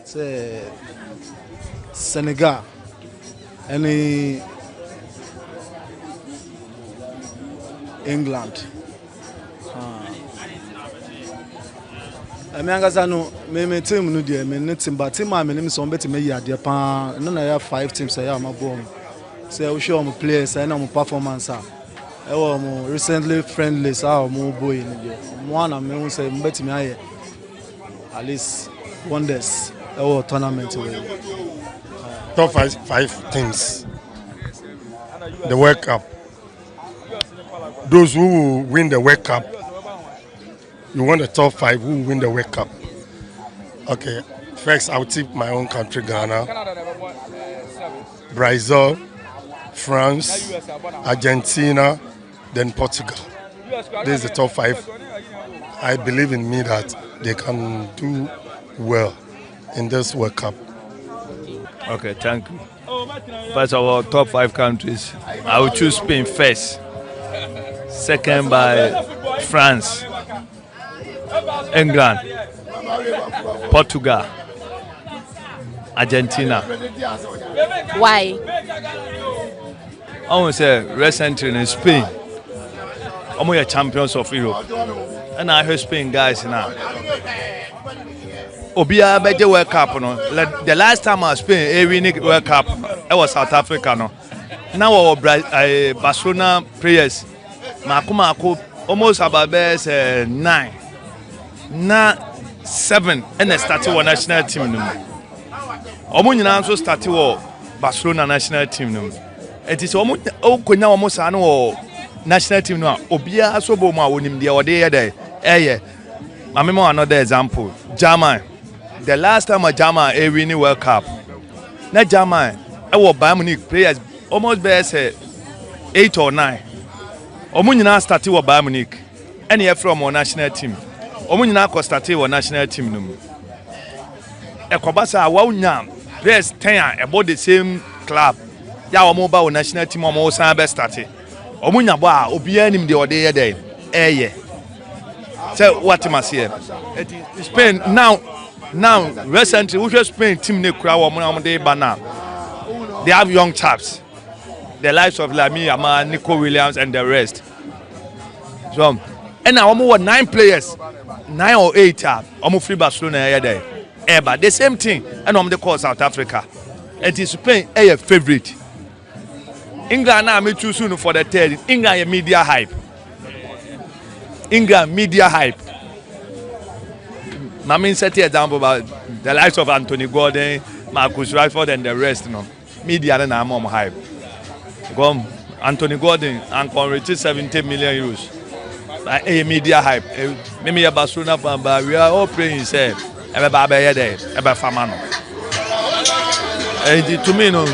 say Senegal any England. I mean, I no me team no dear, me team, but team I mean, some better me ya dear pan. No, I have 5 teams. I am a bomb. So I show my players. I know my performance. I was recently friendly. So I'm more boy. One I mean, say better me at least wonders. Our tournament. Top five teams. The World Cup. Those who win the World Cup. You want the top 5 who win the World Cup. Okay, first I'll tip my own country, Ghana, Brazil, France, Argentina, then Portugal. This is the top 5. I believe in me that they can do well in this World Cup. Okay, thank you. First of all, top 5 countries. I will choose Spain first. Second by France. England, Portugal, Argentina. Why? I want to say recently in Spain, we are champions of Europe, and I heard Spain guys now. Obia beje World Cup no. The last time I Spain winning World Cup, it was South Africa no. Now Barcelona players, Marco almost about 9. Na 7 and started our national team. Omunyina also started our Barcelona national team. It is almost national team. Obia so boma wonim dia ode there. Another example. German. The last time a German winning World Cup. Na German, our Bayern Munich players almost 8 or 9. Omunyina started our Bayern Munich. And he from our national team. Omunyina ko start our national team no. Ekobasa wa unya players 10 about the same club. Ya omo ba our national team omo san be start. Omunya bo a obi anim de ode ye dey. So what must here? Spain now recently we just Spain team ne kura wo mo dey bana. They have young chaps. The likes of Lamine Yamal, Nico Williams and the rest. So and now almost 9 players, 9 or 8 almost free Barcelona here there. But the same thing, and they call South Africa. It is Spain a favorite. England now me too soon for the third. England media hype. England media hype. I mean, set the example about the likes of Anthony Gordon, Marcus Rashford, and the rest. You know, media and I'm more hype. Come, Anthony Gordon and converted 70 million euros. A media hype. Maybe a Barcelona fan, but we are all praying. Say, everybody there, everybody famano. To me, no,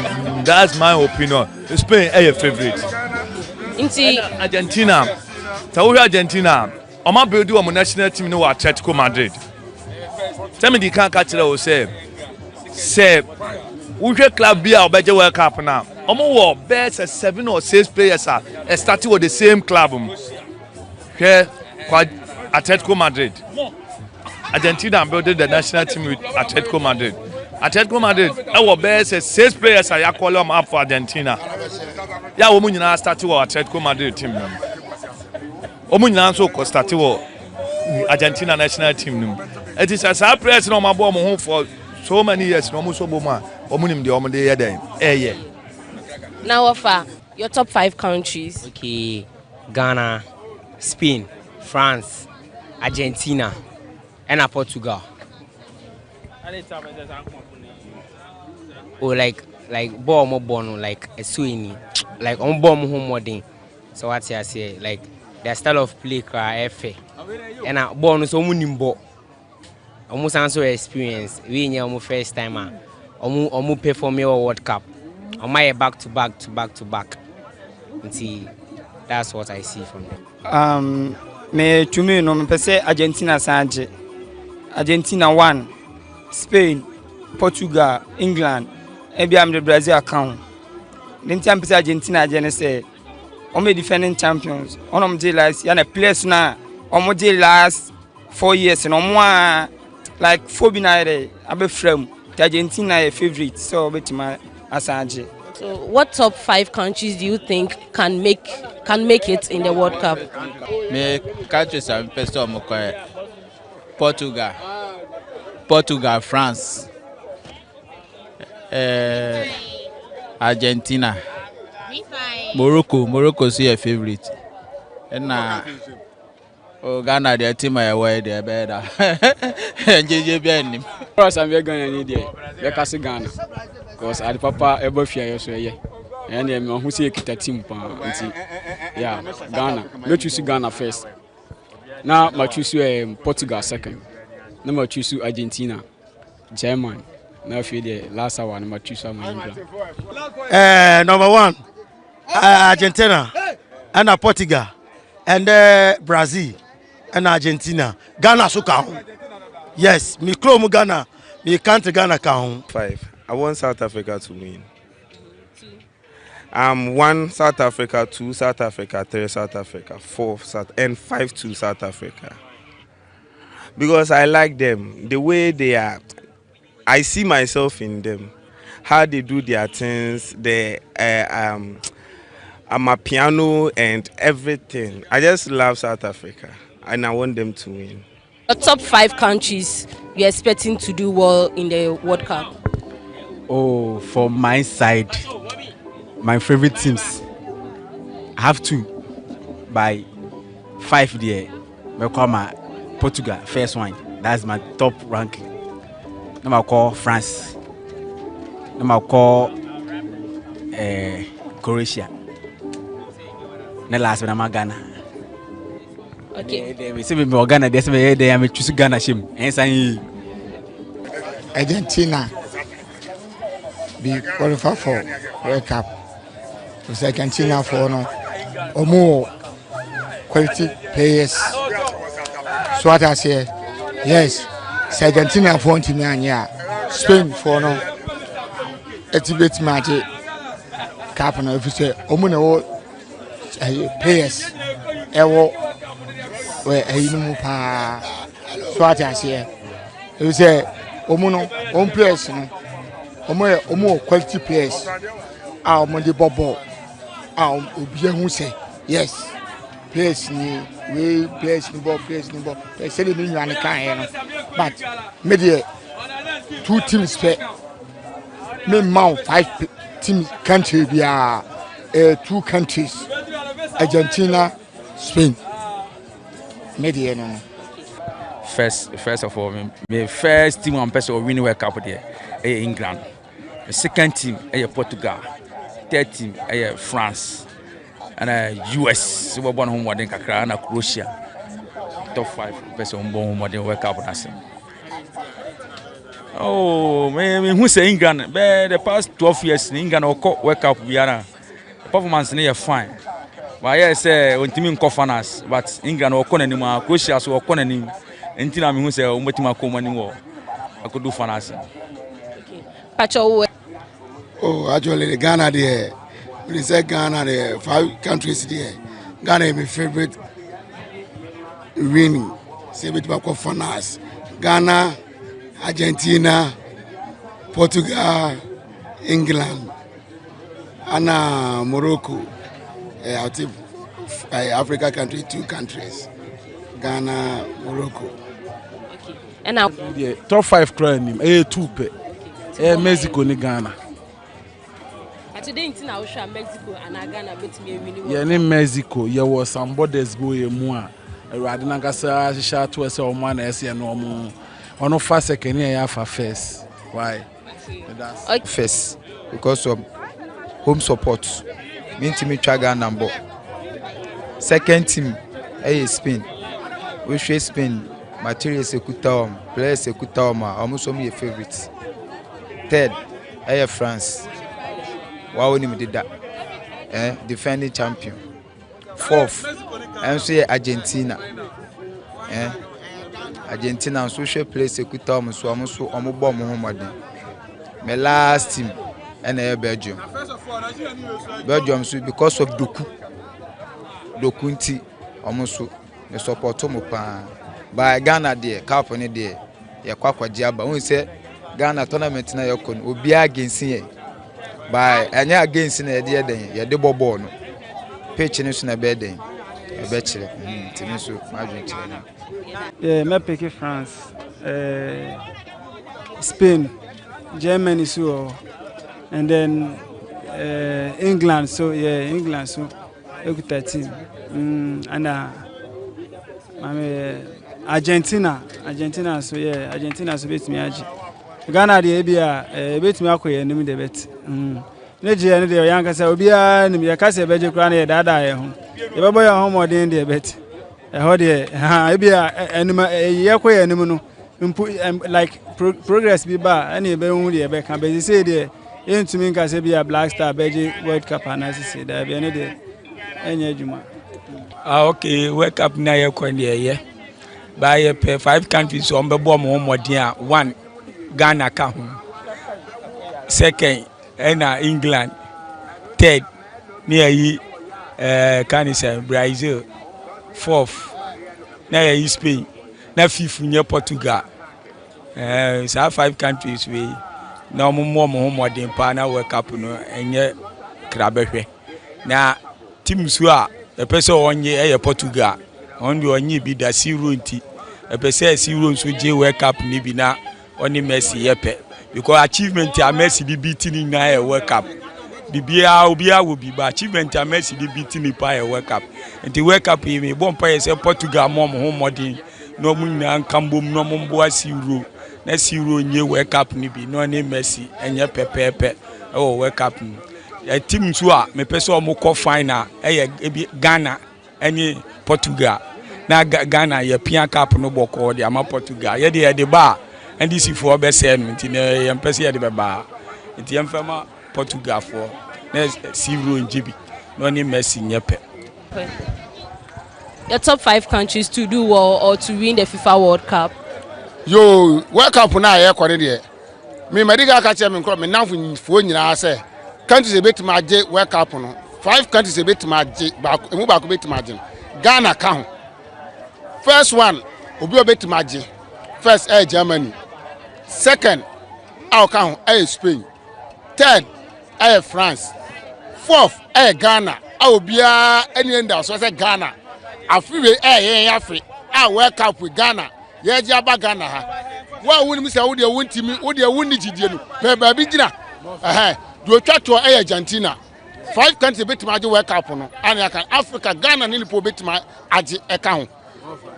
that's my opinion. Spain is a favorite. Argentina, so Argentina. I'm not building a national team no Atletico Madrid. Tell me the can't catch it. Say, we club be our better World Cup now. I'm more best 7 or 6 players starting with the same club. Here, Atletico Madrid. Argentina building the national team with Atletico Madrid. Atletico Madrid, our best 6 players are call them up for Argentina. Yeah, we now starting with Atletico Madrid team. We now also starting with Argentina national team. It is a surprise no my home for so many years. No more so boma. Now offer your top 5 countries. Okay, Ghana, Spain, France, Argentina, and Portugal. Oh, like bomb born like a swing, like on bomb home modern. So what I say, like their style of play cry FA, and a bonus omunimbo. Almost answer experience. We in our first time, almost perform your World Cup. On my back to back. And see, that's what I see from them. Me to me no me say Argentina sanje. Argentina 1, Spain, Portugal, England. Ebi am the Brazil account. Then time say Argentina je say on defending champions. On the last yana players na on the last 4 years no more like Phobina abe frame Argentina a favorite so betima asanje. So what top 5 countries do you think can make it in the World Cup? Me countries are best of Portugal, France, Argentina, Morocco is your favorite. And Ghana, their team are away there better. And JJ For us, I'm very Ghana need there. Because Ghana, because I papa able fear so yeah. And I'm who see a team yeah, Ghana. Let's choose Ghana first. Now, I choose Portugal second. Now, I choose Argentina, Germany. Now, for the last one, I choose England. Number 1, Argentina, and Portugal, and Brazil, and Argentina. Ghana so count. Yes, me clone Ghana, me country Ghana count. 5. I want South Africa to win. 1 South Africa, 2 South Africa, 3 South Africa, 4 South, and 5 to South Africa. Because I like them, the way they are. I see myself in them, how they do their things, the piano and everything. I just love South Africa, and I want them to win. The top 5 countries you're expecting to do well in the World Cup? Oh, for my side, my favorite teams, I have 2 by 5 there. I call my Portugal, first one. That's my top ranking. Then I call France. Then I call Croatia. Then last one I'm Ghana. Okay. They say me Ghana. They say me I choose Ghana. Shame. Argentina be qualified for World Cup. Because Argentina for no more quality players. So what I say, yes, Argentina for team and Spain for no. It's a bit magic. Cap no if you say omo players. Ewo where no pa. So what I say, if you say omo players no. Omo quality players. Omo the ball. Obi who say yes. Players ni we players ni ball. They say they mean you can but maybe 2 teams play. Me mount 5 teams country be 2 countries. Argentina, Spain. Maybe no. First of all, my first team I'm person winning World Cup there, England. The second team, Portugal. Third team, France. And US. So we born home modern kakra and Croatia. Top 5 person born modern World Cup nation. Oh, me who say England? But the past 12 years, England will World Cup biara. Performance near fine. But I say on team in conference, but England will come anymore. Croatia will come anymore. Until I'm who say Umatima come anymore. I could do finance. Oh, actually, Ghana there. When they say Ghana there, 5 countries there. Ghana is my favorite winning. Say it back of finance. Ghana, Argentina, Portugal, England, and Morocco. I think Africa country, 2 countries. Ghana, Morocco. Okay. And now top 5 crown 2 pe. Mexico ni Ghana. Today in Mexico and Ghana bet me winning. Yeah, in Mexico, there was some borders go more. Rather than Gasa, shot to us or man, I see no more. On no first second year for first. Why? First, because of home support. Mean team Chaga number. Second team, Spain. We share Spain. Materials Ekutam, players Ekutam, almost some your favorites. Third, France. Wow, we did that. Defending champion. 4th, I'm say Argentina. Argentina social place Ekutam, so I'm so bomb Muhammad. My last team, and Belgium. Belgium, so because of Dokunti, almost the support Tomopa. By Ghana there, Capone there. ye kwa kwaji aba won say Ghana tournament na ye kon obi against ye by anya against na ye de den ye de bobo no pitch ni so na be den e be kire timi so ma dwen kire yeah me pick France Spain Germany so and then England so yeah England so ekuta team and Argentina so yeah Argentina so bet me agi Ghana dey bia bet me akoye nim dey bet ne je ne dey yanka say obi a nim ye ka say beje kura na ye dada ye ho ye bebo ye ho modern dey bet e ho dey ha bia enim ye koye nim no like progress bi ba and ye be hu dey be kan be say dey entumi nka say bia Black Star beje World Cup analysis say da bia ne dey enye adwuma okay World Cup na ye kon dey ye by 5 countries on be bom ho modern a 1 Ghana ka ho second England third near can say Brazil fourth na Spain na fifth near Portugal so 5 countries we na mo modern pa na World Cup no enye krabehwe na team so a e pese onye Portugal on the onye bi da 0 nti e pese 0 nso je World Cup ni bi na oni Messi yepe because achievement a Messi di beating na e World Cup bibia obia wo bi ba achievement a Messi di beating pa e World Cup nti World Cup e me bon pa ye se Portugal mo modern no mu nya nkambom no mo mbo 0 na 0 nye World Cup ni bi no ni Messi enye pepepe e World Cup ni e team so a me pese o mo ko final e Ghana enye Portugal na Ghana ye pia cup no boko de ama Portugal ye de ba and this is for best nti na ye mpese ye de ba nti ye mfama Portugal for na 0 njibi no ni Messi nyepe. Your top 5 countries to do well or to win the FIFA World Cup? Yo, World Cup na ye kwere de me medical ka che me nkro me nanfo nyifo nyina se countries ebetima je World Cup no 5 countries ebetima je ba emu ba ko betima je Ghana ka ho first one obi obetima je first Germany second ka ho Spain third France fourth Ghana obia any enda so say Ghana afiwe yafe World Cup with Ghana ye je aba Ghana ha wa woni se wo de wontimi wo de wonni gidie no pe ba bi gina do twato Argentina 5 countries betima je World Cup no anya kan Africa Ghana ni lipo betima age eka ho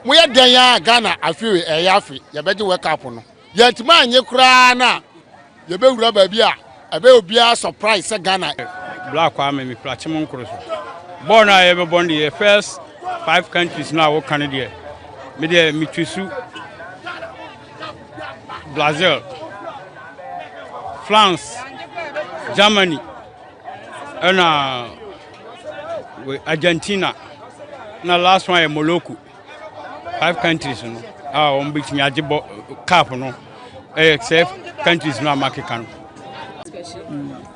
mo ye dan ya Ghana afiwe yafe ye beje World Cup no ye ntima anye kura na ye be wura ba bi a ebe obia surprise say Ghana black kwame mi plache mon kroso born na ye be born the first 5 countries now wo Canada me de mi twisu Brazil France Germany and Argentina na last one Morocco 5 countries no on bit me ajibo cup no except countries no American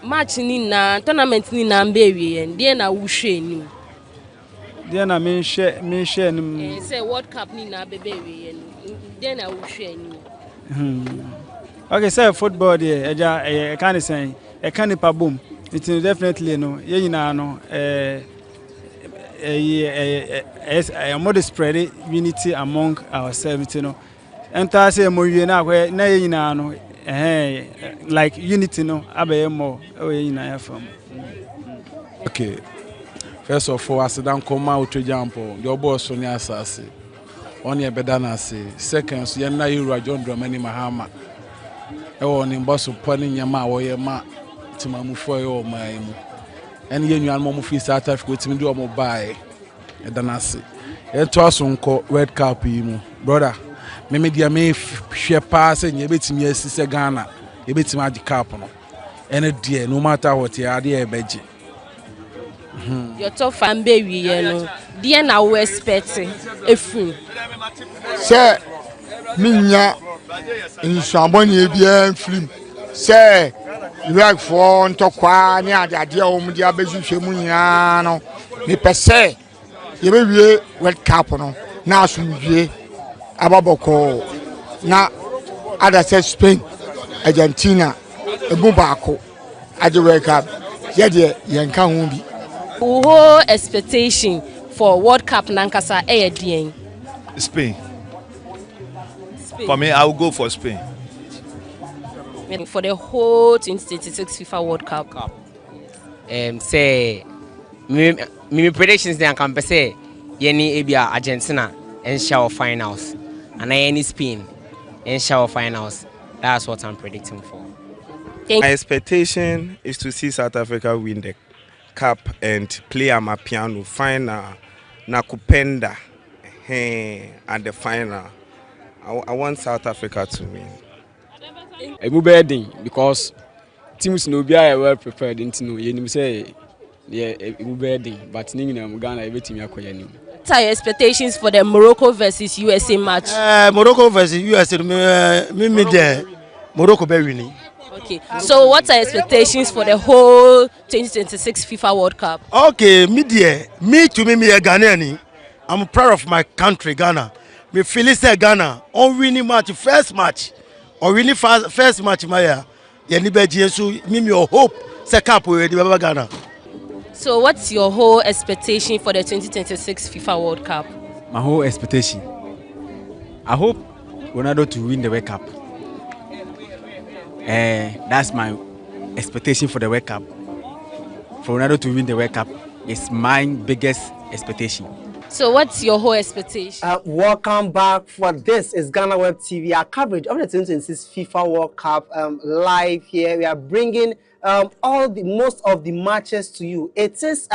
match ni na tournament ni na mbewie yen de na wo hwe ni de na me share ni say World Cup ni na bebewie yen de na wo hwe ni okay say football there eja can say e can pa boom it definitely no ye nyina no more spread unity among ourselves you know enter say mo wie na akwa na ye nyina no like unity no abaye more ye nyina ya fam. Okay, first of all asidan koma utejampo your boss so ni asase on ye beda na say second so ye na Euro John Dramani Mahama e won in boss poni nyama wo ye ma timamufo ye o mai mu en ye nwan mo fi South Africa timi do mo buy e dana say e to aso nko World Cup yi mu brother me dia me hwe pa say nye betimi asise Ghana ye betimi agi cup no en dia no matter what ya dia e beje. Your top fan baby no dia na we expect efun say minya insamboni ebia film say work for ntokwa ni ade o mu dia bezuhwe mu nya no me pese ye be wie World Cup no na asumdie ababoko na Other said Spain, Argentina, Bubako, at the World Cup. Yeah, Yanka Wumbi. Who expectation for World Cup Nankasa Air Spain. For me, I will go for Spain. For the whole 2026 FIFA World Cup. Say, me predictions then can be say, Yeni Abia Argentina and shower finals, and any Spain and shower finals. That's what I'm predicting for. My expectation is to see South Africa win the cup and play Amapiano final, Nakupenda at the final. I want South Africa to win. Because teams no be well prepared into no you say but Ghana everything What are your expectations for the Morocco versus USA match? Morocco versus USA, me there. Morocco be winning. Okay. So what are your expectations for the whole 2026 FIFA World Cup? Okay, me there. Me a Ghanaian. I'm proud of my country, Ghana. Me feel say Ghana on winning match, first match. Or winning first match, Maya. Yanibe Jesu, me hope say cup we the Ghana. So what's your whole expectation for the 2026 FIFA World Cup? My whole expectation, I hope Ronaldo to win the World Cup. That's my expectation for the World Cup. For Ronaldo to win the World Cup is my biggest expectation. So what's your whole expectation? Welcome back for this is GhanaWeb TV. Our coverage of the 2026 FIFA World Cup live here. We are bringing most of the matches to you. It is,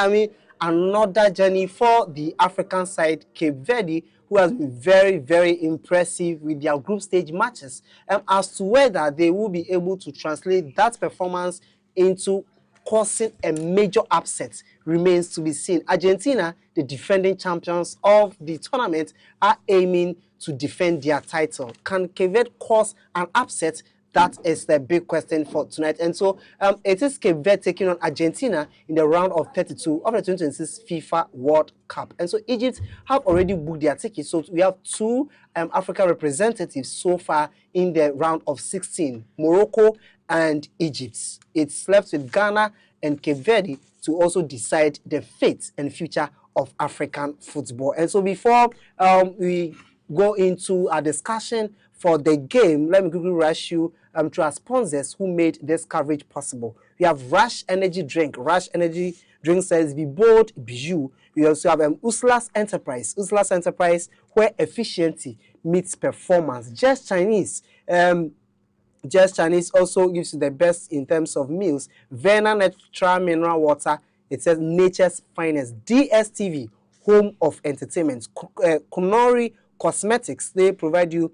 another journey for the African side, Cape Verde, who has been very, very impressive with their group stage matches. As to whether they will be able to translate that performance into causing a major upset remains to be seen. Argentina, the defending champions of the tournament, are aiming to defend their title. Can Cape Verde cause an upset? That is the big question for tonight. And so it is Cape Verde taking on Argentina in the round of 32 of the 2026 FIFA World Cup. And so Egypt have already booked their tickets. So we have two African representatives so far in the round of 16, Morocco and Egypt. It's left with Ghana and Cape Verde to also decide the fate and future of African football. And so before we go into a discussion for the game, let me quickly rush you to our sponsors who made this coverage possible. We have Rush Energy Drink. Rush Energy Drink says, be bold, be you. We also have Usla's Enterprise. Usla's Enterprise, where efficiency meets performance. Just Chinese. Just Chinese also gives you the best in terms of meals. Verna Natural Mineral Water. It says nature's finest. DSTV, home of entertainment. Kunori Cosmetics. They provide you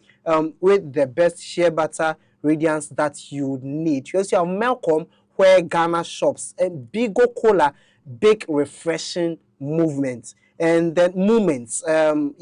with the best shea butter radiance that you need. You also have Malcolm, where Ghana shops. And Bigo Cola, big refreshing movement. And then moments. And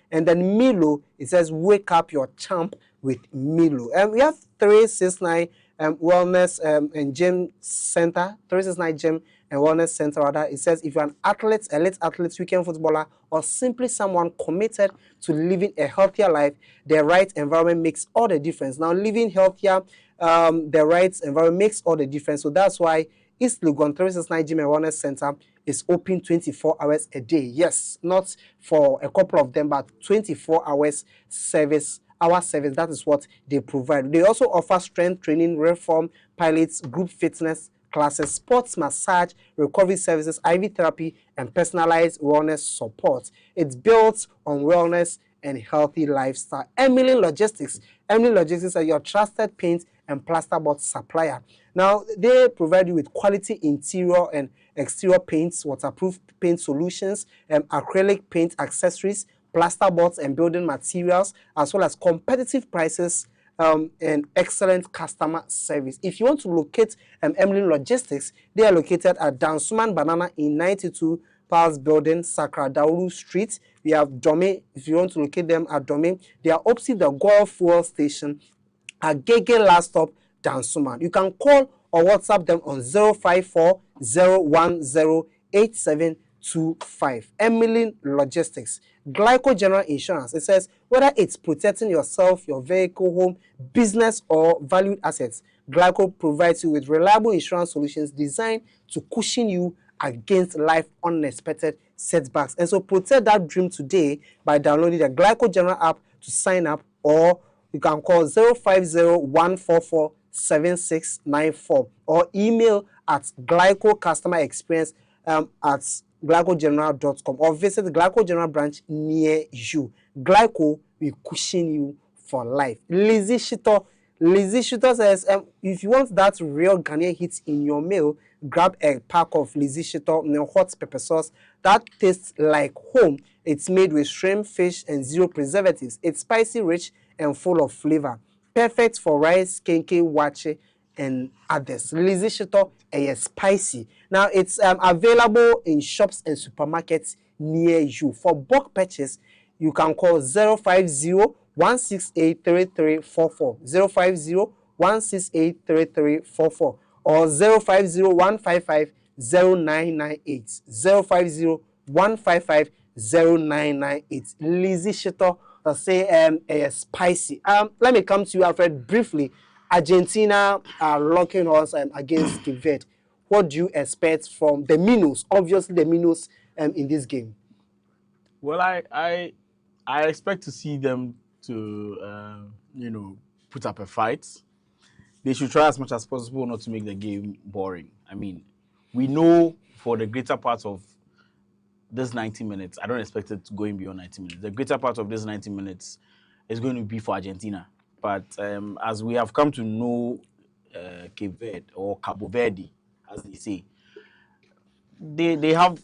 then Milo, it says wake up your champ with Milo. And we have 369 Wellness and Gym Center. 369 Gym and Wellness Center, rather. It says if you're an athlete, elite athlete, weekend footballer, or simply someone committed to living a healthier life, the right environment makes all the difference. Now, living healthier, the right environment makes all the difference. So that's why East Legon 369 Gym and Wellness Center is open 24 hours a day. Yes, not for a couple of them, but 24 hours service. Our service, that is what they provide. They also offer strength training, reform, pilots, group fitness classes, sports massage, recovery services, IV therapy, and personalized wellness support. It's built on wellness and healthy lifestyle. Emily Logistics. Emily Logistics are your trusted paint and plasterboard supplier. Now, they provide you with quality interior and exterior paints, waterproof paint solutions, acrylic paint accessories, plasterboards and building materials, as well as competitive prices and excellent customer service. If you want to locate Emily Logistics, they are located at Dansuman Banana in 92 Pals Building, Sakra Dauru Street. We have Dome. If you want to locate them at Dome, they are opposite the Golf Fuel Station at Gege Last Stop, Dansuman. You can call or WhatsApp them on 054 010 25. Emily Logistics, Glyco General Insurance. It says whether it's protecting yourself, your vehicle, home, business, or valued assets, Glyco provides you with reliable insurance solutions designed to cushion you against life unexpected setbacks. And so protect that dream today by downloading the Glyco General app to sign up, or you can call 050-144-7694 or email at Glyco Customer Experience at glycogeneral.com or visit the Glyco General branch near you. Glyco will cushion you for life. Lizzie Shito says, if you want that real Ghanaian hit in your meal, grab a pack of Lizzie Shito hot pepper sauce that tastes like home. It's made with shrimp, fish, and 0 preservatives. It's spicy, rich, and full of flavor. Perfect for rice, kenke, wache, and others. Lizzie Shito is spicy. Now, it's available in shops and supermarkets near you. For bulk purchase, you can call 050-168-3344, 050-168-3344, or 050-155-0998, 050-155-0998. Lizzie Shito say spicy. Let me come to you, Alfred, briefly. Argentina are locking us against Cape Verde. What do you expect from the Minos? Obviously, the Minos in this game. Well, I expect to see them to put up a fight. They should try as much as possible not to make the game boring. I mean, we know for the greater part of this 90 minutes, I don't expect it to go in beyond 90 minutes. The greater part of this 90 minutes is going to be for Argentina. But as we have come to know Cape Verde, or Cabo Verde, as they say, they have,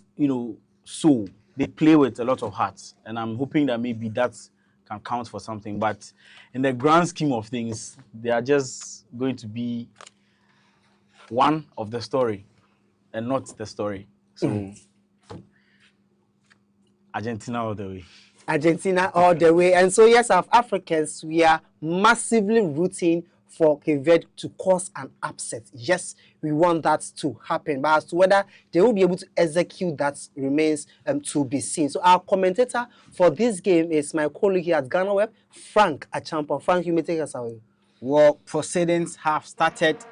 soul. They play with a lot of hearts. And I'm hoping that maybe that can count for something. But in the grand scheme of things, they are just going to be one of the story and not the story. So, Argentina all the way. Argentina all the way. And so, yes, as Africans, we are massively rooting for Cape Verde to cause an upset. Yes, we want that to happen. But as to whether they will be able to execute that remains to be seen. So our commentator for this game is my colleague here at GhanaWeb, Frank Achampa. Frank, you may take us away. Well, proceedings have started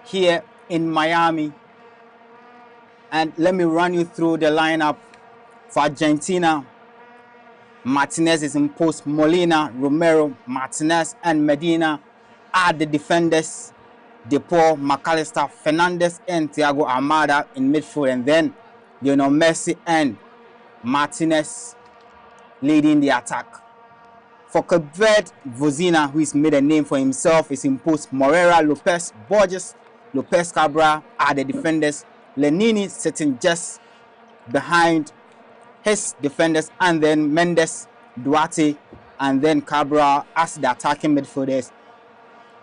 here in Miami. And let me run you through the lineup for Argentina. Martinez is in post. Molina, Romero, Martinez, and Medina are the defenders. DePaul, McAllister, Fernandez, and Thiago Almada in midfield. And then, Messi and Martinez leading the attack. For Cape Verde, Vozina, who has made a name for himself, is in post. Moreira, Lopez, Borges, Lopez Cabral are the defenders. Lenini sitting just behind his defenders, and then Mendes, Duarte, and then Cabral as the attacking midfielders.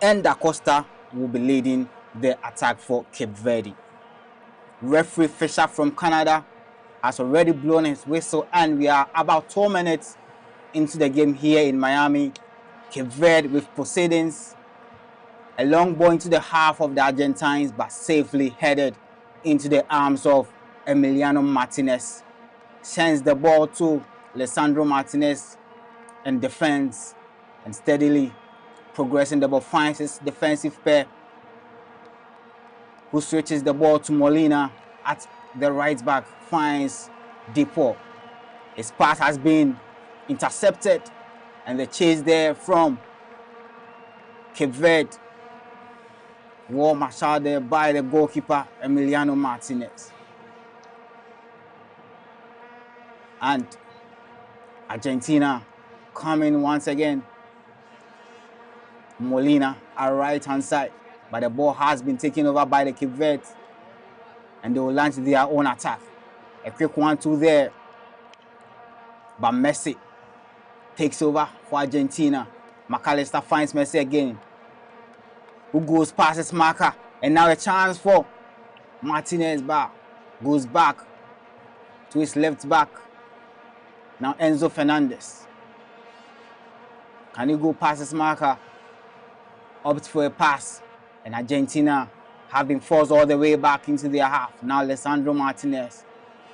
And Da Costa will be leading the attack for Cape Verde. Referee Fisher from Canada has already blown his whistle, and we are about 2 minutes into the game here in Miami. Cape Verde with proceedings. A long ball into the half of the Argentines, but safely headed into the arms of Emiliano Martinez. Sends the ball to Lisandro Martinez and defends, and steadily progressing the ball, finds his defensive pair, who switches the ball to Molina at the right back, finds DePaul. His pass has been intercepted, and the chase there from Cape Verde. War marshal there by the goalkeeper Emiliano Martinez. And Argentina coming once again. Molina at right hand side, but the ball has been taken over by the Cape Verde, and they will launch their own attack. A quick 1-2 there, but Messi takes over for Argentina. McAllister finds Messi again, who goes past his marker, and now a chance for Martinez. Goes back to his left back. Now Enzo Fernandez. Can he go past his marker? Opt for a pass, and Argentina have been forced all the way back into their half. Now Lisandro Martinez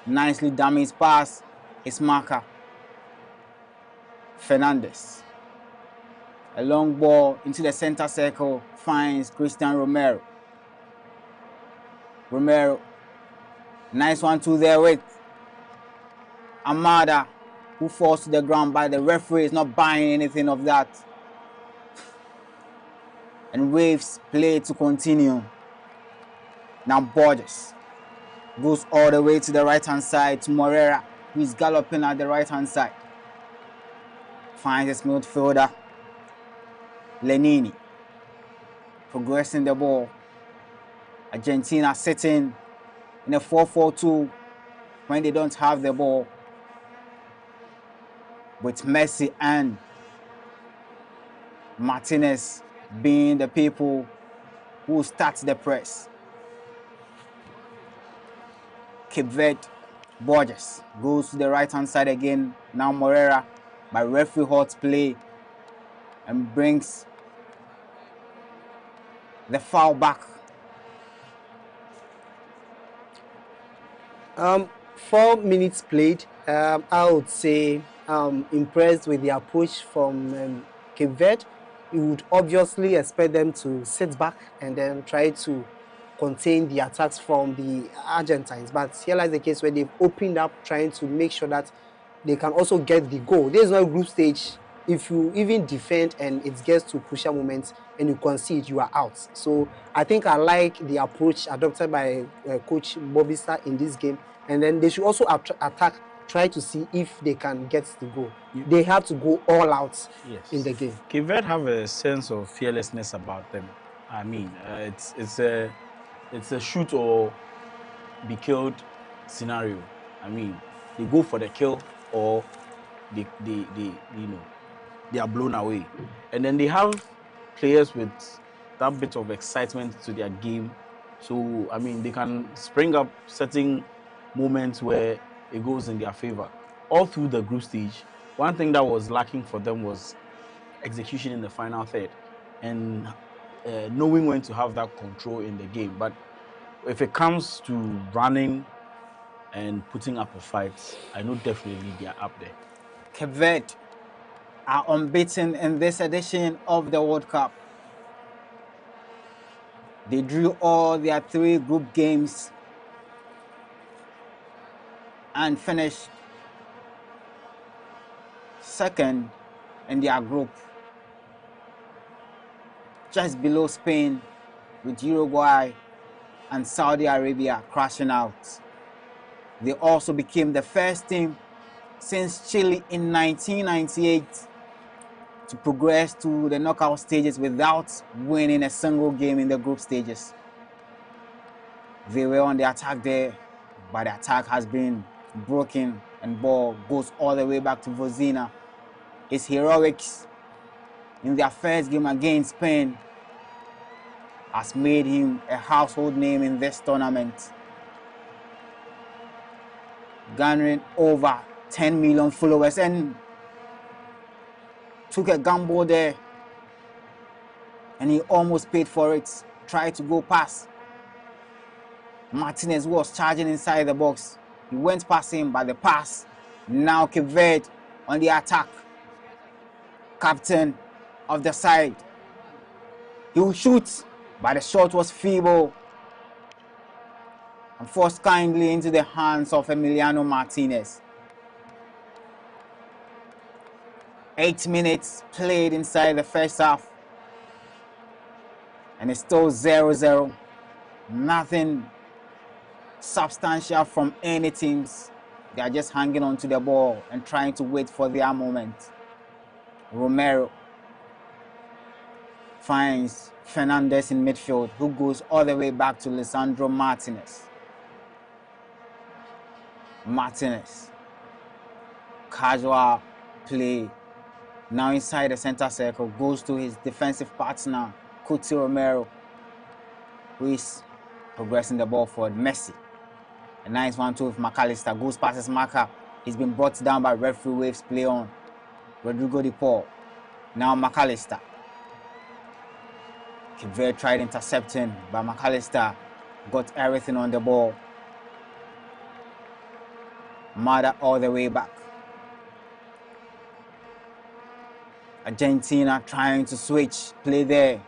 Nicely damaged pass. His marker. Fernandez. A long ball into the center circle. Finds Christian Romero. Romero. Nice 1-2 there with Amada, who falls to the ground by the referee. Is not buying anything of that. And waves play to continue. Now Borges goes all the way to the right-hand side to Moreira, who is galloping at the right-hand side. Finds his midfielder, Lenini, progressing the ball. Argentina sitting in a 4-4-2 when they don't have the ball, with Messi and Martinez being the people who start the press. Cape Verde, Borges goes to the right-hand side again. Now Moreira, by referee halts play and brings the foul back. 4 minutes played. I would say impressed with the approach from Cape Verde. You would obviously expect them to sit back and then try to contain the attacks from the Argentines. But here lies the case where they've opened up, trying to make sure that they can also get the goal. There is no group stage. If you even defend and it gets to crucial moments and you concede, you are out. So I think I like the approach adopted by Coach Bobista in this game. And then they should also attack, try to see if they can get the goal. They have to go all out in the game. Cape Verde have a sense of fearlessness about them. I mean, it's a shoot or be killed scenario. I mean, they go for the kill or they are blown away. And then they have players with that bit of excitement to their game. So, I mean, they can spring up certain moments where it goes in their favor. All through the group stage, one thing that was lacking for them was execution in the final third and knowing when to have that control in the game. But if it comes to running and putting up a fight, I know definitely they are up there. Cape Verde are unbeaten in this edition of the World Cup. They drew all their 3 group games and finished second in their group, just below Spain, with Uruguay and Saudi Arabia crashing out. They also became the first team since Chile in 1998 to progress to the knockout stages without winning a single game in the group stages. They were on the attack there, but the attack has been broken and ball goes all the way back to Vozina. His heroics in their first game against Spain has made him a household name in this tournament, garnering over 10 million followers, and took a gamble there and he almost paid for it. Tried to go past Martinez, who was charging inside the box. He went past him by the pass. Now Cape Verde on the attack. Captain of the side. He will shoot, but the shot was feeble and forced kindly into the hands of Emiliano Martinez. 8 minutes played inside the first half, and it's still 0-0. Nothing substantial from any teams. They are just hanging on to the ball and trying to wait for their moment. Romero finds Fernandez in midfield, who goes all the way back to Lisandro Martinez. Martinez, casual play, now inside the center circle, goes to his defensive partner, Cuti Romero, who is progressing the ball forward. Messi, a nice 1-2 with McAllister, goes past his marker. He's been brought down by referee. Waves play on. Rodrigo De Paul, now McAllister. Cape Verde tried intercepting, but McAllister got everything on the ball. Mada all the way back. Argentina trying to switch play there,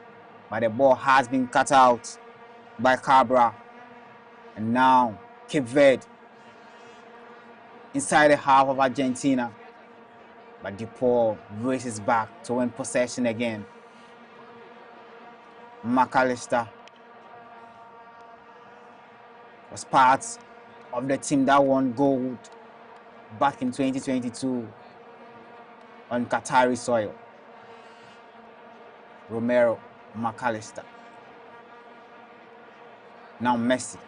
but the ball has been cut out by Cabra. And now Cape Verde inside the half of Argentina, but DePaul races back to win possession again. McAllister was part of the team that won gold back in 2022 on Qatari soil. Romero, McAllister. Now Messi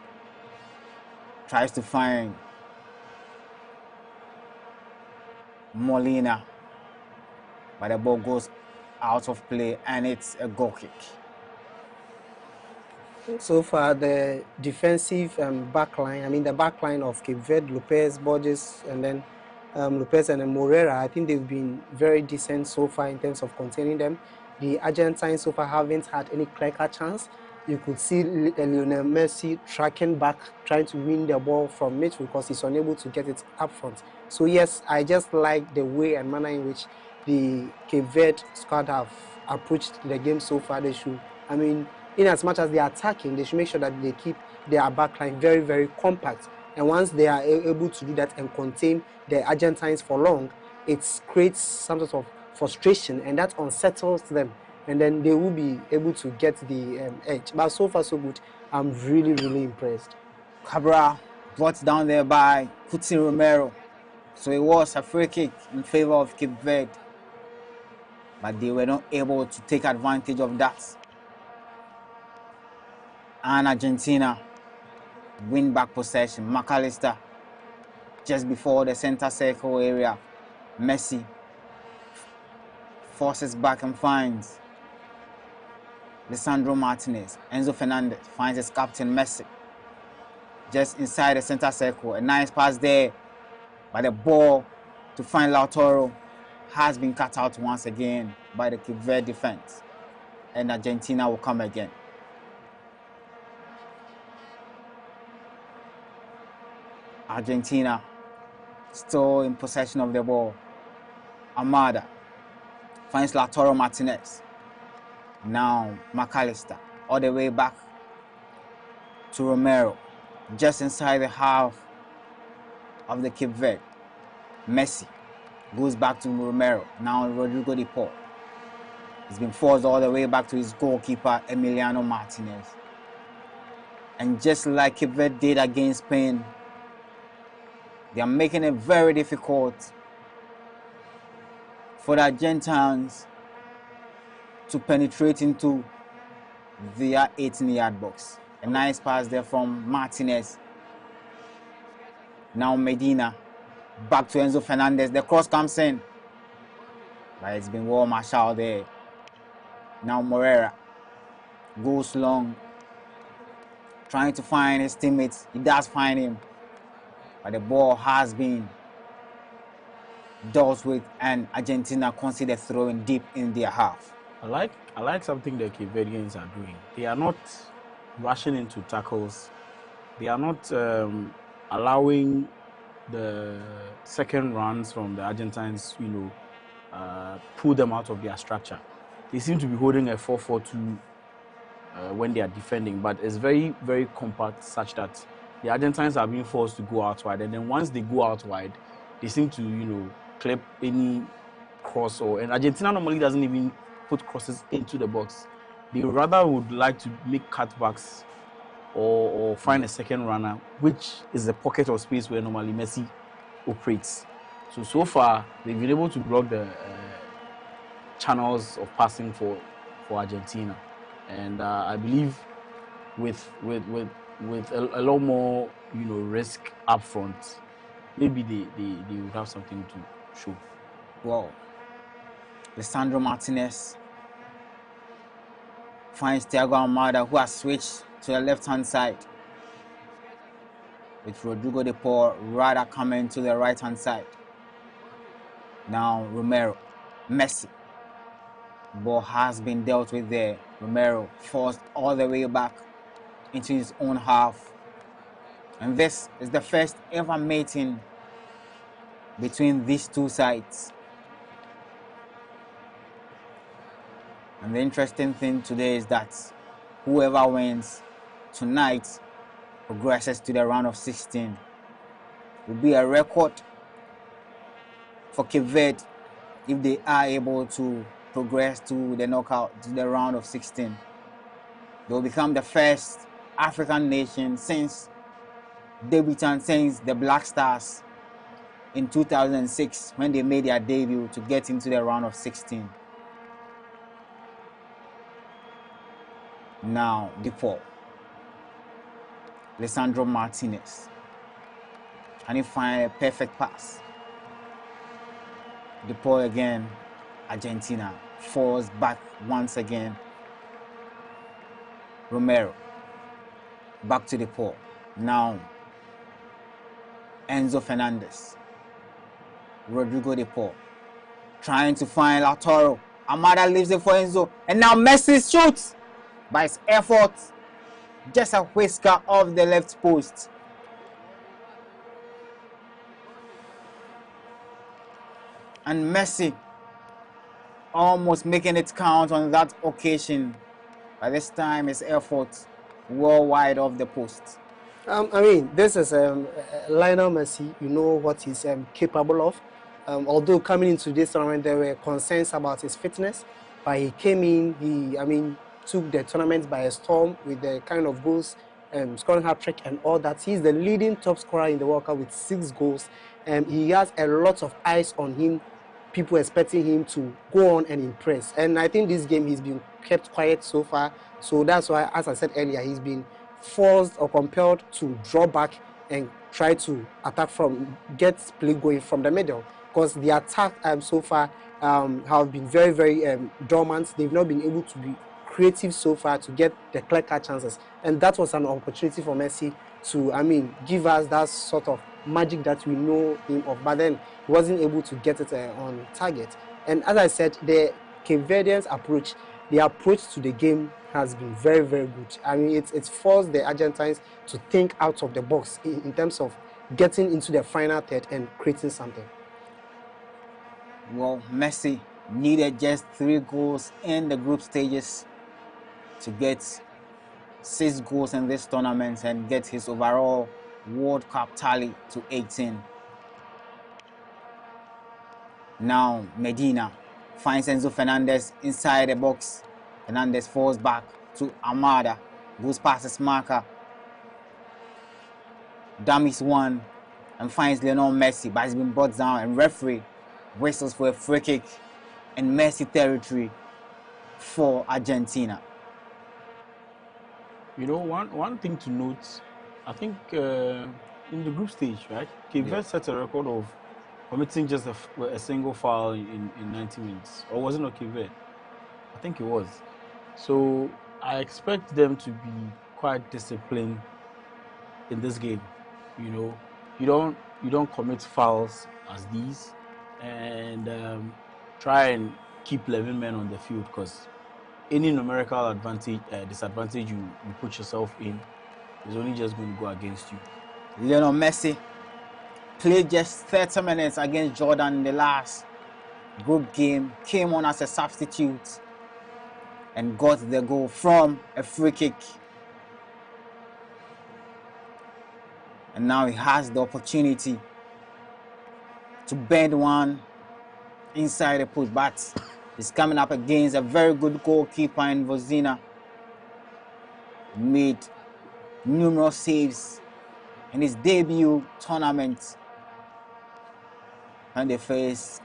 tries to find Molina, but the ball goes out of play and it's a goal kick. So far, the defensive backline, I mean the backline of Cape Verde, Lopez, Borges, and then Lopez and then Moreira, I think they've been very decent so far in terms of containing them. The Argentines so far haven't had any clear-cut chance. You could see Lionel Messi tracking back, trying to win the ball from Mitch because he's unable to get it up front. So yes, I just like the way and manner in which the Cape Verde squad have approached the game so far. They should, I mean, in as much as they are attacking, they should make sure that they keep their backline very, very compact. And once they are able to do that and contain the Argentines for long, it creates some sort of frustration and that unsettles them. And then they will be able to get the edge. But so far, so good. I'm really, really impressed. Cabral brought down there by Coutinho Romero. So it was a free kick in favor of Cape Verde. But they were not able to take advantage of that. And Argentina win back possession. McAllister just before the center circle area. Messi forces back and finds Lisandro Martinez. Enzo Fernandez finds his captain Messi just inside the center circle. A nice pass there, but the ball to find Lautaro has been cut out once again by the Cape Verde defense, and Argentina will come again. Argentina still in possession of the ball. Amada finds Lautaro Martinez. Now McAllister all the way back to Romero, just inside the half of the Cape Verde. Messi goes back to Romero. Now Rodrigo de Paul. He's been forced all the way back to his goalkeeper Emiliano Martinez. And just like Cape Verde did against Spain, they are making it very difficult for the Argentines to penetrate into their 18-yard box. A nice pass there from Martinez. Now Medina, back to Enzo Fernandez. The cross comes in, but it's been well marshaled there. Now Moreira goes long, trying to find his teammates. He does find him, but the ball has been dealt with, and Argentina conceded throwing deep in their half. I like something the Cape Verdeans are doing. They are not rushing into tackles. They are not allowing the second runs from the Argentines, pull them out of their structure. They seem to be holding a 4-4-2 when they are defending, but it's very, very compact such that the Argentines are being forced to go out wide, and then once they go out wide, they seem to, clip any cross, and Argentina normally doesn't even put crosses into the box. They rather would like to make cutbacks or find a second runner, which is a pocket of space where normally Messi operates. So far, they've been able to block the channels of passing for Argentina, and I believe with a lot more risk up front, maybe they will have something to show. Wow. Lisandro Martinez finds Thiago Almada, who has switched to the left-hand side, with Rodrigo de Paul rather coming to the right-hand side. Now Romero, Messi. Ball has been dealt with there. Romero forced all the way back into his own half. And this is the first ever meeting between these two sides. And the interesting thing today is that whoever wins tonight progresses to the round of 16. It will be a record for Cape Verde if they are able to progress to the knockout, to the round of 16. They will become the first African nation since debutant, since the Black Stars in 2006 when they made their debut to get into the round of 16. Now, DePaul. Lisandro Martinez. Can he find a perfect pass? DePaul again. Argentina falls back once again. Romero. Back to DePaul. Now, Enzo Fernandez. Rodrigo DePaul. Trying to find Lautaro. Amada leaves it for Enzo. And now Messi shoots. By his effort, just a whisker off the left post. And Messi almost making it count on that occasion. By this time, his effort well wide of the post. I mean, this is Lionel Messi. You know what he's capable of. Although coming into this tournament, there were concerns about his fitness, but he came in. Took the tournament by a storm with the kind of goals, scoring hat-trick and all that. He's the leading top scorer in the World Cup with 6 goals. He has a lot of eyes on him. People expecting him to go on and impress. And I think this game he's been kept quiet so far. So that's why, as I said earlier, he's been forced or compelled to draw back and try to attack get play going from the middle. Because the attack so far have been very, very dormant. They've not been able to be creative so far to get the clear-cut chances, and that was an opportunity for Messi to, give us that sort of magic that we know him of. But then he wasn't able to get it on target. And as I said, the Cape Verdeans approach, the approach to the game has been very, very good. It's forced the Argentines to think out of the box in terms of getting into the final third and creating something. Well, Messi needed just 3 goals in the group stages to get 6 goals in this tournament and get his overall World Cup tally to 18. Now Medina finds Enzo Fernandez inside the box. Fernandez falls back to Amada, goes past his marker, dummies one, and finds Lionel Messi, but he's been brought down, and referee whistles for a free kick in Messi territory for Argentina. You know, one thing to note, I think in the group stage, right, Cape Verde set a record of committing just a single foul in 90 minutes. Or was it not Cape Verde? I think it was. So I expect them to be quite disciplined in this game. You know, you don't commit fouls as these, and try and keep 11 men on the field, because any numerical disadvantage you put yourself in is only just going to go against you. Lionel Messi played just 30 minutes against Jordan in the last group game, came on as a substitute and got the goal from a free kick. And now he has the opportunity to bend one inside the post, but he's coming up against a very good goalkeeper in Vozina. Made numerous saves in his debut tournament, and they faced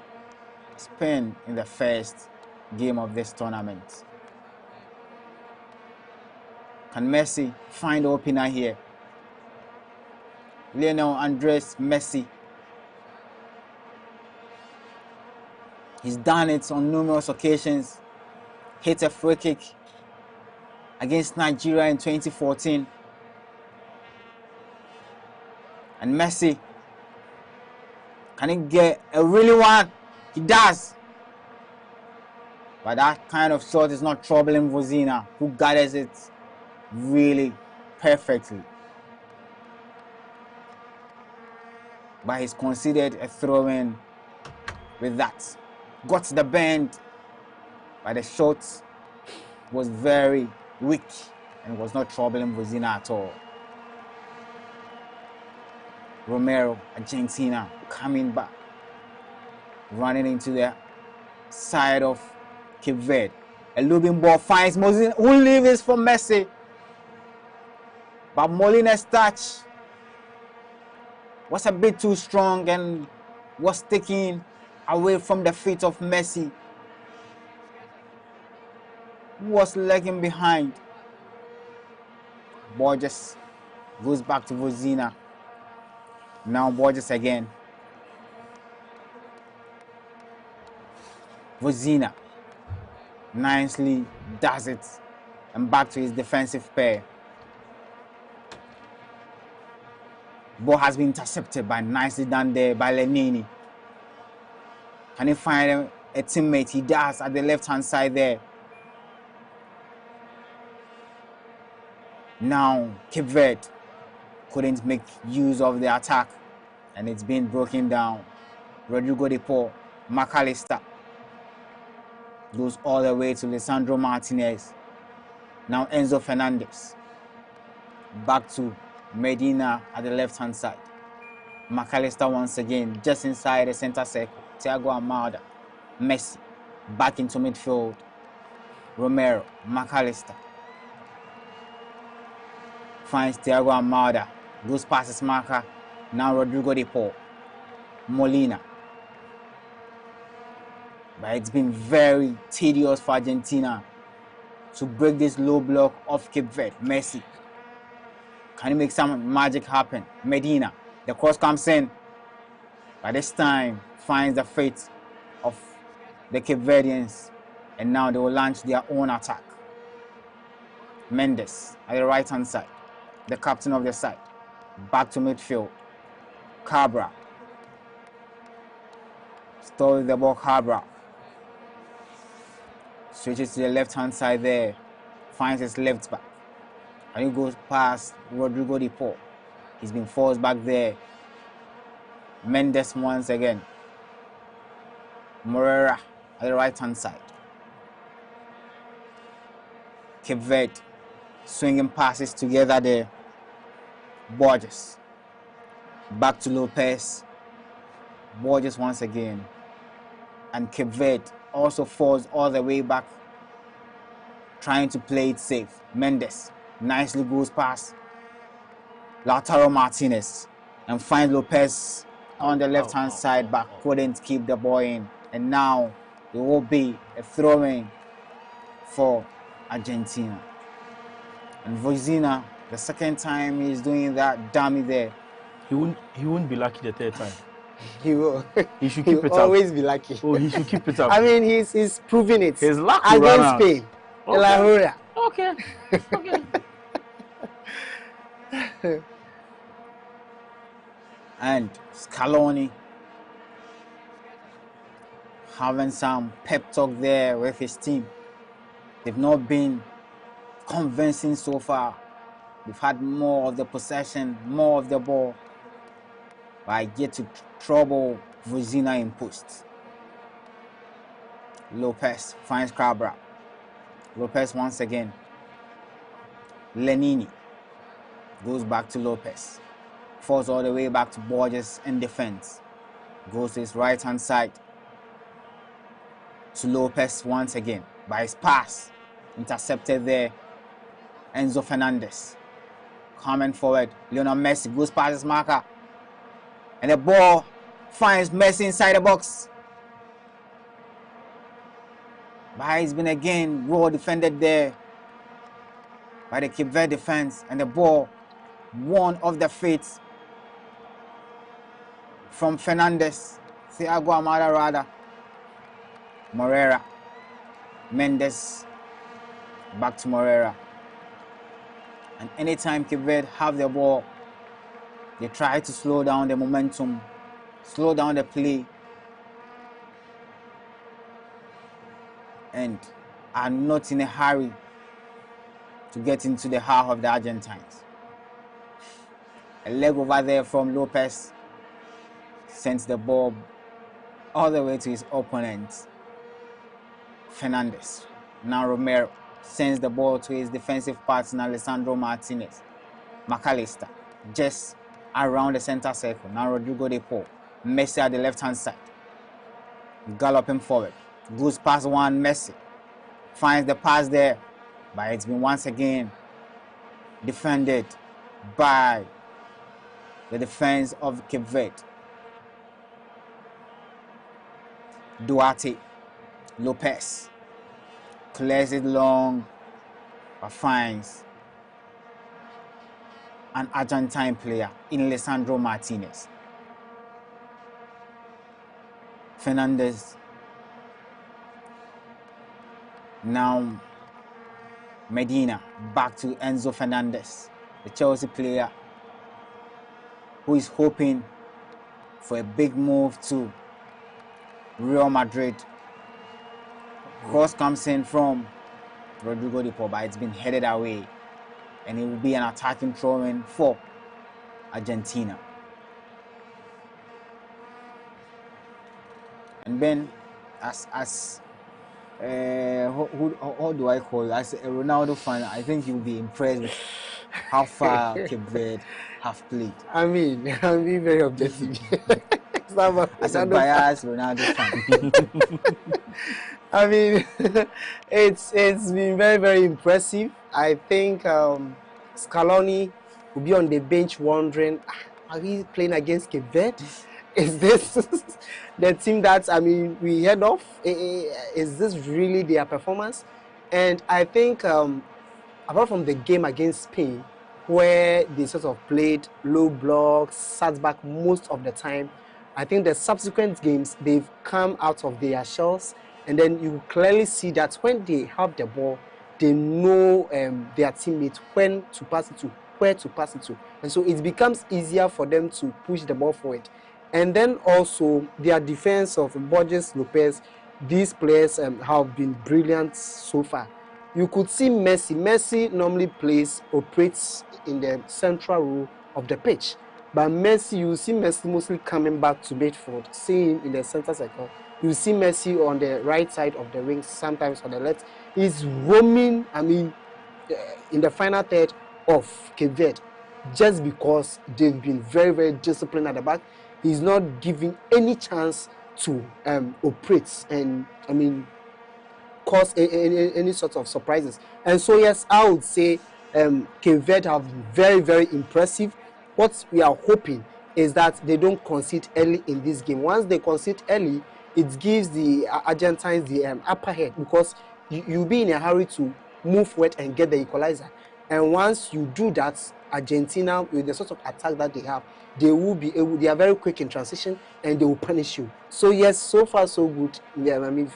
Spain in the first game of this tournament. Can Messi find the opener here? Lionel Andres Messi. He's done it on numerous occasions. Hit a free kick against Nigeria in 2014. And Messi, can he get a really one? He does. But that kind of shot is not troubling Vozina, who gathers it really perfectly. but he's considered a throw-in with that. Got the bend, but the shot was very weak and was not troubling Vozina at all. Romero, Argentina, coming back, running into the side of Cape Verde. A looping ball finds Molina, who leaves for Messi. But Molina's touch was a bit too strong and was taken away from the feet of Messi, who was lagging behind. Borges goes back to Vozina. Now Borges again. Vozina nicely does it and back to his defensive pair. Ball has been intercepted by nicely done there by Lenini. Can he find a teammate? He does at the left-hand side there. Now Cape Verde couldn't make use of the attack and it's been broken down. Rodrigo de Paul, McAllister goes all the way to Lisandro Martinez. Now Enzo Fernandez. Back to Medina at the left-hand side. McAllister once again, just inside the center circle. Thiago Almada. Messi. Back into midfield. Romero. McAllister. Finds Thiago Almada. Goes past his marker. Now Rodrigo de Paul. Molina. But it's been very tedious for Argentina to break this low block of Cape Verde. Messi. Can he make some magic happen? Medina. The cross comes in. By this time, finds the fate of the Cape Verdeans. And now they will launch their own attack. Mendes at the right-hand side. The captain of the side. Back to midfield. Cabral. Stole the ball, Cabral. Switches to the left-hand side there. Finds his left back. And he goes past Rodrigo de Paul. He's been forced back there. Mendes once again. Moreira at the right-hand side. Cape Verde swinging passes together there. Borges. Back to Lopez. Borges once again. And Cape Verde also falls all the way back, trying to play it safe. Mendes nicely goes past Lautaro Martinez and finds Lopez on the left-hand side, but couldn't keep the ball in. And now it will be a throw-in for Argentina. And Vozina, the second time he's doing that dummy there. He won't be lucky the third time. He will. He should keep it up. Always be lucky. Oh, he should keep it up. I mean, he's proving it. His luck against Spain. Okay. La Hora. Okay. And Scaloni having some pep talk there with his team. They've not been convincing so far. They've had more of the possession, more of the ball. But I get to trouble Vozina in post. Lopez finds Cabral. Lopez once again. Lenini goes back to Lopez. Falls all the way back to Borges in defense. Goes to his right-hand side to Lopez once again. By his pass, intercepted there. Enzo Fernandez coming forward. Lionel Messi goes past his marker. And the ball finds Messi inside the box. But he's been again well defended there by the Cape Verde defense. And the ball, one of the feet from Fernandez. Thiago Almada rather. Moreira. Mendes. Back to Moreira. And anytime Cape Verde have the ball, they try to slow down the momentum, slow down the play, and are not in a hurry to get into the half of the Argentines. A leg over there from Lopez. sends the ball all the way to his opponent, Fernandez. Now Romero sends the ball to his defensive partner, Alessandro Martinez. McAllister just around the center circle. Now Rodrigo De Paul. Messi at the left-hand side. Galloping forward. Goes past one, Messi. Finds the pass there. But it's been once again defended by the defense of Cape Verde. Duarte. Lopez. Clears it long. But finds an Argentine player in Alessandro Martinez. Fernandez. Now Medina back to Enzo Fernandez, the Chelsea player who is hoping for a big move to Real Madrid. Cross comes in from Rodrigo De Paul, but it's been headed away, and it will be an attacking throw-in for Argentina. And then, how do I call it? As a Ronaldo fan, I think you'll be impressed with how far Cape Verde have played. I mean, I'm being very objective. As a biased Ronaldo fan. I mean, it's been very, very impressive. I think Scaloni will be on the bench wondering, are we playing against Cape Verde? Is this the team that, I mean, we head off? Is this really their performance? And I think apart from the game against Spain, where they sort of played low blocks, sat back most of the time, I think the subsequent games, they've come out of their shells, and then you clearly see that when they have the ball, they know their teammates when to pass it to, where to pass it to. And so it becomes easier for them to push the ball forward. And then also their defense of Borges, Lopez, these players have been brilliant so far. You could see Messi. Messi normally operates in the central row of the pitch. But Messi, you see Messi mostly coming back to midfield, seeing in the center circle. You see Messi on the right side of the wing, sometimes on the left. He's roaming, I mean, in the final third of Cape Verde, just because they've been very, very disciplined at the back. He's not giving any chance to operate and, I mean, cause any sort of surprises. And so, yes, I would say Cape Verde have been very, very impressive. What we are hoping is that they don't concede early in this game. Once they concede early, it gives the Argentines the upper hand, because you'll be in a hurry to move forward and get the equalizer. And once you do that, Argentina, with the sort of attack that they have, they will be able, they are very quick in transition, and they will punish you. So yes, so far so good. Yeah, I mean,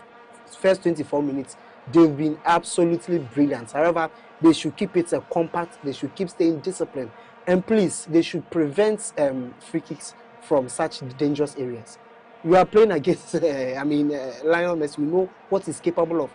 first 24 minutes, they've been absolutely brilliant. However, they should keep it compact, they should keep staying disciplined, and please, they should prevent free kicks from such dangerous areas. You are playing against, Lionel Messi. We know what he's capable of.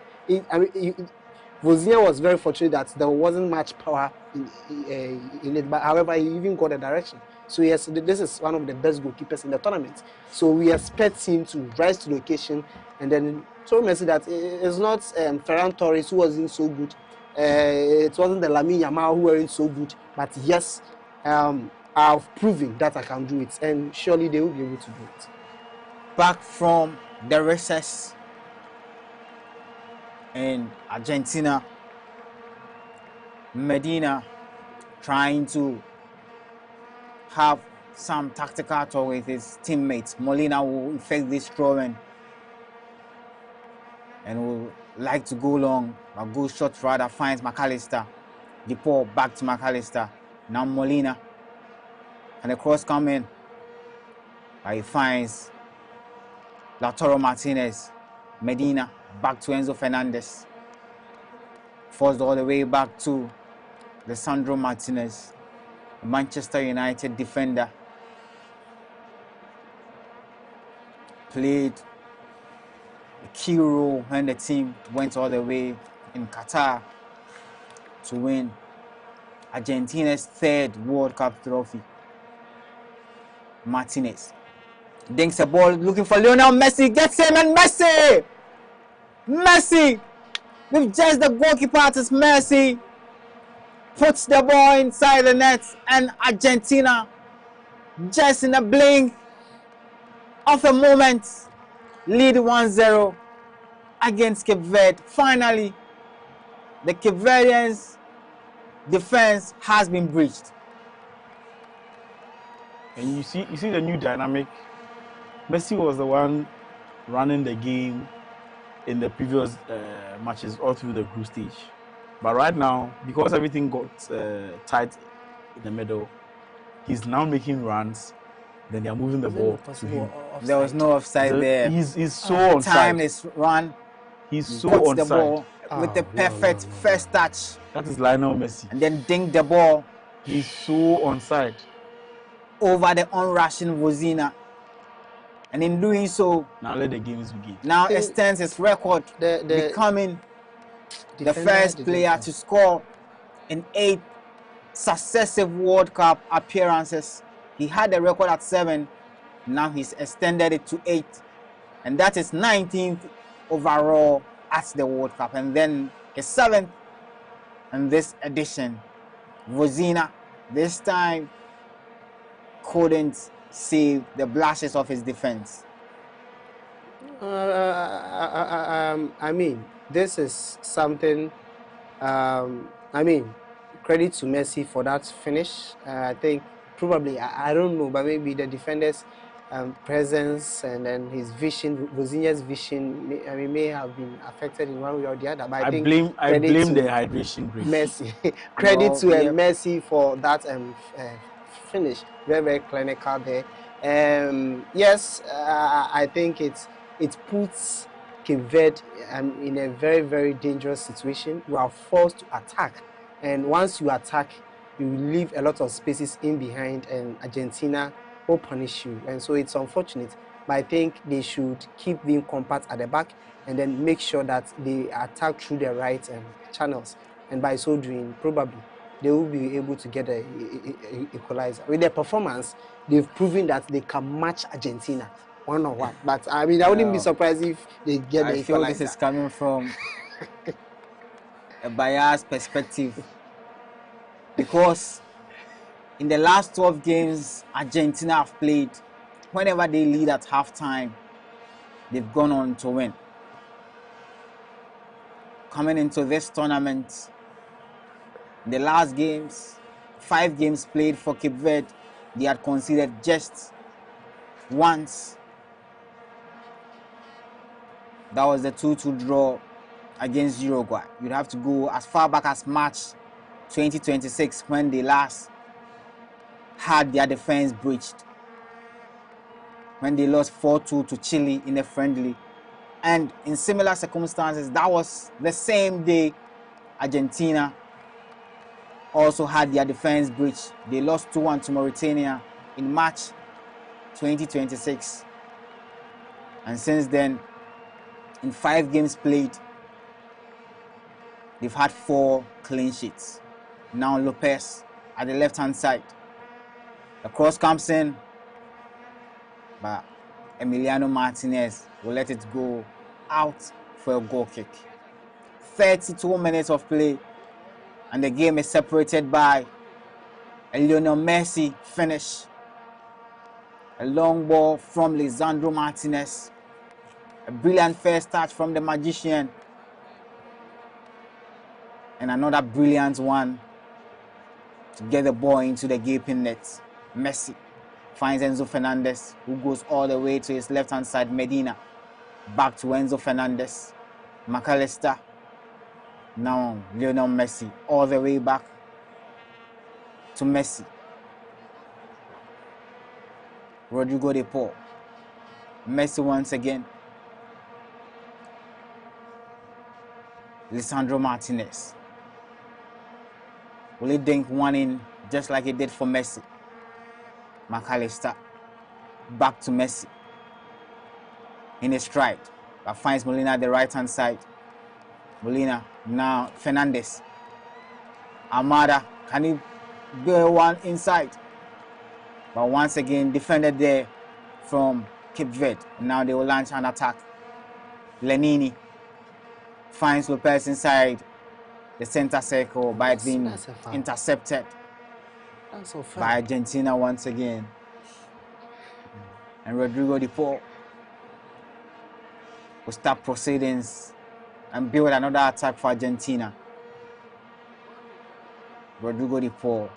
Vozinha was very fortunate that there wasn't much power in it, but however, he even got a direction. So yes, this is one of the best goalkeepers in the tournament. So we expect him to rise to the occasion, and then show Messi that it's not Ferran Torres who wasn't so good. It wasn't the Lamine Yamal who weren't so good, but yes, I've proven that I can do it, and surely they will be able to do it. Back from the recess in Argentina, Medina trying to have some tactical talk with his teammates. Molina will effect this throw-in and will like to go long, but go short rather, finds McAllister. De Paul back to McAllister. Now Molina, and the cross come in, but he finds Lautaro Martinez. Medina back to Enzo Fernandez. Forced all the way back to Alessandro Martinez, the Manchester United defender. Played a key role when the team went all the way in Qatar to win Argentina's third World Cup trophy. Martinez Dinks the ball, looking for Lionel Messi. Gets him, and Messi! Messi! With just the goalkeeper at his mercy. Puts the ball inside the net. And Argentina, just in a blink of a moment, lead 1-0 against Cape Verde. Finally, the Cape Verdeans' defense has been breached. And you see the new dynamic. Messi was the one running the game in the previous matches all through the group stage. But right now, because everything got tight in the middle, he's now making runs. Then they are moving the ball to him. There was no offside there. He's so onside. Time is run. He's so puts onside. the ball with the perfect first touch. That is Lionel Messi. And then dink the ball. He's so onside. Over the onrushing Vozina. And in doing so, now let the games begin. Now extends his record, becoming the first player to score in 8 successive World Cup appearances. He had the record at 7. Now he's extended it to 8. And that is 19th overall at the World Cup. And then his 7th in this edition. Vozina, this time, couldn't save the blashes of his defense. I mean, this is something. I mean, credit to Messi for that finish. I think probably I don't know, but maybe the defender's presence and then his vision, Vozina's vision, may have been affected in one way or the other. But I blame the hydration break. Messi. Credit to Messi for that finish. Very, very clinical there. Yes, I think it puts Cape Verde in a very, very dangerous situation. You are forced to attack, and once you attack, you leave a lot of spaces in behind, and Argentina will punish you. And so it's unfortunate, but I think they should keep being compact at the back and then make sure that they attack through the right channels, and by so doing, probably they will be able to get an equalizer. With their performance, they've proven that they can match Argentina 1-on-1. But I mean, I wouldn't be surprised if they get the equalizer. I feel this is coming from a biased perspective, because in the last 12 games Argentina have played, whenever they lead at halftime, they've gone on to win. Coming into this tournament, the last games, 5 games played for Cape Verde, they had conceded just once. That was the 2-2 draw against Uruguay. You'd have to go as far back as March 2026 when they last had their defense breached, when they lost 4-2 to Chile in a friendly. And in similar circumstances, that was the same day Argentina also had their defense breached. They lost 2-1 to Mauritania in March 2026. And since then, in 5 games played, they've had 4 clean sheets. Now Lopez at the left-hand side. The cross comes in, but Emiliano Martinez will let it go out for a goal kick. 32 minutes of play, and the game is separated by a Lionel Messi finish. A long ball from Lisandro Martinez. A brilliant first touch from the magician. And another brilliant one to get the ball into the gaping net. Messi finds Enzo Fernandez, who goes all the way to his left-hand side. Medina. Back to Enzo Fernandez. McAllister. Now Lionel Messi all the way back to Messi. Rodrigo de Paul. Messi once again. Lisandro Martinez. Will he dink one in just like he did for Messi? McAllister. Back to Messi. In his stride. But finds Molina at the right-hand side. Molina. Now Fernandez. Amada. Can he build one inside? But once again defended there from Cape Verde. Now they will launch an attack. Lenini finds Lopez inside the center circle, but it's been intercepted by Argentina once again. And Rodrigo De Paul will start proceedings and build another attack for Argentina. Rodrigo De Paul,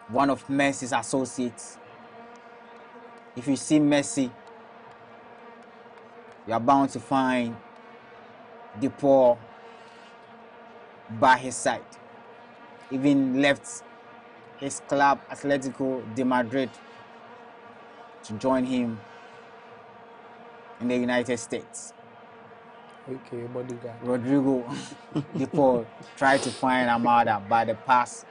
one of Messi's associates. If you see Messi, you are bound to find De Paul by his side. Even left his club, Atletico de Madrid, to join him in the United States. Okay, bodyguard. Rodrigo De Paul tried to find Amada, but the pass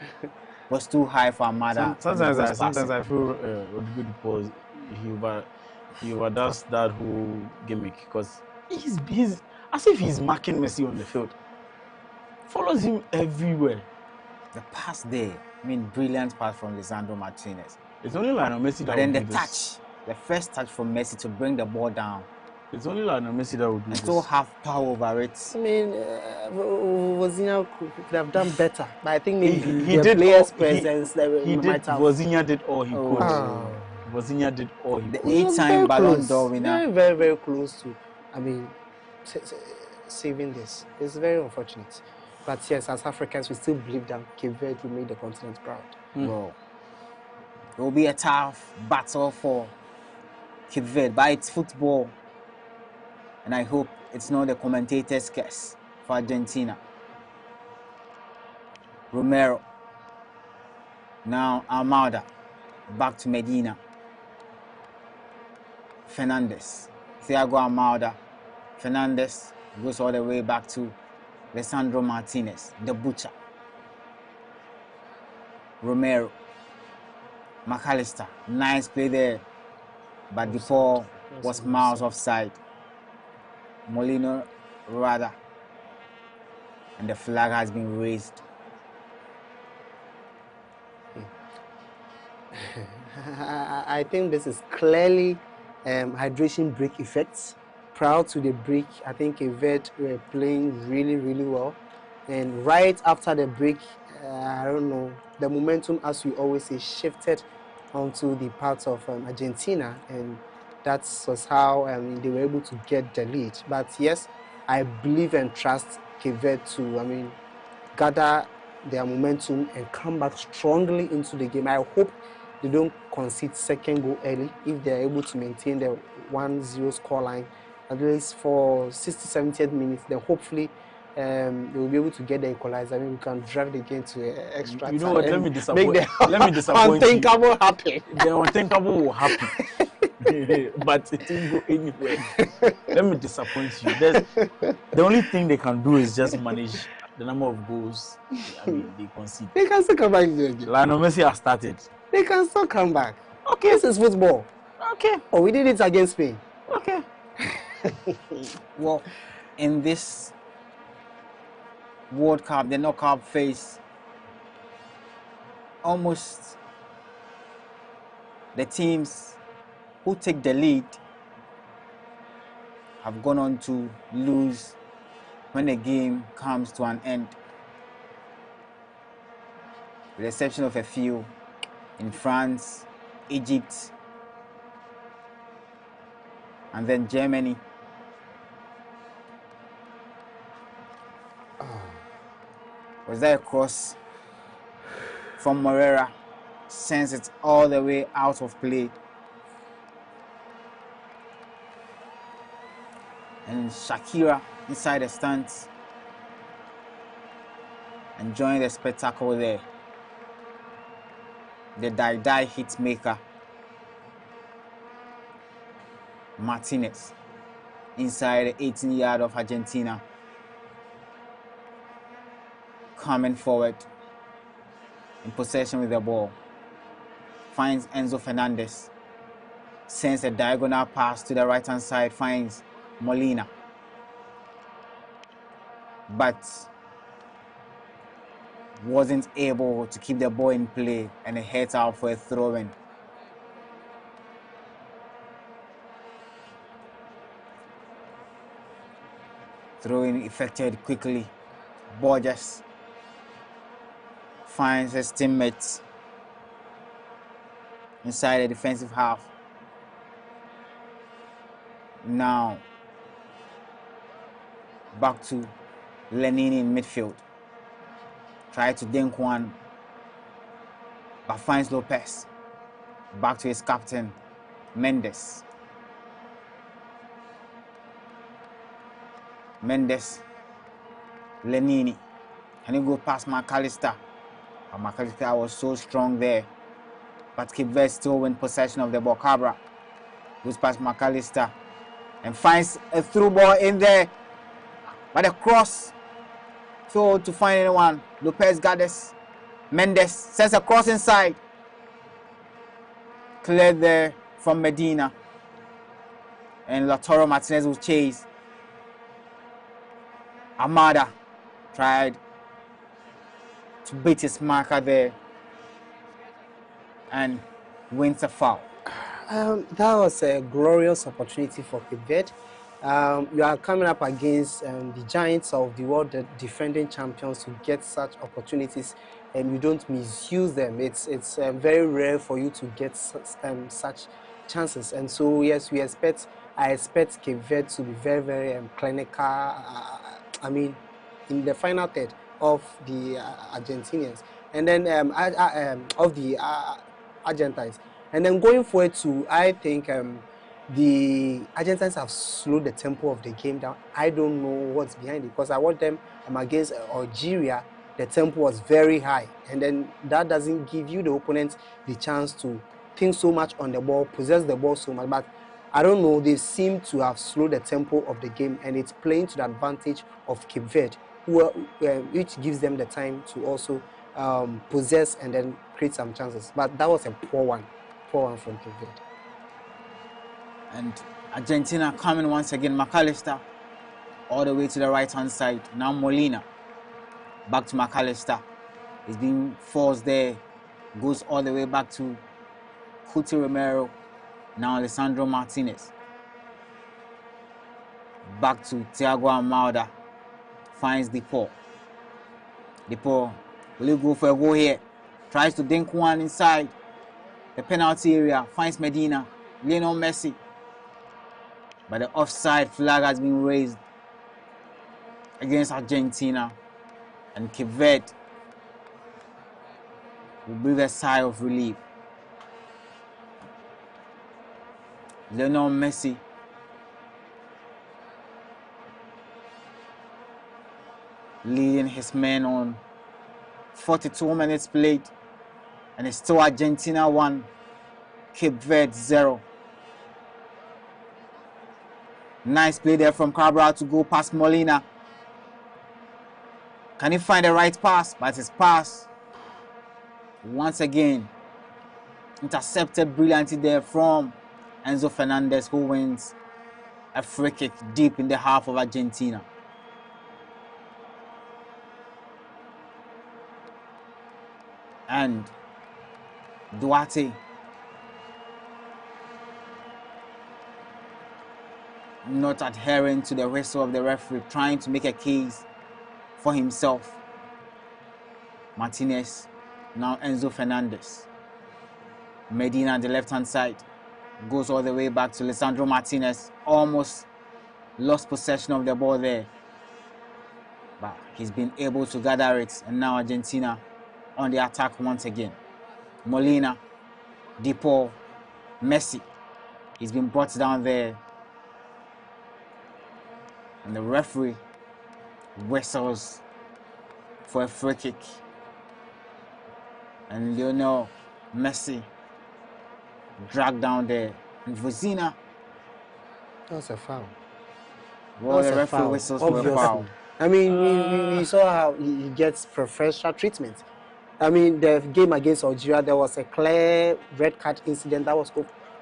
was too high for Amada. Sometimes I feel Rodrigo De Paul, he overdoes that whole gimmick because he's as if he's marking Messi on the field. Follows him everywhere. The pass there, I mean, brilliant pass from Lisandro Martinez. It's only Lionel Messi that but then would the do touch, this. the first touch from Messi to bring the ball down. It's only Lionel Messi that would do I this. still have power over it. I mean, Vozinha could have done better, but I think maybe he the did players' all, presence did. Vozinha did all he could. Oh. Vozinha did all he could. The 8-time Ballon d'Or winner. Very, very, very close to, I mean, saving this. It's very unfortunate. But yes, as Africans, we still believe that Cape Verde will make the continent proud. Well, it will be a tough battle for Cape Verde, but it's football. And I hope it's not the commentator's curse for Argentina. Romero. Now Almada. Back to Medina. Fernandez. Thiago Almada. Fernandez goes all the way back to Lisandro Martinez, the butcher. Romero. McAllister. Nice play there. But De Paul was miles offside. Molino rather. And the flag has been raised. I think this is clearly hydration break effects. Prior to the break, I think Cape Verde were playing really, really well. And right after the break, I don't know, the momentum, as we always say, shifted onto the parts of Argentina. And that was how they were able to get the lead. But yes, I believe and trust Cape Verde to, gather their momentum and come back strongly into the game. I hope they don't concede second goal early if they're able to maintain the 1-0 scoreline at least for 60th, 70th minutes. Then hopefully they will be able to get the equalizer. I mean, we can drive the game to extra time. You know what? Let me disappoint. Let me disappoint unthinkable happy. The unthinkable will happen, but it didn't go anywhere. Let me disappoint you. The only thing they can do is just manage the number of goals. They concede. They can still come back. Lionel Messi has started. They can still come back. Okay, this is football. Okay. Oh, we did it against Spain. Okay. Well, in this World Cup, the knockout phase, almost the teams who take the lead have gone on to lose when the game comes to an end, with the exception of a few in France, Egypt, and then Germany. Was there a cross from Moreira? Sends it all the way out of play. And Shakira inside the stands, enjoying the spectacle there. The die hit maker, Martinez, inside the 18-yard of Argentina, coming forward in possession with the ball, finds Enzo Fernandez, sends a diagonal pass to the right-hand side, finds Molina, but wasn't able to keep the ball in play, and it heads out for a throw-in. Throwing effected quickly. Borges finds his teammates inside the defensive half. Now back to Lenini in midfield. Try to dink one, but finds Lopez. Back to his captain, Mendes. Lenini. Can he go past McAllister? And McAllister was so strong there. But Cape Verde still win possession of the ball. Cabra goes past McAllister and finds a through ball in there. But the cross failed to find anyone. Lopez got this. Mendes sends a cross inside. Cleared there from Medina. And Lautaro Martinez will chase. Amada tried to beat his marker there and wins a foul. That was a glorious opportunity for Cape Verde. You are coming up against the giants of the world, the defending champions, to get such opportunities, and you don't misuse them. It's very rare for you to get such chances. And so yes, I expect Cape Verde to be very, very clinical. In the final third of the Argentinians, and then of the Argentines, and then going forward to, I think the Argentines have slowed the tempo of the game down. I don't know what's behind it, because I watched them against Algeria. The tempo was very high, and then that doesn't give you the opponent the chance to think so much on the ball, possess the ball so much. But I don't know, they seem to have slowed the tempo of the game, and it's playing to the advantage of Cape Verde, which gives them the time to also possess and then create some chances. But that was a poor one from Cape Verde. And Argentina coming once again. McAllister all the way to the right hand side. Now Molina back to McAllister. He's being forced there. Goes all the way back to Cuti Romero. Now Alessandro Martinez. Back to Thiago Almada. Finds Depor. Depor, will he go for a goal here? Tries to dink one inside the penalty area. Finds Medina. Lionel Messi. But the offside flag has been raised against Argentina. And Cape Verde will breathe a sigh of relief. Lionel Messi leading his men on. 42 minutes played, and it's still Argentina 1, Cape Verde 0. Nice play there from Cabral to go past Molina. Can he find the right pass? But his pass, once again, intercepted brilliantly there from Enzo Fernandez, who wins a free kick deep in the half of Argentina. And Duarte not adhering to the whistle of the referee, trying to make a case for himself. Martinez, now Enzo Fernandez. Medina on the left-hand side goes all the way back to Lisandro Martinez. Almost lost possession of the ball there, but he's been able to gather it, and now Argentina on the attack once again. Molina, Depor, Messi. He's been brought down there, and the referee whistles for a free kick. And Lionel Messi dragged down there. And Vozina. That's a foul. Well, the referee whistles for a foul. I mean, we saw how he gets professional treatment. I mean, the game against Algeria, there was a clear red card incident that was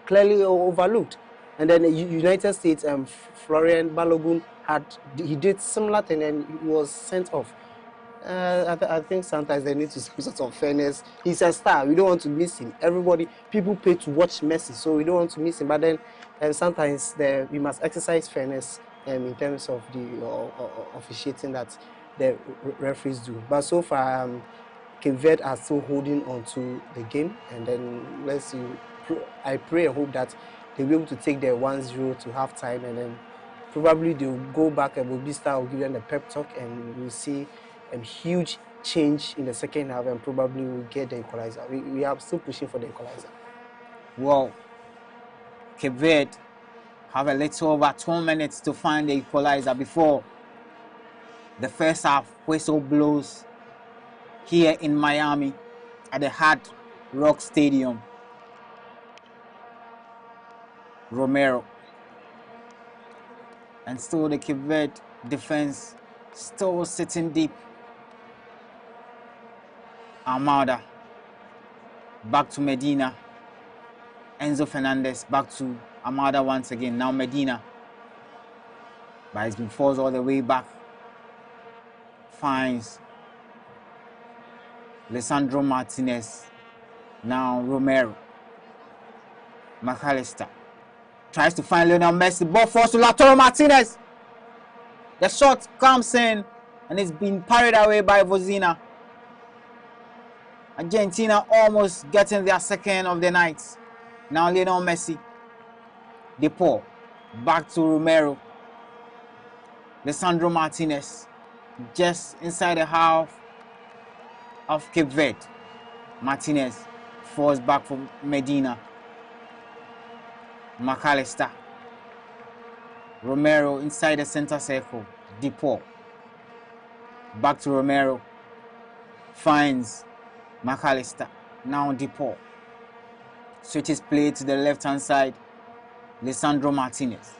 clearly overlooked. And then United States, Florian Balogun he did similar thing, and he was sent off. I think sometimes they need to some sort of fairness. He's a star. We don't want to miss him. People pay to watch Messi, so we don't want to miss him. But then sometimes we must exercise fairness in terms of the officiating that the referees do. But so far, Cape Verde are still holding on to the game, and then let's see. I pray and hope that they'll be able to take their 1-0 to halftime, and then probably they'll go back and Bobista will give them the pep talk, and we'll see a huge change in the second half, and probably we'll get the equalizer. We are still pushing for the equalizer. Well, Cape Verde have a little over 2 minutes to find the equalizer before the first half whistle blows here in Miami at the Hard Rock Stadium. Romero. And still the Cape Verde defense still sitting deep. Almada. Back to Medina. Enzo Fernandez back to Almada once again. Now Medina. But he's been forced all the way back. Finds Lisandro Martinez. Now Romero. McAllister. Tries to find Lionel Messi. Ball falls to Lautaro Martinez. The shot comes in and it's been parried away by Vozina. Argentina almost getting their second of the night. Now Lionel Messi. De Paul. Back to Romero. Lisandro Martinez. Just inside the half of Cape Verde. Martinez falls back for Medina. McAllister. Romero inside the center circle. De Paul. Back to Romero. Finds McAllister. Now De Paul. Switches play to the left hand side. Lisandro Martinez.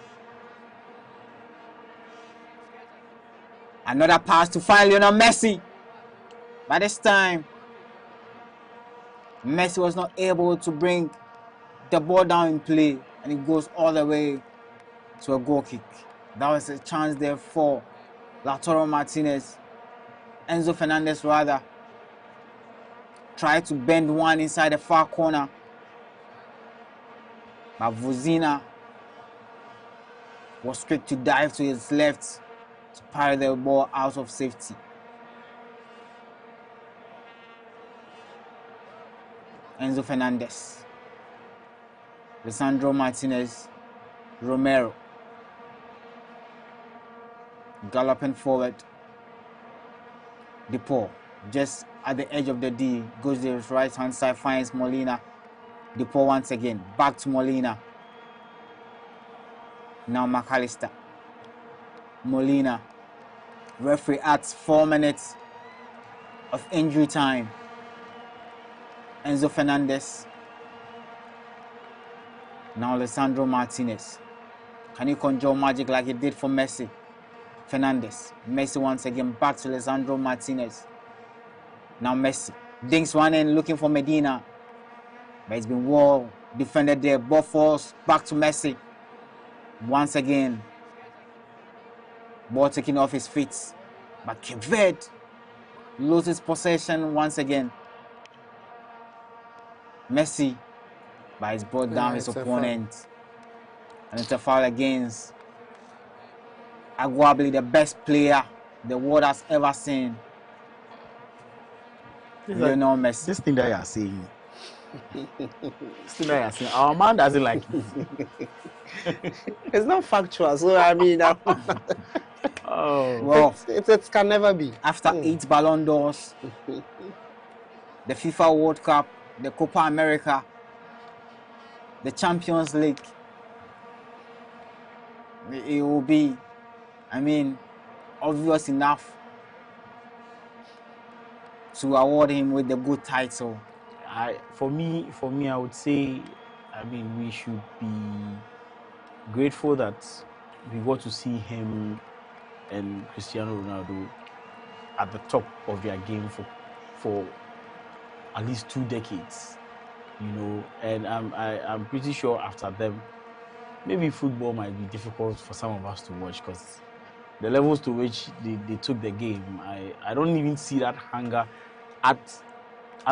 Another pass to find Lionel Messi. By this time, Messi was not able to bring the ball down in play, and it goes all the way to a goal kick. That was a chance there for Lautaro Martinez. Enzo Fernandez rather tried to bend one inside the far corner, but Vozina was quick to dive to his left to parry the ball out of safety. Enzo Fernandez. Lisandro Martinez. Romero. Galloping forward. De Paul. Just at the edge of the D. Goes to the right hand side. Finds Molina. De Paul once again. Back to Molina. Now McAllister. Molina. Referee adds 4 minutes of injury time. Enzo Fernandez. Now Lisandro Martinez. Can he conjure magic like he did for Messi? Fernandez. Messi once again back to Lisandro Martinez. Now Messi. Dinks one in looking for Medina. But he's been well defended there. Ball falls back to Messi. Once again. Ball taken off his feet. But Cape Verde loses possession once again. Messi, but he's brought down his opponent. And it's a foul against arguably the best player the world has ever seen. Lionel Messi. This thing that you are saying. This thing that you are saying. Our man doesn't like it. It's not factual, so I mean, oh, well, it can never be. After 8 Ballon d'Ors, the FIFA World Cup, the Copa America, the Champions League, it will be, I mean, obvious enough to award him with the good title. For me, I would say, I mean, we should be grateful that we got to see him and Cristiano Ronaldo at the top of their game for at least 2 decades, you know. And I'm pretty sure after them, maybe football might be difficult for some of us to watch because the levels to which they took the game, I don't even see that hunger at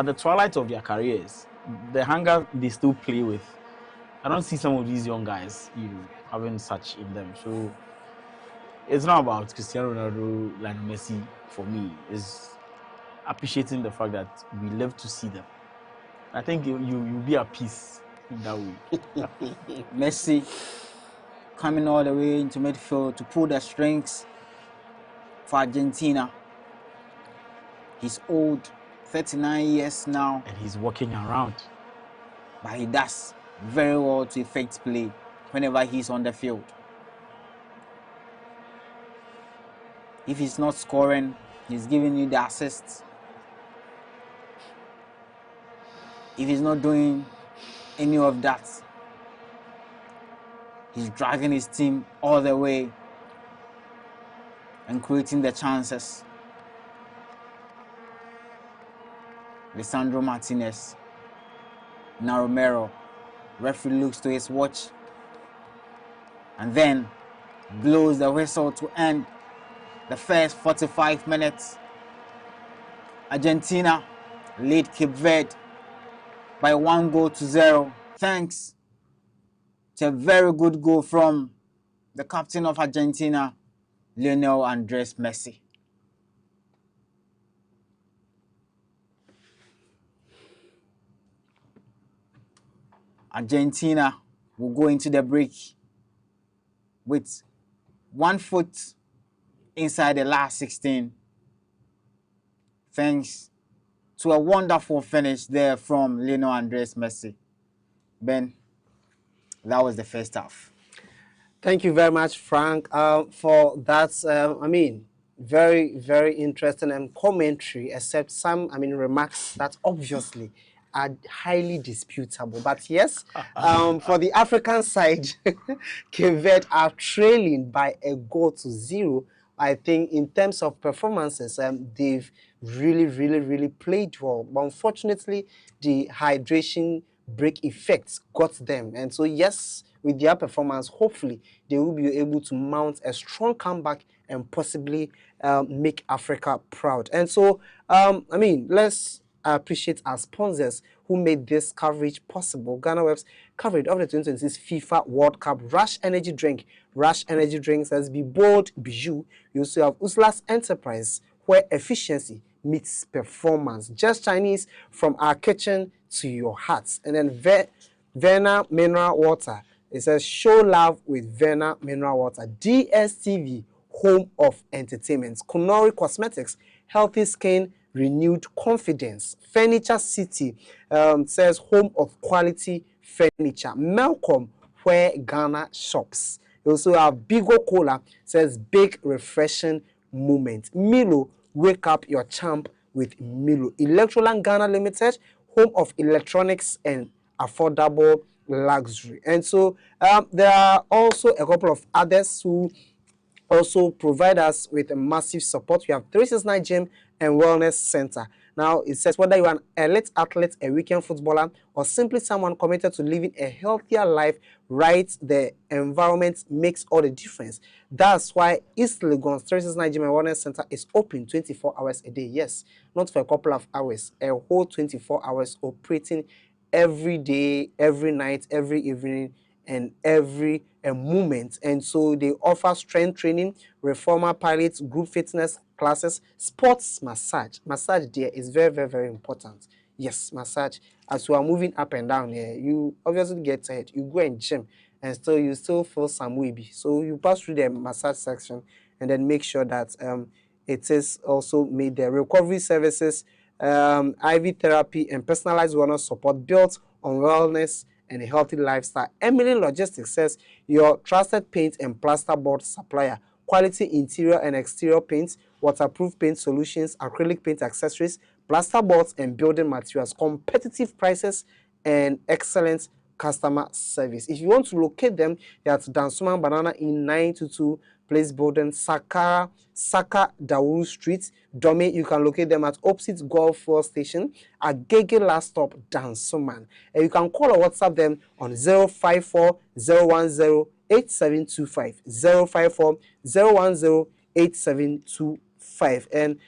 the twilight of their careers. The hunger they still play with, I don't see some of these young guys, you know, having such in them. So it's not about Cristiano Ronaldo, Lionel Messi for me. It's appreciating the fact that we live to see them. I think you'll be at peace in that way. Messi coming all the way into midfield to pull the strings for Argentina. He's old, 39 years now. And he's walking around. But he does very well to effect play whenever he's on the field. If he's not scoring, he's giving you the assists. If he's not doing any of that, he's dragging his team all the way and creating the chances. Lisandro Martinez, now Romero, referee looks to his watch and then blows the whistle to end the first 45 minutes. Argentina lead Cape Verde by 1-0, thanks to a very good goal from the captain of Argentina, Lionel Andres Messi. Argentina will go into the break with 1 foot inside the last 16, thanks to a wonderful finish there from Lionel Andres Messi. Ben, that was the first half. Thank you very much, Frank, for that. Very, very interesting and commentary, except some, remarks that obviously are highly disputable. But yes, for the African side, Cape Verde are trailing by 1-0. I think in terms of performances, they've really played well. But unfortunately, the hydration break effects got them. And so, yes, with their performance, hopefully, they will be able to mount a strong comeback and possibly make Africa proud. And so, let's appreciate our sponsors who made this coverage possible. GhanaWeb's coverage of the 2026 FIFA World Cup. Rush Energy Drink. Rush Energy Drink says, be bold, be you. You also have Usla's Enterprise, where efficiency meets performance. Just Chinese from our kitchen to your hearts. And then Verna Mineral Water. It says, show love with Verna Mineral Water. DSTV, home of entertainment. Konori Cosmetics, healthy skin, renewed confidence. Furniture City says, home of quality furniture. Malcolm, where Ghana shops. You also have Bigo Cola, says, big refreshing moment. Milo, wake up your champ with Milo. Electroland Ghana Limited, home of electronics and affordable luxury. And so there are also a couple of others who also provide us with a massive support. We have 369 Gym and Wellness Center. Now, it says whether you're an elite athlete, a weekend footballer, or simply someone committed to living a healthier life, right, the environment makes all the difference. That's why East Legon's 369 Gym and Wellness Center is open 24 hours a day. Yes, not for a couple of hours, a whole 24 hours operating every day, every night, every evening, and every moment. And so they offer strength training, reformer pilots, group fitness classes, sports massage. Massage there is very important. Yes, massage. As you are moving up and down here, you obviously get tired. You go and gym and still you still feel some weeby. So you pass through the massage section and then make sure that it is also made there. Recovery services, IV therapy, and personalized wellness support built on wellness and a healthy lifestyle. Emily Logistics says, your trusted paint and plasterboard supplier. Quality interior and exterior paints, waterproof paint solutions, acrylic paint accessories, plasterboards and building materials. Competitive prices and excellent customer service. If you want to locate them, they're at Dansoman Banana in 922 Place Building, Saka Dauru Street, Dome. You can locate them at opposite Golf Fuel Station at Gege Last Stop, Dansoman. And you can call or WhatsApp them on 054 010 8725 054 010 8725. And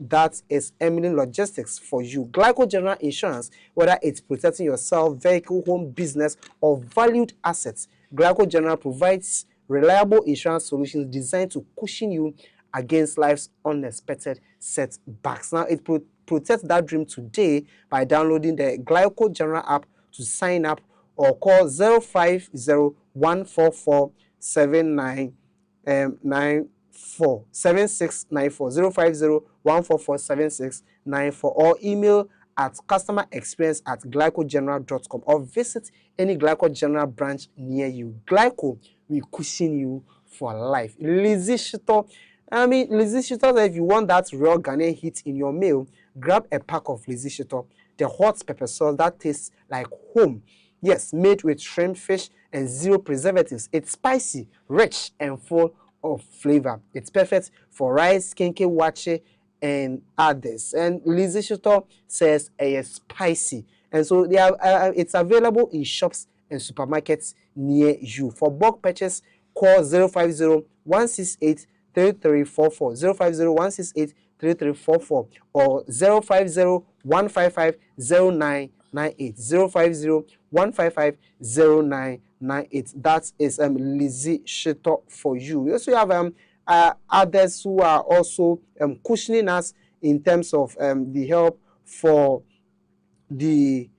that is Emily Logistics for you. Glyco General Insurance, whether it's protecting yourself, vehicle, home, business, or valued assets, Glyco General provides reliable insurance solutions designed to cushion you against life's unexpected setbacks. Now, it protects that dream today by downloading the Glyco General app to sign up, or call 050-144-7694, 050-144-7694, or email at customerexperience@glycogeneral.com, or visit any Glyco General branch near you. Glyco will cushion you for life. Lizzie Shito, if you want that real Ghanaian hit in your meal, grab a pack of Lizzie Shito, the hot pepper sauce that tastes like home. Yes, made with shrimp, fish, and 0 preservatives. It's spicy, rich, and full of flavor. It's perfect for rice, kenke, wache, and others. And Lizzie Shito says it's spicy. And so it's available in shops and supermarkets near you. For bulk purchase, call 050-168-3344, 050-168-3344, or 050-155-0998, 050-155-0998. That is Lizzie Shito for you. We also have others who are also cushioning us in terms of the help for the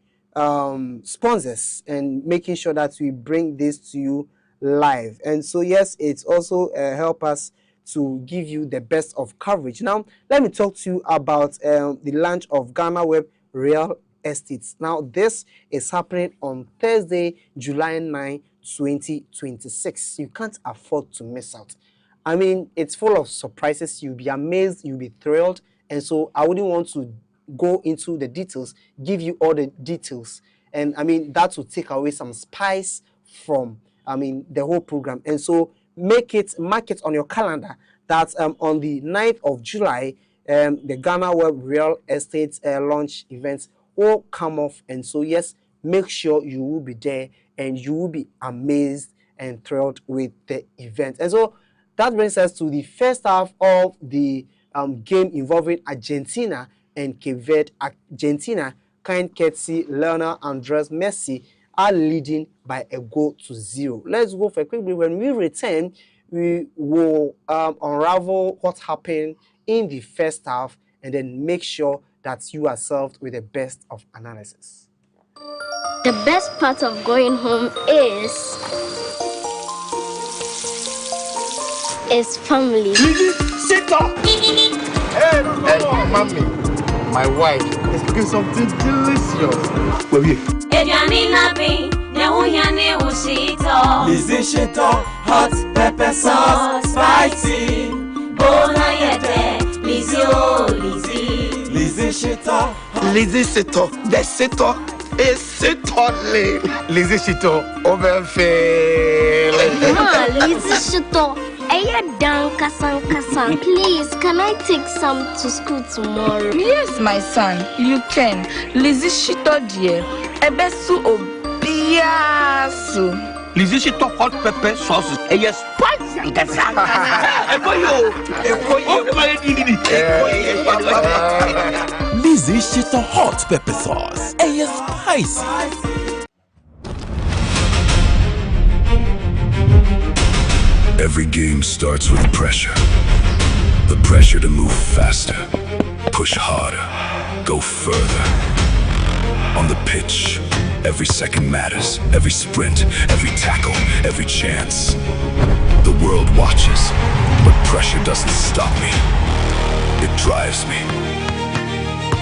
sponsors and making sure that we bring this to you live. And so yes, it's also help us to give you the best of coverage. Now let me talk to you about the launch of GhanaWeb Real Estates. Now this is happening on Thursday, July 9, 2026. You can't afford to miss out. I mean, it's full of surprises. You'll be amazed, you'll be thrilled. And so I wouldn't want to go into the details, give you all the details. And I mean, that will take away some spice from, the whole program. And so mark it on your calendar that on the 9th of July, the GhanaWeb Real Estate launch events will come off. And so, yes, make sure you will be there and you will be amazed and thrilled with the event. And so that brings us to the first half of the game involving Argentina and Cape Verde. Argentina, kind courtesy Lionel Andres Messi, are leading by 1-0. Let's go for a quick break. When we return, we will unravel what happened in the first half and then make sure that you are served with the best of analysis. The best part of going home is family. Sit up! Hey, mommy, my wife is cooking something delicious. Where are you? Lizzie Shito, hot pepper sauce, spicy. Bona yete, Lizzie, oh Lizzie. Lizzie Shito, Lizzie Shito, the Shito is Shito. Lizzie Shito, over Lizzie Shito. Please, can I take some to school tomorrow? Yes, my son, you can. Lizzie Shito dear. Ebesu obiasu. Lizzie Shito hot pepper sauce. Yes, spicy and Lizzie Shito hot pepper sauce. Yes, spicy. Every game starts with pressure. The pressure to move faster, push harder, go further. On the pitch, every second matters, every sprint, every tackle, every chance. The world watches, but pressure doesn't stop me. It drives me.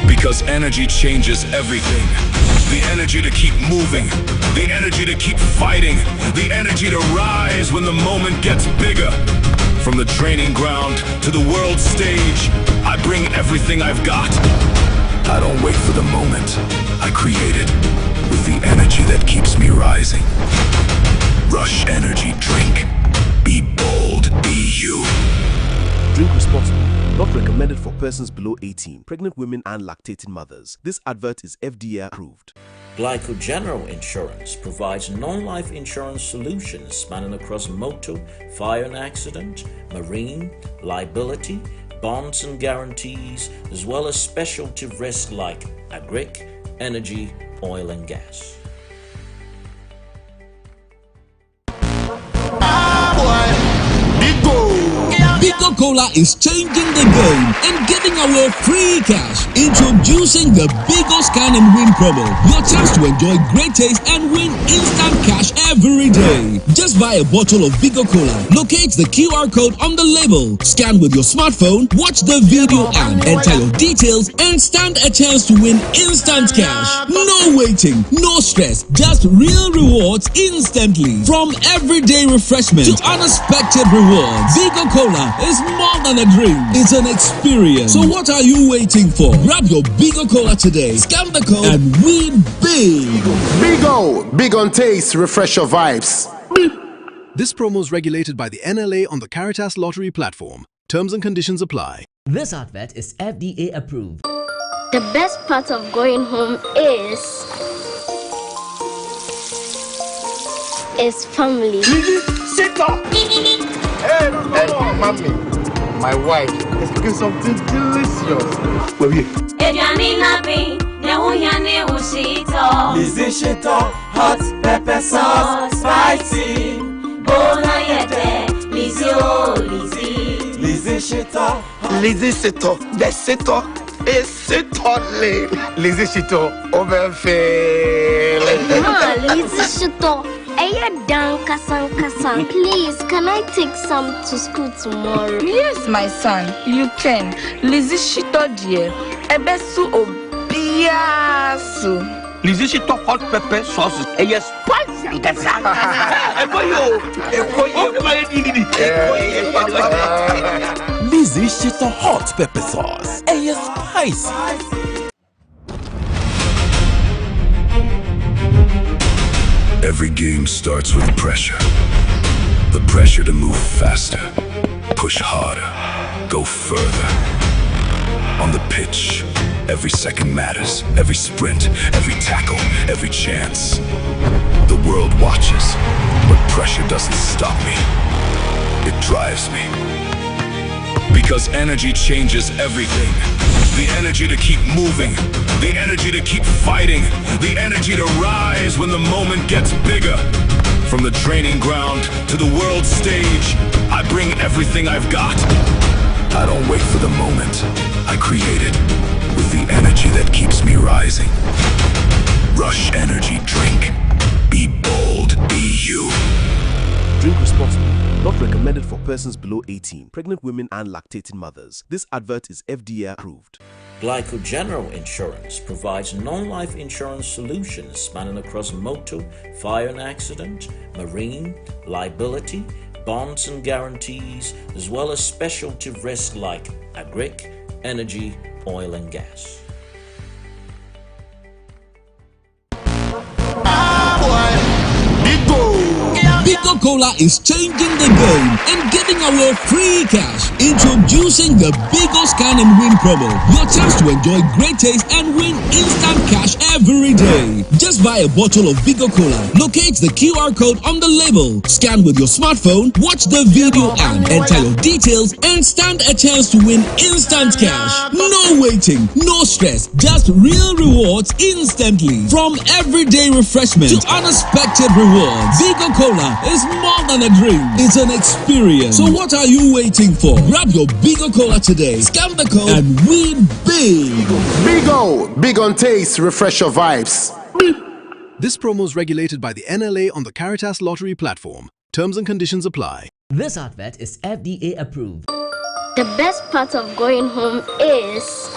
Because energy changes everything. The energy to keep moving, the energy to keep fighting, the energy to rise when the moment gets bigger. From the training ground to the world stage, I bring everything I've got. I don't wait for the moment, I create it with the energy that keeps me rising. Rush Energy Drink. Be bold, be you. Drink responsibly. Not recommended for persons below 18, pregnant women and lactating mothers. This advert is FDA approved. Glyco General Insurance provides non-life insurance solutions spanning across motor, fire and accident, marine, liability, bonds and guarantees, as well as specialty risks like agric, energy, oil and gas. Cola is changing the game and giving away free cash. Introducing the Bigo Scan and Win promo. Your chance to enjoy great taste and win instant cash every day. Just buy a bottle of Bigo Cola. Locate the QR code on the label. Scan with your smartphone, watch the video and enter your details and stand a chance to win instant cash. No waiting, no stress, just real rewards instantly. From everyday refreshment to unexpected rewards, Bigo Cola is more than a drink, it's an experience. So what are you waiting for? Grab your Bigo Cola today, scan the code and win big. Bigo, big on taste, refresh your vibes. This promo is regulated by the NLA on the Caritas Lottery platform. Terms and conditions apply. This advert is FDA approved. The best part of going home is family. Sit up! Hey, mommy, my wife is cooking something delicious. Where are you? Lizzie hot pepper sauce, spicy. Bona yete, Lizzie, oh Lizzie. Lizzie the Sito is Sitole. Lizzie Shito over Lizzie Kasan. Please, can I take some to school tomorrow? Yes, my son, you can. Lizzie Shito dear. Ebesu obiasu. Lizzie Shito hot pepper sauce. Yes, spicy and Lizzie Shito hot pepper sauce. Spicy. Every game starts with pressure. The pressure to move faster, push harder, go further. On the pitch, every second matters, every sprint, every tackle, every chance. The world watches, but pressure doesn't stop me. It drives me. Because energy changes everything. The energy to keep moving, the energy to keep fighting, the energy to rise when the moment gets bigger. From the training ground to the world stage, I bring everything I've got. I don't wait for the moment, I create it with the energy that keeps me rising. Rush Energy Drink. Be bold, be you. Drink responsibly. Not recommended for persons below 18, pregnant women and lactating mothers. This advert is FDA approved. Glyco General Insurance provides non-life insurance solutions spanning across motor, fire and accident, marine, liability, bonds and guarantees, as well as specialty risks like agric, energy, oil and gas. Bigo Cola is changing the game and giving away free cash. Introducing the Bigo Scan and Win promo. Your chance to enjoy great taste and win instant cash every day. Just buy a bottle of Bigo Cola. Locate the QR code on the label. Scan with your smartphone, watch the video and enter your details and stand a chance to win instant cash. No waiting, no stress, just real rewards instantly. From everyday refreshment to unexpected rewards, Bigo Cola is more than a drink, it's an experience. So what are you waiting for? Grab your Bigo Cola today, scan the code and win big. Bigo, big on taste, refresh your vibes. This promo is regulated by the NLA on the Caritas Lottery platform. Terms and conditions apply. This advert is FDA approved. The best part of going home is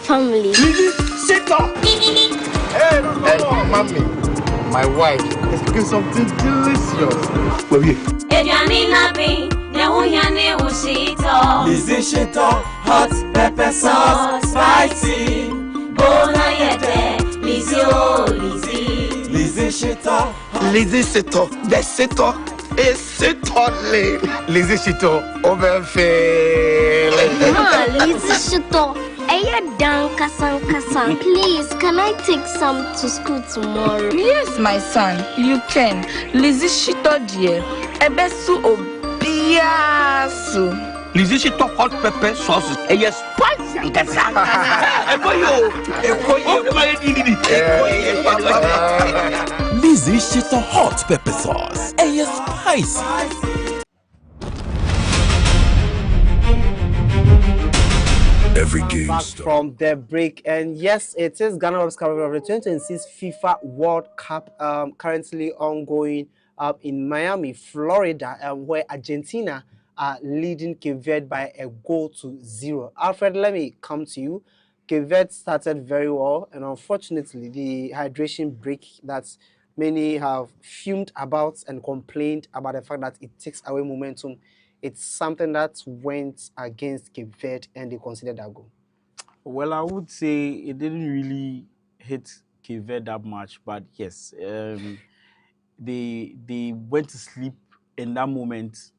family. Sit up! Hey, mommy, my wife is cooking something delicious. Where are you? Lizzie Shito hot pepper sauce, spicy. Bona yete, Lizzie, oh Lizzie. Lizzie Shito the Sito is Sitole. Lizzie Shito over Lizzie Shito. Kasan. Please, can I take some to school tomorrow? Yes, my son, you can. Lizzie Shito dear. Ebesu obiasu. Lizzie Shito hot pepper sauce. Spicy and Lizzie Shito hot pepper sauce. And it's spicy. Every game Back from the break, and yes, it is GhanaWeb's coverage of the 2026 FIFA World Cup, currently ongoing in Miami, Florida, where Argentina are leading Cape Verde by a 1-0. Alfred, let me come to you. Cape Verde started very well, and unfortunately, the hydration break that many have fumed about and complained about the fact that it takes away momentum. It's something that went against Cape Verde, and they considered that goal. Well, I would say it didn't really hit Cape Verde that much, but yes, they went to sleep in that moment,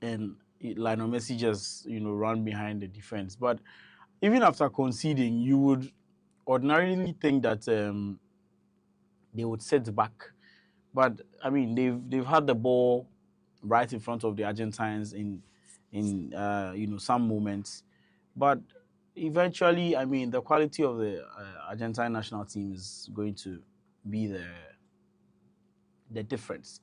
and Lionel Messi just ran behind the defense. But even after conceding, you would ordinarily think that they would set back. But I mean, they've had the ball right in front of the Argentines in some moments, but eventually, I mean, the quality of the Argentine national team is going to be the difference.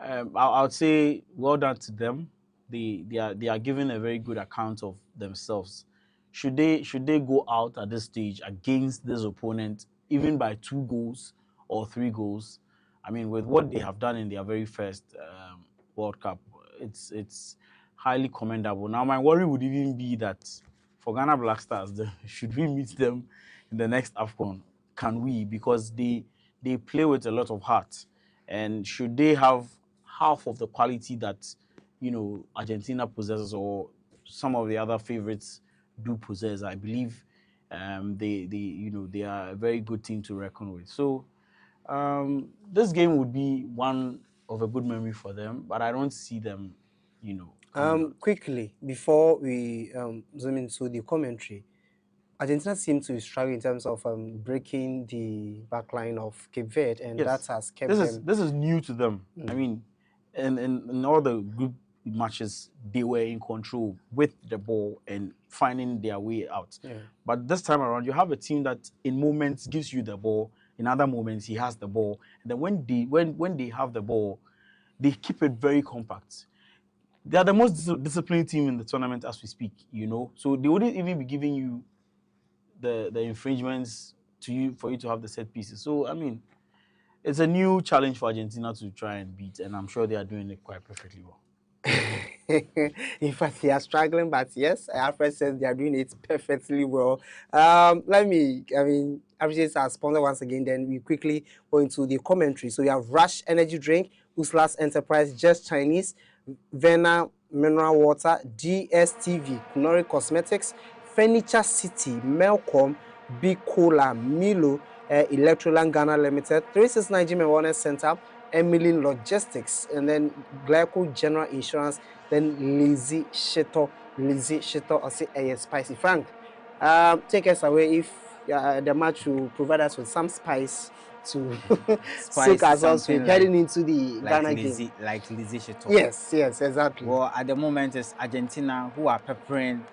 I would say well done to them. They are giving a very good account of themselves. Should they go out at this stage against this opponent, even by 2 goals or 3 goals, I mean, with what they have done in their very first World Cup, it's highly commendable. Now, my worry would even be that for Ghana Black Stars, should we meet them in the next AFCON? Can we? Because they play with a lot of heart, and should they have half of the quality that Argentina possesses, or some of the other favorites do possess, I believe they are a very good team to reckon with. So this game would be one of a good memory for them, but I don't see them, Quickly, before we zoom into the commentary, Argentina seems to struggle in terms of breaking the backline of Cape Verde, and yes, that has kept this them. This is new to them. I mean, in all the group matches, they were in control with the ball and finding their way out. Yeah. But this time around, you have a team that in moments gives you the ball, in other moments he has the ball, and then when they have the ball, they keep it very compact. They are the most disciplined team in the tournament as we speak, so they wouldn't even be giving you the infringements to you for you to have the set pieces. So I mean, it's a new challenge for Argentina to try and beat, and I'm sure they are doing it quite perfectly well. In fact, they are struggling, but yes, Alfred says they are doing it perfectly well. Appreciate our sponsor once again. Then we quickly go into the commentary. So we have Rush Energy Drink, Uslas Enterprise, Just Chinese, Vena Mineral Water, DSTV, Kunori Cosmetics, Furniture City, Melcom, Big Cola, Milo, Electroland Ghana Limited, 369 Gym and Wellness Center, Emily Logistics, and then Glyco General Insurance, then Lizzie Shito, or say Spicy. Frank, take us away if the match will provide us with some spice to soak ourselves with heading into the Ghana game. Like Lizzie Shito. Yes, exactly. Well, at the moment, it's Argentina who are peppering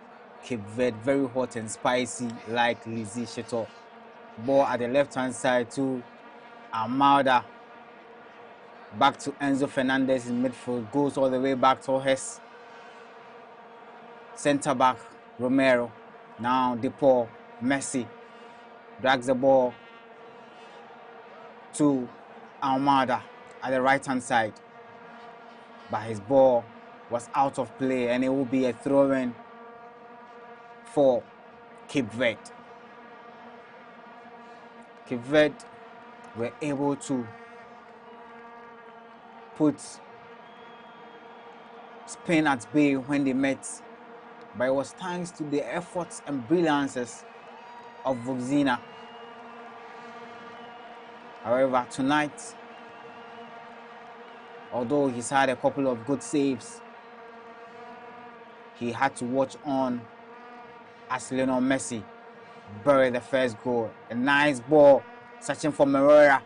Cape Verde very hot and spicy like Lizzie Shito. Ball at the left-hand side to Armada. Back to Enzo Fernandez in midfield. Goes all the way back to Hess. Center back, Romero. Now DePaul, Messi. Drags the ball to Armada at the right-hand side. But his ball was out of play, and it will be a throw-in for Cape Verde. Cape Verde were able to put Spain at bay when they met, but it was thanks to the efforts and brilliances of Vuxina. However, tonight, although he's had a couple of good saves, he had to watch on as Lionel Messi buried the first goal. A nice ball, searching for Moreira.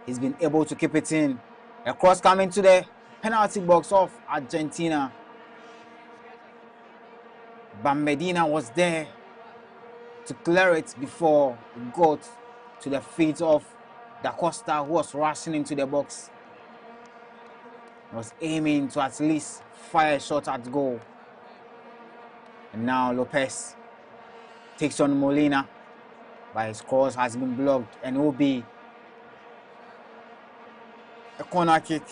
He's been able to keep it in. A cross coming to the penalty box of Argentina. But Medina was there to clear it before it got to the feet of Da Costa, who was rushing into the box, was aiming to at least fire a shot at goal. And now Lopez takes on Molina, but his cross has been blocked and will be a corner kick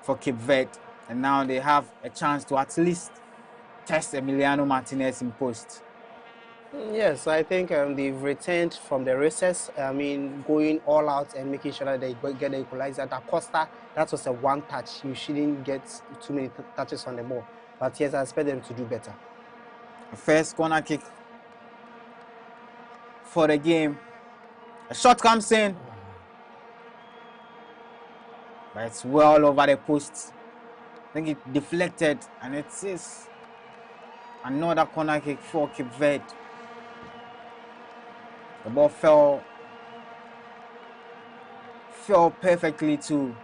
for Cape Verde. And now they have a chance to at least test Emiliano Martinez in post. Yes, I think they've returned from the recess. I mean, going all out and making sure that they get the equalizer. Da Costa, that was a one touch. You shouldn't get too many touches on the ball. But yes, I expect them to do better. First corner kick for the game. A shot comes in, but it's well over the post. I think it deflected, and it is another corner kick for Cape Verde. The ball fell perfectly to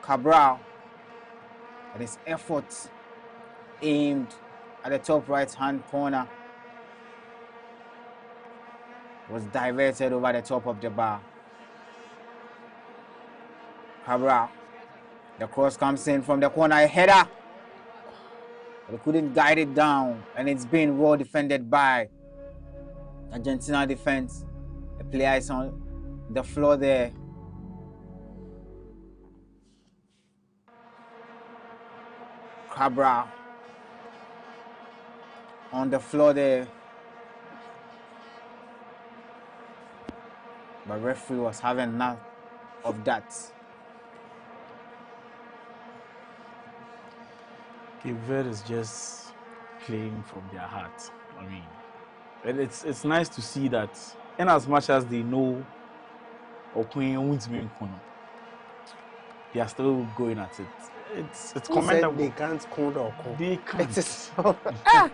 Cabral, and his effort aimed at the top right-hand corner was diverted over the top of the bar. Cabral, the cross comes in from the corner, a header. They couldn't guide it down, and it's been well defended by Argentina defense. The player is on the floor there. Cabral on the floor there. But referee was having none of that. Cape Verde is just playing from their heart. I mean, and it's nice to see that, in as much as they know they are still going at it. It's commendable. They can't corner or corner. They can't. Yeah,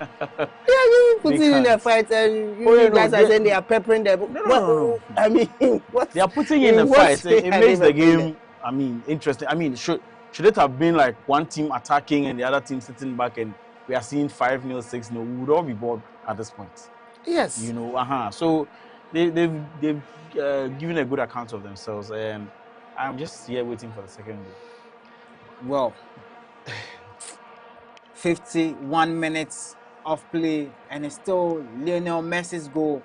you put it in a fight and you guys are saying they are peppering them. No. I mean, what? They are putting in a fight. It makes the game, I mean, interesting. I mean, should it have been like one team attacking and the other team sitting back and we are seeing 5-0, 6-0, we would all be bored at this point. Yes. You know, So they've given a good account of themselves, and I'm just here waiting for the second goal. Well, 51 minutes of play, and it's still Lionel Messi's goal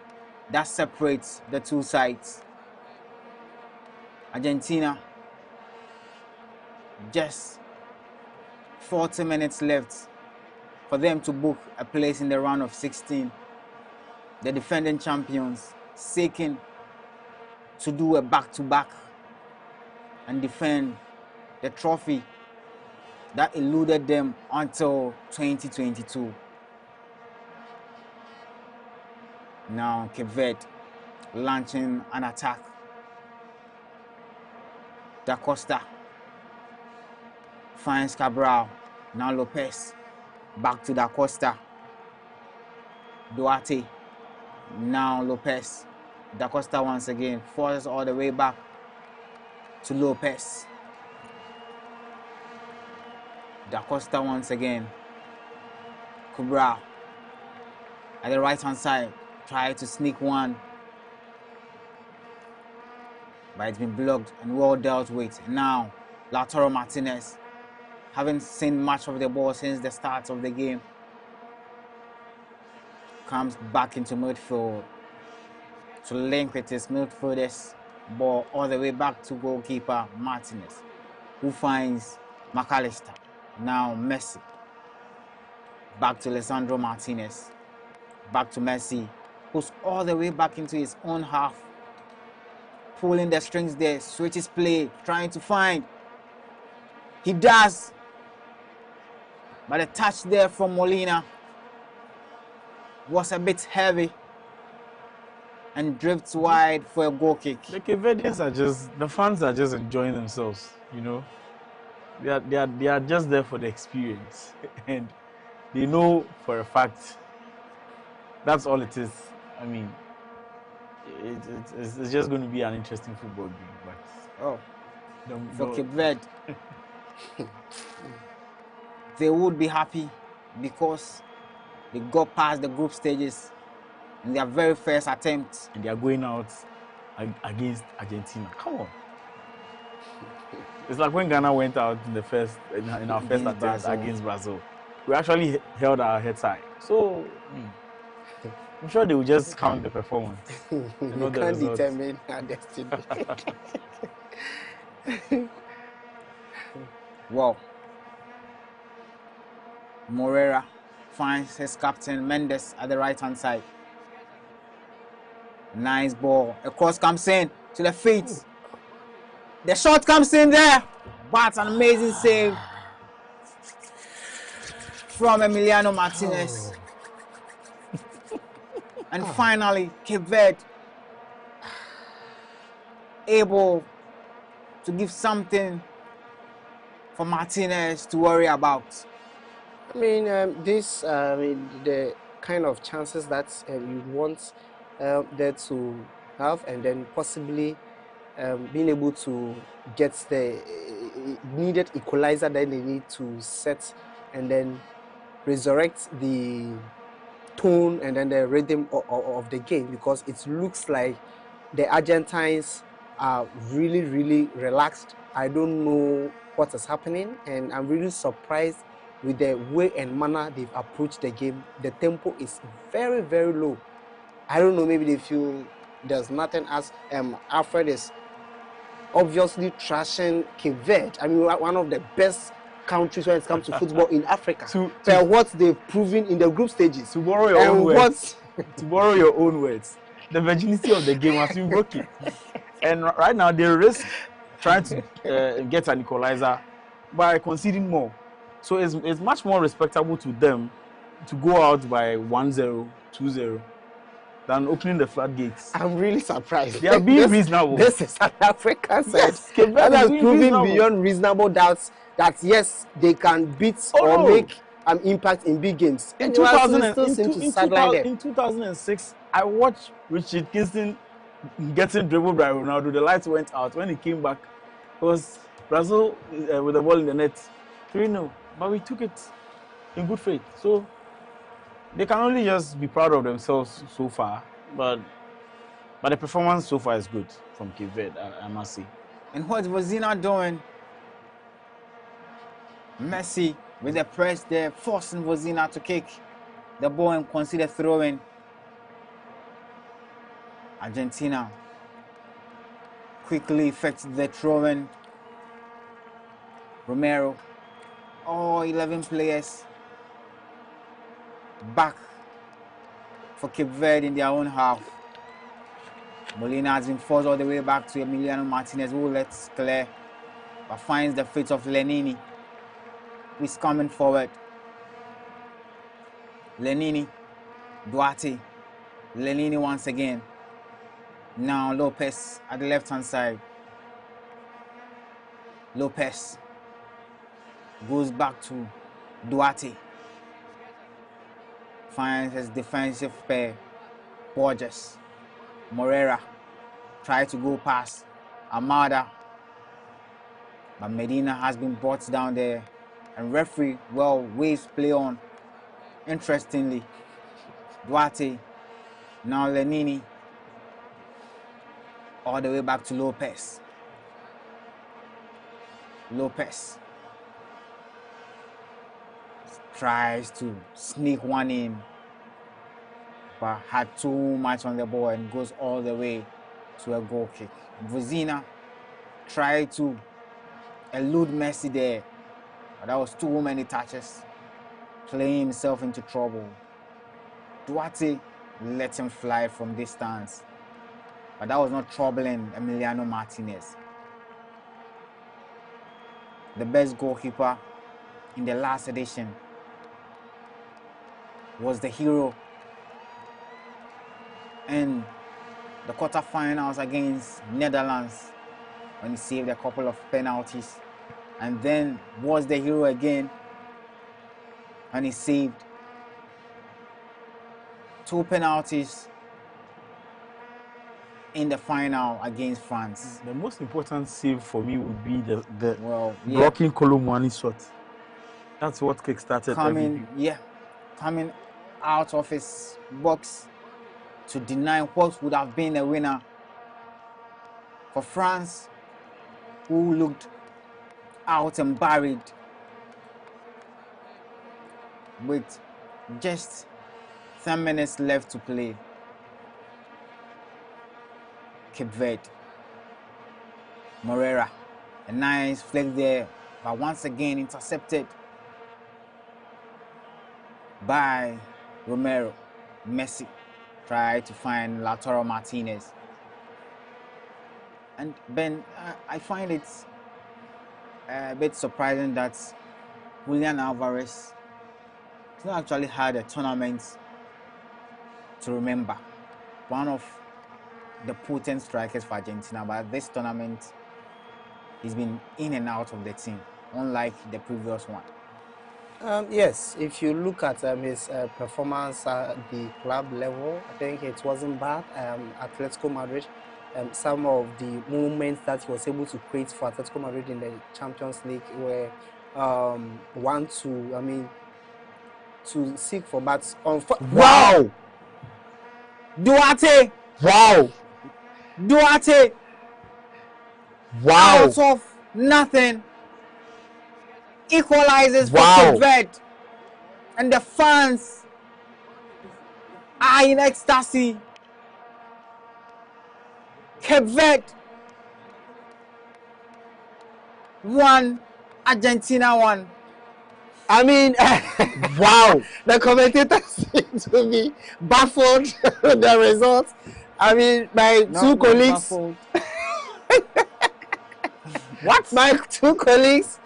that separates the two sides. Argentina, just 40 minutes left for them to book a place in the round of 16. The defending champions seeking to do a back-to-back and defend the trophy that eluded them until 2022. Now Cape Verde launching an attack. Da Costa finds Cabral. Now Lopez. Back to Da Costa. Duarte. Now Lopez. Da Costa once again forces all the way back to Lopez. Da Costa once again. Cabral at the right hand side. Try to sneak one. But it's been blocked and well dealt with. Now Lautaro Martinez, haven't seen much of the ball since the start of the game, comes back into midfield to link with his midfielders. Ball all the way back to goalkeeper Martinez, who finds McAllister. Now Messi. Back to Lisandro Martinez. Back to Messi, who's all the way back into his own half. Pulling the strings there, switches play, trying to find. He does. But the touch there from Molina was a bit heavy and drifts wide for a goal kick. The Cape Verdeans are just, the fans are just enjoying themselves, you know. They are just there for the experience. And they know for a fact that's all it is. I mean, it's just going to be an interesting football game. But for Cape Verde, they would be happy because they got past the group stages in their very first attempt. And they are going out against Argentina. Come on. It's like when Ghana went out in our first attempt against Brazil. We actually held our heads high. So I'm sure they will just count the performance. You can't determine our destiny. Wow. Moreira finds his captain Mendes at the right hand side. Nice ball. A cross comes in to the feet. The shot comes in there. But an amazing save from Emiliano Martinez. And finally, Cape Verde able to give something for Martinez to worry about. I mean, the kind of chances that you want there to have, and then possibly being able to get the needed equalizer that they need to set, and then resurrect the tone and then the rhythm of the game, because it looks like the Argentines are really, really relaxed. I don't know what is happening, and I'm really surprised with the way and manner they've approached the game. The tempo is very, very low. I don't know, maybe they feel there's nothing as Alfred is obviously trashing Cape Verde. I mean, one of the best countries when it comes to football in Africa. So what they've proven in the group stages. To borrow your own words. To borrow your own words. The virginity of the game has been broken. And right now they risk trying to get an equalizer by conceding more. So it's much more respectable to them to go out by 1-0, 2-0 than opening the floodgates. I'm really surprised. They are being reasonable. This is South Africa side. Yes, Cape Verde has being proven reasonable. beyond reasonable doubts that yes, they can beat or make an impact in big games. In And 2006, I watched Richard Kingston getting dribbled by Ronaldo. The lights went out. When he came back, it was Brazil with the ball in the net. 3-0. But we took it in good faith. So they can only just be proud of themselves so far. But the performance so far is good from Cape Verde, I must say. And what's Vozina doing? Messi with the press there, forcing Vozina to kick the ball and consider throwing. Argentina quickly effected the throwing. Romero. All 11 players back for Cape Verde in their own half. Molina has been forced all the way back to Emiliano Martinez, who lets clear but finds the feet of Lenini, who is coming forward. Lenini, Duarte, Lenini once again. Now Lopez at the left hand side. Lopez goes back to Duarte. Finds his defensive pair, Borges. Moreira tried to go past Amada, but Medina has been brought down there, and referee waves play on. Interestingly, Duarte, now Lenini, all the way back to Lopez. Lopez tries to sneak one in, but had too much on the ball and goes all the way to a goal kick. Vozina tried to elude Messi there, but that was too many touches, playing himself into trouble. Duarte let him fly from distance, but that was not troubling Emiliano Martinez. The best goalkeeper in the last edition was the hero in the quarterfinals against Netherlands when he saved a couple of penalties, and then was the hero again when he saved 2 penalties in the final against France. The most important save for me would be the blocking Colomwani shot. That's what kickstarted everything. Coming out of his box to deny what would have been a winner for France, who looked out and buried with just 10 minutes left to play. Cape Verde, Moreira, a nice flick there, but once again intercepted by Romero. Messi tried to find Lautaro Martinez. And Ben, I find it a bit surprising that Julian Alvarez has not actually had a tournament to remember. One of the potent strikers for Argentina, but this tournament he's been in and out of the team, unlike the previous one. Yes, if you look at his performance at the club level, I think it wasn't bad. Atletico Madrid, some of the moments that he was able to create for Atletico Madrid in the Champions League were one to, to seek for, but wow! Duarte! Wow! Duarte! Wow! Out of nothing, equalizes for Cape Verde, and the fans are in ecstasy. Cape Verde 1, Argentina 1. I mean, wow! The commentators seem to be baffled with the results. I mean, my two colleagues. What? My two colleagues,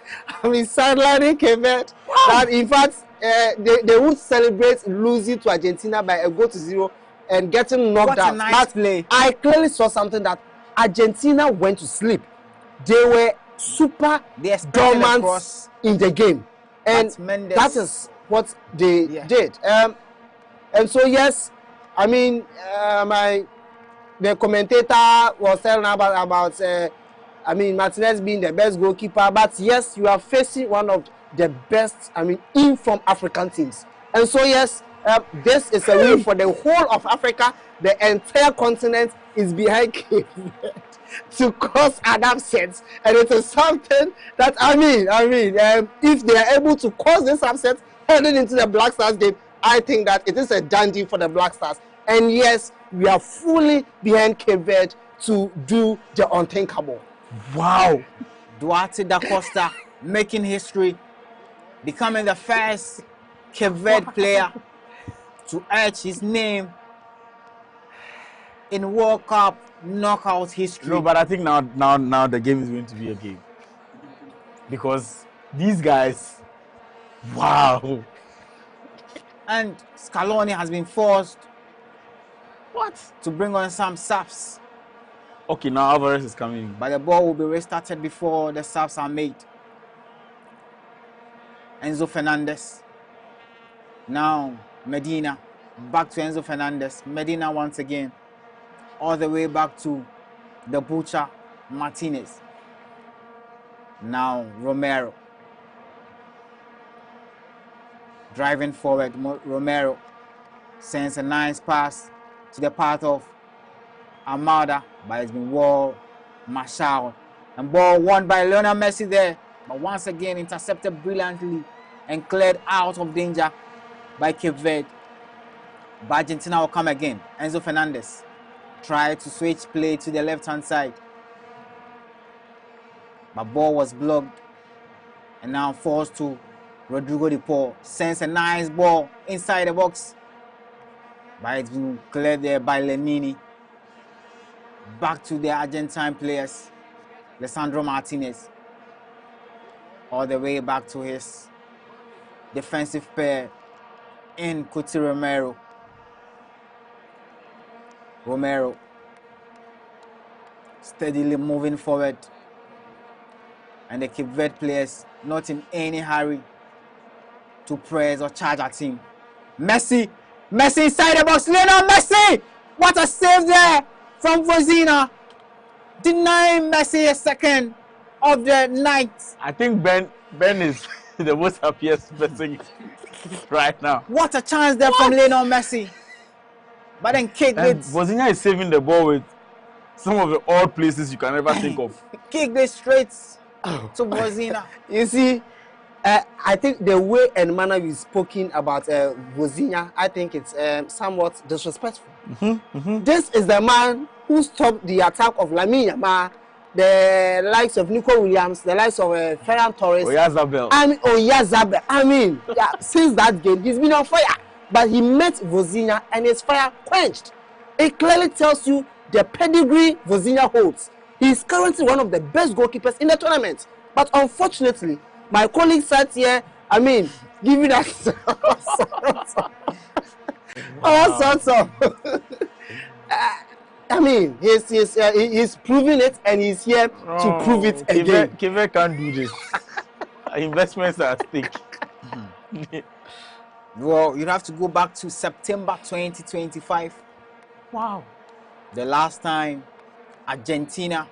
sidelining Cape Verde. That in fact, they would celebrate losing to Argentina by a 1-0 and getting knocked out. What a nice play! I clearly saw something that Argentina went to sleep. They were super dominant in the game. And that is what they did. And so, yes, I mean, the commentator was telling about Martinez being the best goalkeeper. But yes, you are facing one of the best, in from African teams. And so, yes, this is a win for the whole of Africa. The entire continent is behind Cape Verde to cause an upset, and it is something that if they are able to cause this upset heading into the Black Stars game, I think that it is a done deal for the Black Stars. And yes, we are fully behind Cape Verde to do the unthinkable. Wow! Duarte da Costa making history, becoming the first Cape Verde player to etch his name in World Cup knockout history. No, but I think now the game is going to be a game, because these guys, wow. And Scaloni has been forced to bring on some subs. Okay, now Alvarez is coming, but the ball will be restarted before the subs are made. Enzo Fernandez. Now Medina, back to Enzo Fernandez. Medina once again, all the way back to the butcher Martinez. Now Romero, driving forward. Romero sends a nice pass to the path of Armada, but it's been well marshaled, and ball won by Lionel Messi there, but once again intercepted brilliantly and cleared out of danger by Cape Verde. But Argentina will come again. Enzo Fernandez tried to switch play to the left-hand side, but ball was blocked, and now falls to Rodrigo de Paul. Sends a nice ball inside the box, but it's been cleared there by Lenini. Back to the Argentine players. Lisandro Martinez, all the way back to his defensive pair in Cuti Romero. Romero steadily moving forward, and the Cape Verde players not in any hurry to press or charge at him. Messi inside the box. Lionel Messi! What a save there from Vozina, denying Messi a second of the night. I think Ben is the most happiest person right now. What a chance there from Lionel Messi. But then Cape Verde. Bosnia is saving the ball with some of the odd places you can ever think of. Cape Verde straight to Bosnia. You see, I think the way and manner you've spoken about Bosnia, I think it's somewhat disrespectful. This is the man who stopped the attack of Lamine Yamal, the likes of Nico Williams, the likes of Ferran Torres. Oyarzabal. Oyarzabal. I mean, yeah, since that game, he's been on fire. But he met Bosnia and his fire quenched. It clearly tells you the pedigree Bosnia holds. He is currently one of the best goalkeepers in the tournament. But unfortunately, my colleague sat here, I mean, giving us all sorts of. I mean, he's proving it, and he's here to prove it again. Keve can't do this. Investments are at stake. Well, you have to go back to September 2025. Wow. The last time Argentina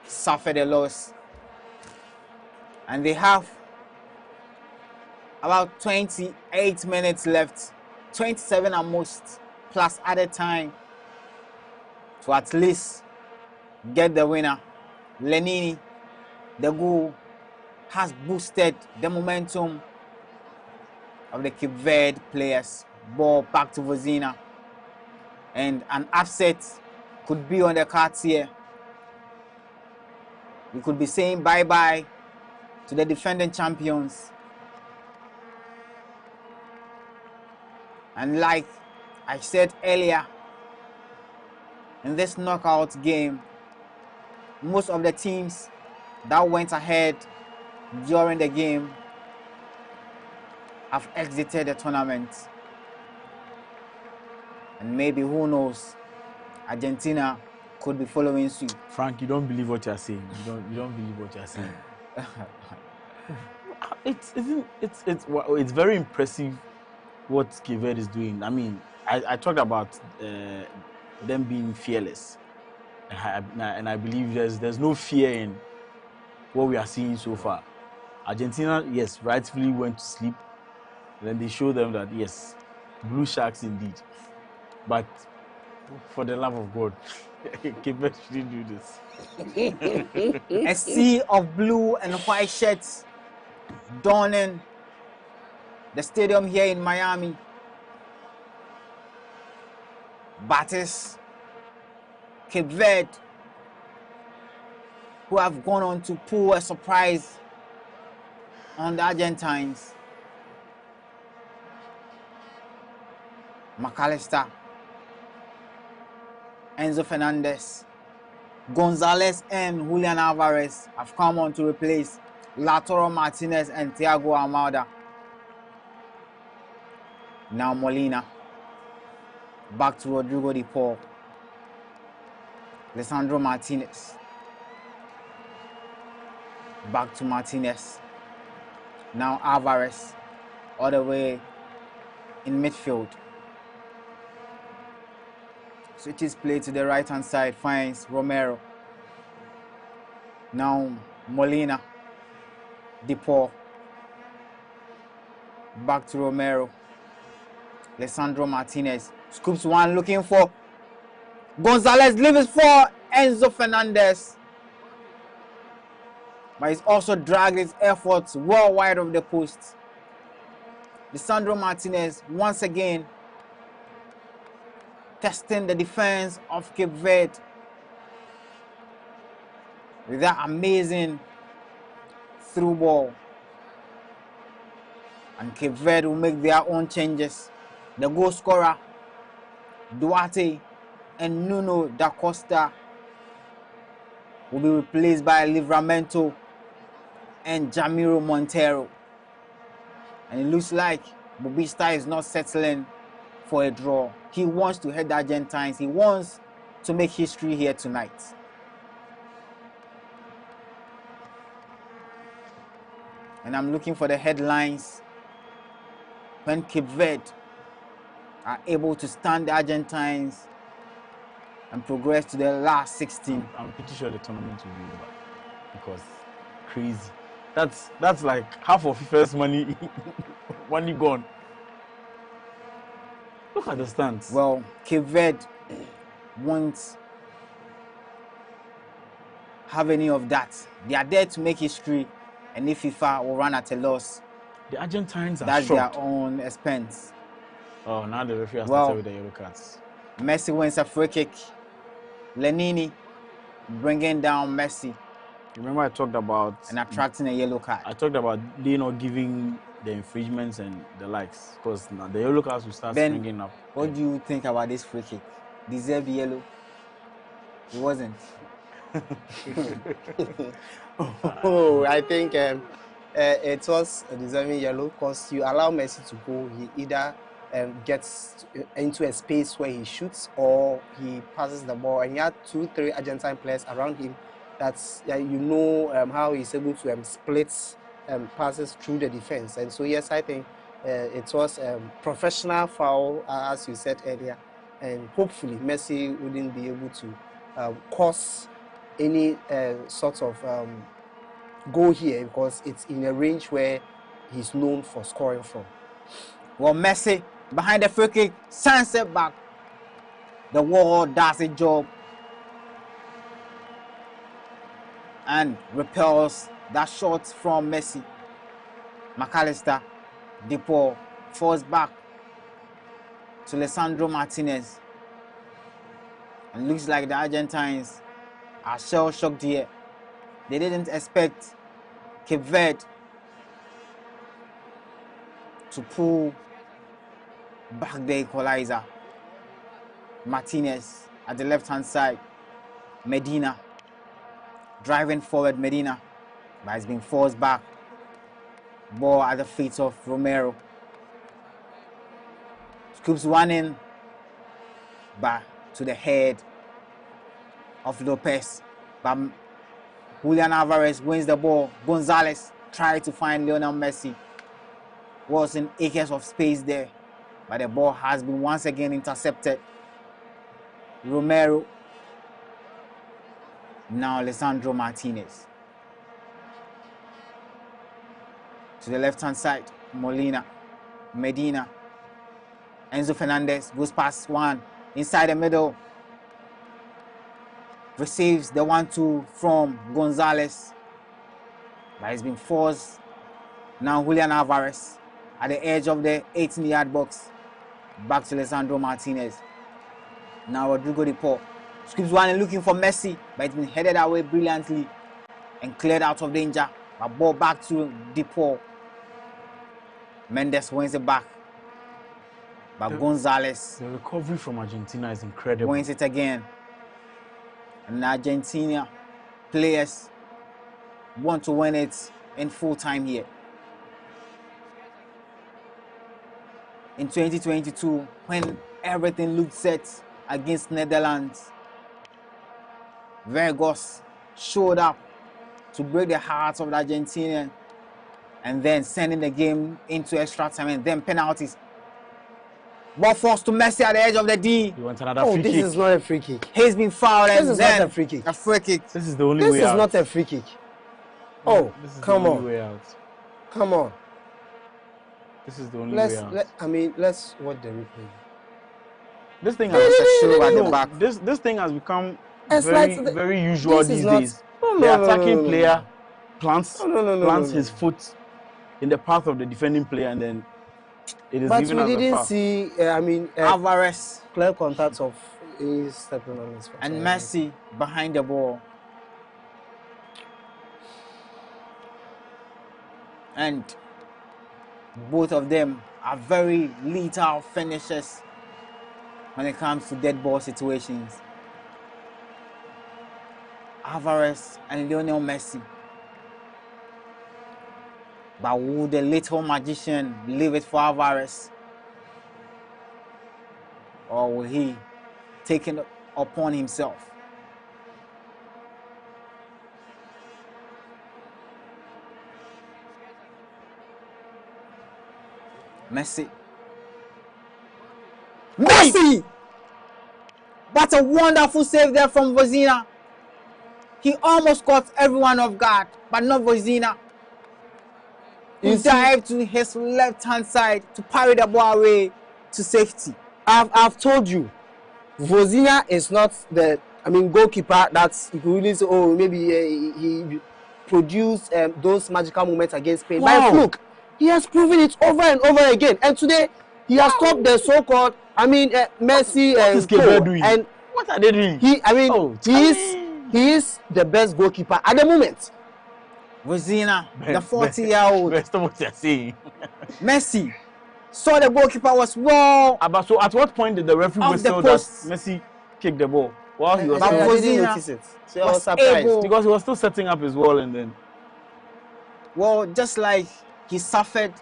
suffered a loss. And they have about 28 minutes left, 27 at most, plus added time to at least get the winner. Lenini, the goal, has boosted the momentum of the Cape Verde players. Ball back to Bosnia. And an upset could be on the cards here. We could be saying bye-bye to the defending champions. And like I said earlier, in this knockout game, most of the teams that went ahead during the game have exited the tournament. And maybe, who knows, Argentina could be following suit. Frank, you don't believe what you're saying. You don't believe what you're saying. It's very impressive what Cape Verde is doing. I mean, I talked about them being fearless, and I believe there's no fear in what we are seeing so far. Argentina, yes, rightfully went to sleep. Then they show them that yes, blue sharks indeed. But for the love of God, Cape Verde shouldn't do this. A sea of blue and white shirts donning the stadium here in Miami. Batis, Cape Verde, who have gone on to pull a surprise on the Argentines. McAllister, Enzo Fernandez, Gonzalez and Julian Alvarez have come on to replace Lautaro Martinez and Thiago Almada. Now Molina, back to Rodrigo de Paul, Lisandro Martinez, back to Martinez, now Alvarez, all the way in midfield. Switches play to the right hand side, finds Romero. Now Molina, De Paul, back to Romero. Lisandro Martinez scoops one, looking for Gonzalez, leaves it for Enzo Fernandez. But he's also dragged his efforts well wide of the post. Lisandro Martinez once again testing the defense of Cape Verde with that amazing through ball. And Cape Verde will make their own changes. The goal scorer, Duarte and Nuno da Costa, will be replaced by Livramento and Jamiro Montero. And it looks like Bobista is not settling for a draw. He wants to head the Argentines. He wants to make history here tonight. And I'm looking for the headlines when Cape Verde are able to stand the Argentines and progress to the last 16. I'm pretty sure the tournament will be over because crazy. That's like half of FIFA's money gone. Look at the stands. Well, Cape Verde won't have any of that. They are there to make history, and if FIFA will run at a loss, the Argentines are that's shocked. their own expense. Oh, now the referee has started with the yellow cards. Messi wins a free kick. Lenini bringing down Messi. Remember I talked about... and attracting a yellow card. I talked about they not giving the infringements and the likes, because now the yellow cards will start springing up. What do you think about this free kick? Deserved yellow? It wasn't. Oh, I think it was a deserving yellow because you allow Messi to go. He either gets into a space where he shoots or he passes the ball, and he had 2-3 Argentine players around him. That's how he's able to split passes through the defense. And so yes, I think it was a professional foul, as you said earlier, and hopefully Messi wouldn't be able to cause any sort of goal here, because it's in a range where he's known for scoring from. Well, Messi behind the free kick, sends it back. The wall does its job and repels that shot from Messi. McAllister, DePaul, falls back to Lisandro Martinez. And looks like the Argentines are shell-shocked here. They didn't expect Cape Verde to pull back the equalizer. Martinez at the left-hand side. Medina driving forward, Medina, but it's been forced back. Ball at the feet of Romero. Scoops one in, back to the head of Lopez. But Julian Alvarez wins the ball. Gonzalez tried to find Lionel Messi. Was in acres of space there, but the ball has been once again intercepted. Romero. Now Lisandro Martinez. To the left-hand side, Molina, Medina. Enzo Fernandez goes past one, inside the middle. Receives the 1-2 from Gonzalez. But he's been forced. Now Julian Alvarez at the edge of the 18-yard box. Back to Lisandro Martinez. Now Rodrigo de Paul squeezes one and looking for Messi, but it's been headed away brilliantly and cleared out of danger. A ball back to de Paul. Mendes wins it back. But Gonzalez. The recovery from Argentina is incredible. Wins it again. And Argentina players want to win it in full time here. In 2022, when everything looked set against Netherlands, Vergos showed up to break the hearts of the Argentinian and then sending the game into extra time and then penalties. Ball forced to Messi at the edge of the D. You want another free kick? This is not a free kick. He's been fouled and This is then not a free kick. a free kick. This is the only way out. This is not a free kick. Oh, this is come the only on. way out. Come on. This is the only way out. Let's watch the replay. This thing There's a shoe at the back. This thing has become It's very, like very usual this is these not- days. No, The no, no, attacking no, no, player plants No. his foot in the path of the defending player, and then it is But given we as a didn't foul. see, Alvarez clear contact of his stepping on his foot. and Messi behind the ball. And both of them are very lethal finishers when it comes to dead ball situations. Alvarez and Lionel Messi. But will the little magician leave it for Alvarez? Or will he take it upon himself? Messi. Messi! What a wonderful save there from Vozina. He almost caught everyone off guard, but not Vozina. He dived to his left-hand side to parry the ball away to safety. I've told you, Vozinha is not the goalkeeper that's you could really say, oh, maybe he produced those magical moments against Spain. Wow. But look, he has proven it over and over again. And today, he has stopped the so-called, Messi and Cape Verde doing? And what are they doing? He is the best goalkeeper at the moment. Vozinha, the 40-year-old. Best of what you're saying. Messi saw the goalkeeper was wrong. So at what point did the referee whistle that Messi kicked the ball? While he was I didn't notice it. So I was surprised. Because he was still setting up his wall and then. Well, just like he suffered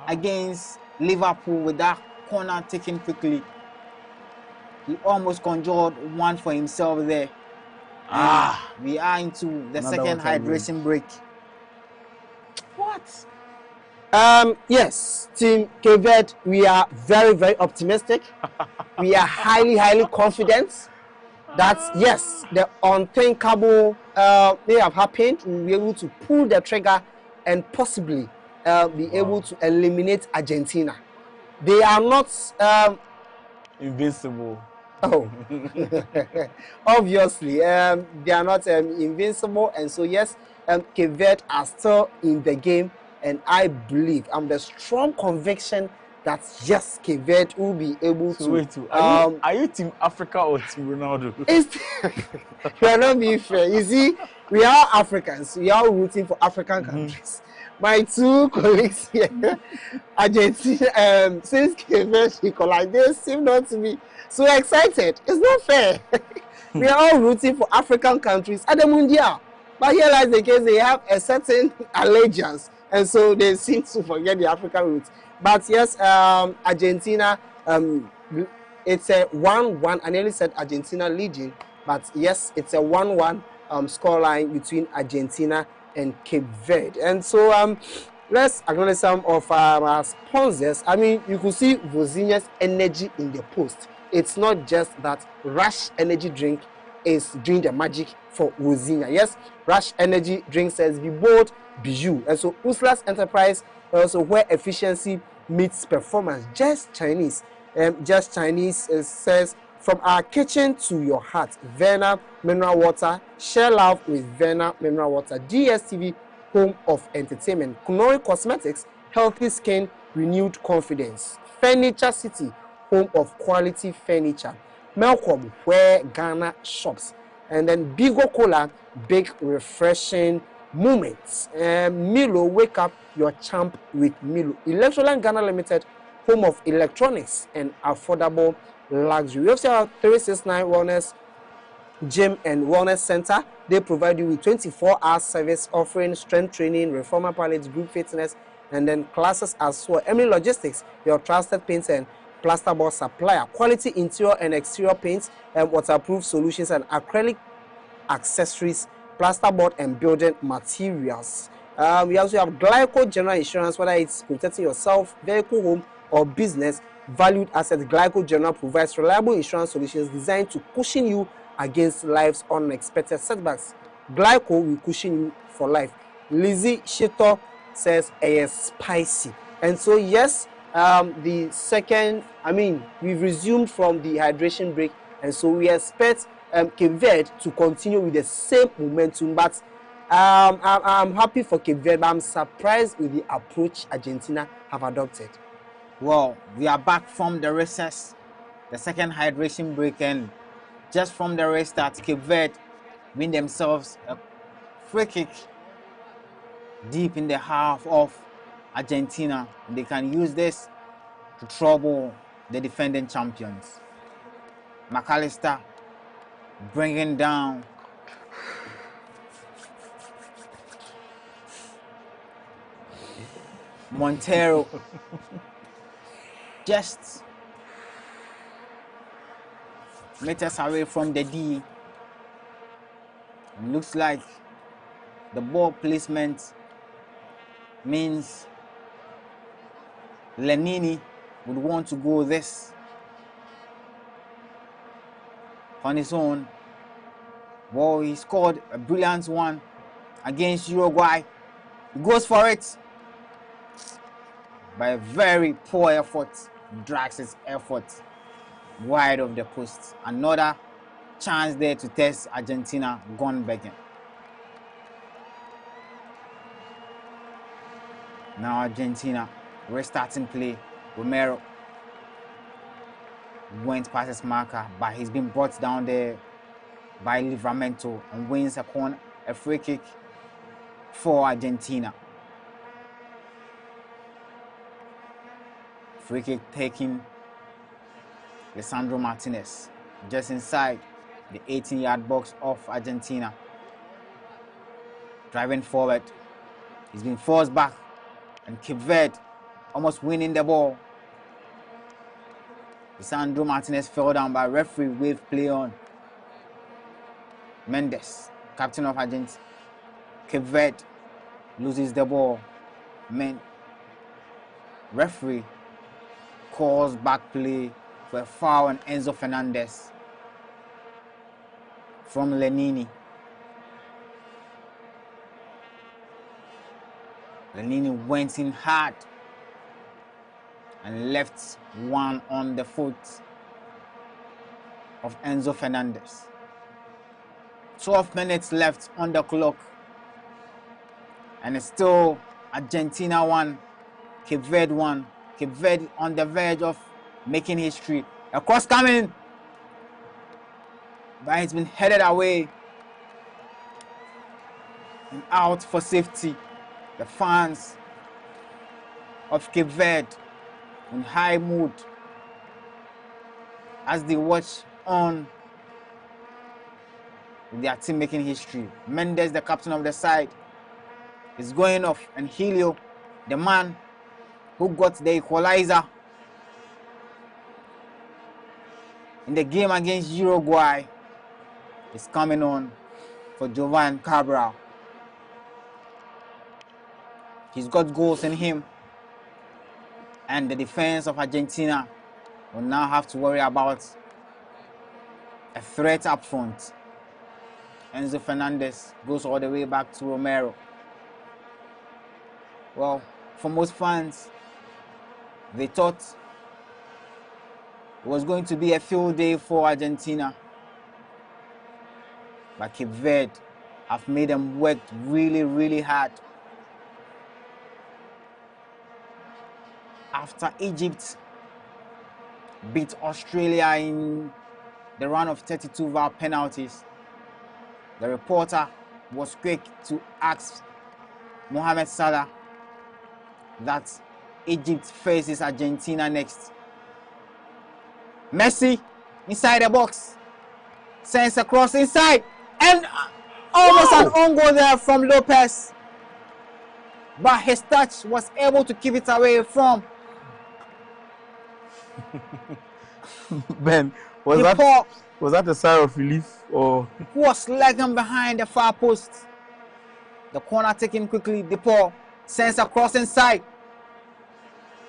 against Liverpool with that corner taken quickly, he almost conjured one for himself there. We are into the second hydration break. What? Yes, Team Cape Verde, we are very, very optimistic. We are highly, highly confident that yes, the unthinkable may have happened. We'll be able to pull the trigger and possibly be able to eliminate Argentina. They are not invincible. Oh, obviously, they are not invincible, and so yes, Cape Verde are still in the game, and I believe I'm the strong conviction that yes, Cape Verde will be able to. Are you Team Africa or Team Ronaldo? You are not being fair. You see, we are Africans. We are rooting for African countries. My two colleagues here, Argentina, since Cape Verde collide, they seem not to be so excited. It's not fair. We are all rooting for African countries at the Mundial. But here lies the case, they have a certain allegiance, and so they seem to forget the African roots. But yes, Argentina, it's a 1-1. I nearly said Argentina leading, but yes, it's a 1-1 scoreline between Argentina and Cape Verde. And so let's acknowledge some of our sponsors. You could see Vozinha's energy in the post. It's not just that Rush energy drink is doing the magic for Vozinha. Yes, Rush energy drink says be bold, be you. And so Usla's Enterprise, also where efficiency meets performance. Just Chinese says from our kitchen to your heart. Verna mineral water. Share love with Verna mineral water. DSTV, home of entertainment. Kunori Cosmetics, healthy skin, renewed confidence. Furniture City, home of quality furniture. Malcolm, where Ghana shops. And then Bigo Cola, big refreshing moments. Milo, wake up your champ with Milo. Electroland Ghana Limited, home of electronics and affordable luxury. We also have 369 Wellness Gym and Wellness Center. They provide you with 24-hour service offering strength training, reformer pilates, group fitness, and then classes as well. Emily Logistics, your trusted paint and plasterboard supplier. Quality interior and exterior paints and waterproof solutions and acrylic accessories, plasterboard and building materials. We also have Glyco General Insurance, whether it's protecting yourself, vehicle, home, or business. Valued asset Glyco General provides reliable insurance solutions designed to cushion you against life's unexpected setbacks. Glyco will cushion you for life. Lizzie Shito says it's spicy. And so yes, the second, we've resumed from the hydration break, and so we expect Cape Verde to continue with the same momentum. But I'm happy for Cape Verde, but I'm surprised with the approach Argentina have adopted. Well, we are back from the recess, the second hydration break, and just from the restart, Cape Verde win themselves a free kick deep in the half of Argentina. They can use this to trouble the defending champions. McAllister bringing down Montero. Just meters away from the D. It looks like the ball placement means Lenini would want to go this on his own. Well, he scored a brilliant one against Uruguay. He goes for it by a very poor effort. Drags his effort wide of the post. Another chance there to test Argentina gone begging. Now Argentina restarting play. Romero went past his marker, but he's been brought down there by Livramento and wins a free kick for Argentina. Free kick taking Lisandro Martinez just inside the 18-yard box of Argentina. Driving forward, he's been forced back, and Cape Verde almost winning the ball. Lisandro Martinez fell down, by referee wave play on. Mendes, captain of Argentina, Cape Verde, loses the ball. Referee calls back play for a foul on Enzo Fernandez from Lenini. Lenini went in hard and left one on the foot of Enzo Fernandez. 12 minutes left on the clock, and it's still Argentina 1, Cape Verde 1. Cape Verde on the verge of making history. A cross coming, but it's been headed away and out for safety. The fans of Cape Verde in high mood as they watch on with their team making history. Mendes, the captain of the side, is going off, and Helio, the man who got the equalizer in the game against Uruguay, is coming on for Jovan Cabral. He's got goals in him, and the defense of Argentina will now have to worry about a threat up front. Enzo Fernandez goes all the way back to Romero. Well, for most fans, they thought it was going to be a field day for Argentina, but Cape Verde have made them work really, really hard. After Egypt beat Australia in the round of 32 VAR penalties, the reporter was quick to ask Mohamed Salah that Egypt faces Argentina next. Messi inside the box, sends a cross inside, and almost an own goal there from Lopez, but his touch was able to keep it away from Ben. Was that a sigh of relief, or who was lagging behind the far post? The corner taken quickly. DePaul sends a cross inside,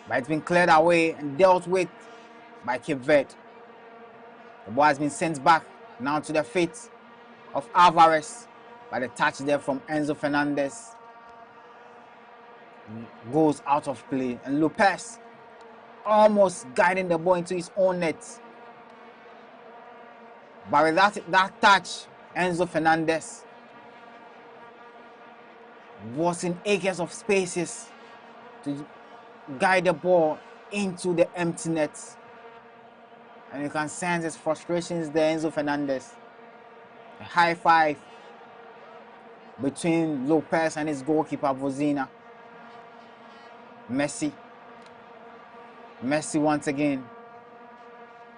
but it's been cleared away and dealt with by Cape Verde. The ball has been sent back now to the feet of Alvarez, by the touch there from Enzo Fernandez goes out of play, and Lopez almost guiding the ball into his own net. But with that touch, Enzo Fernandez was in acres of spaces to guide the ball into the empty net. And you can sense his frustrations there, Enzo Fernandez. A high five between Lopez and his goalkeeper, Vozina. Messi once again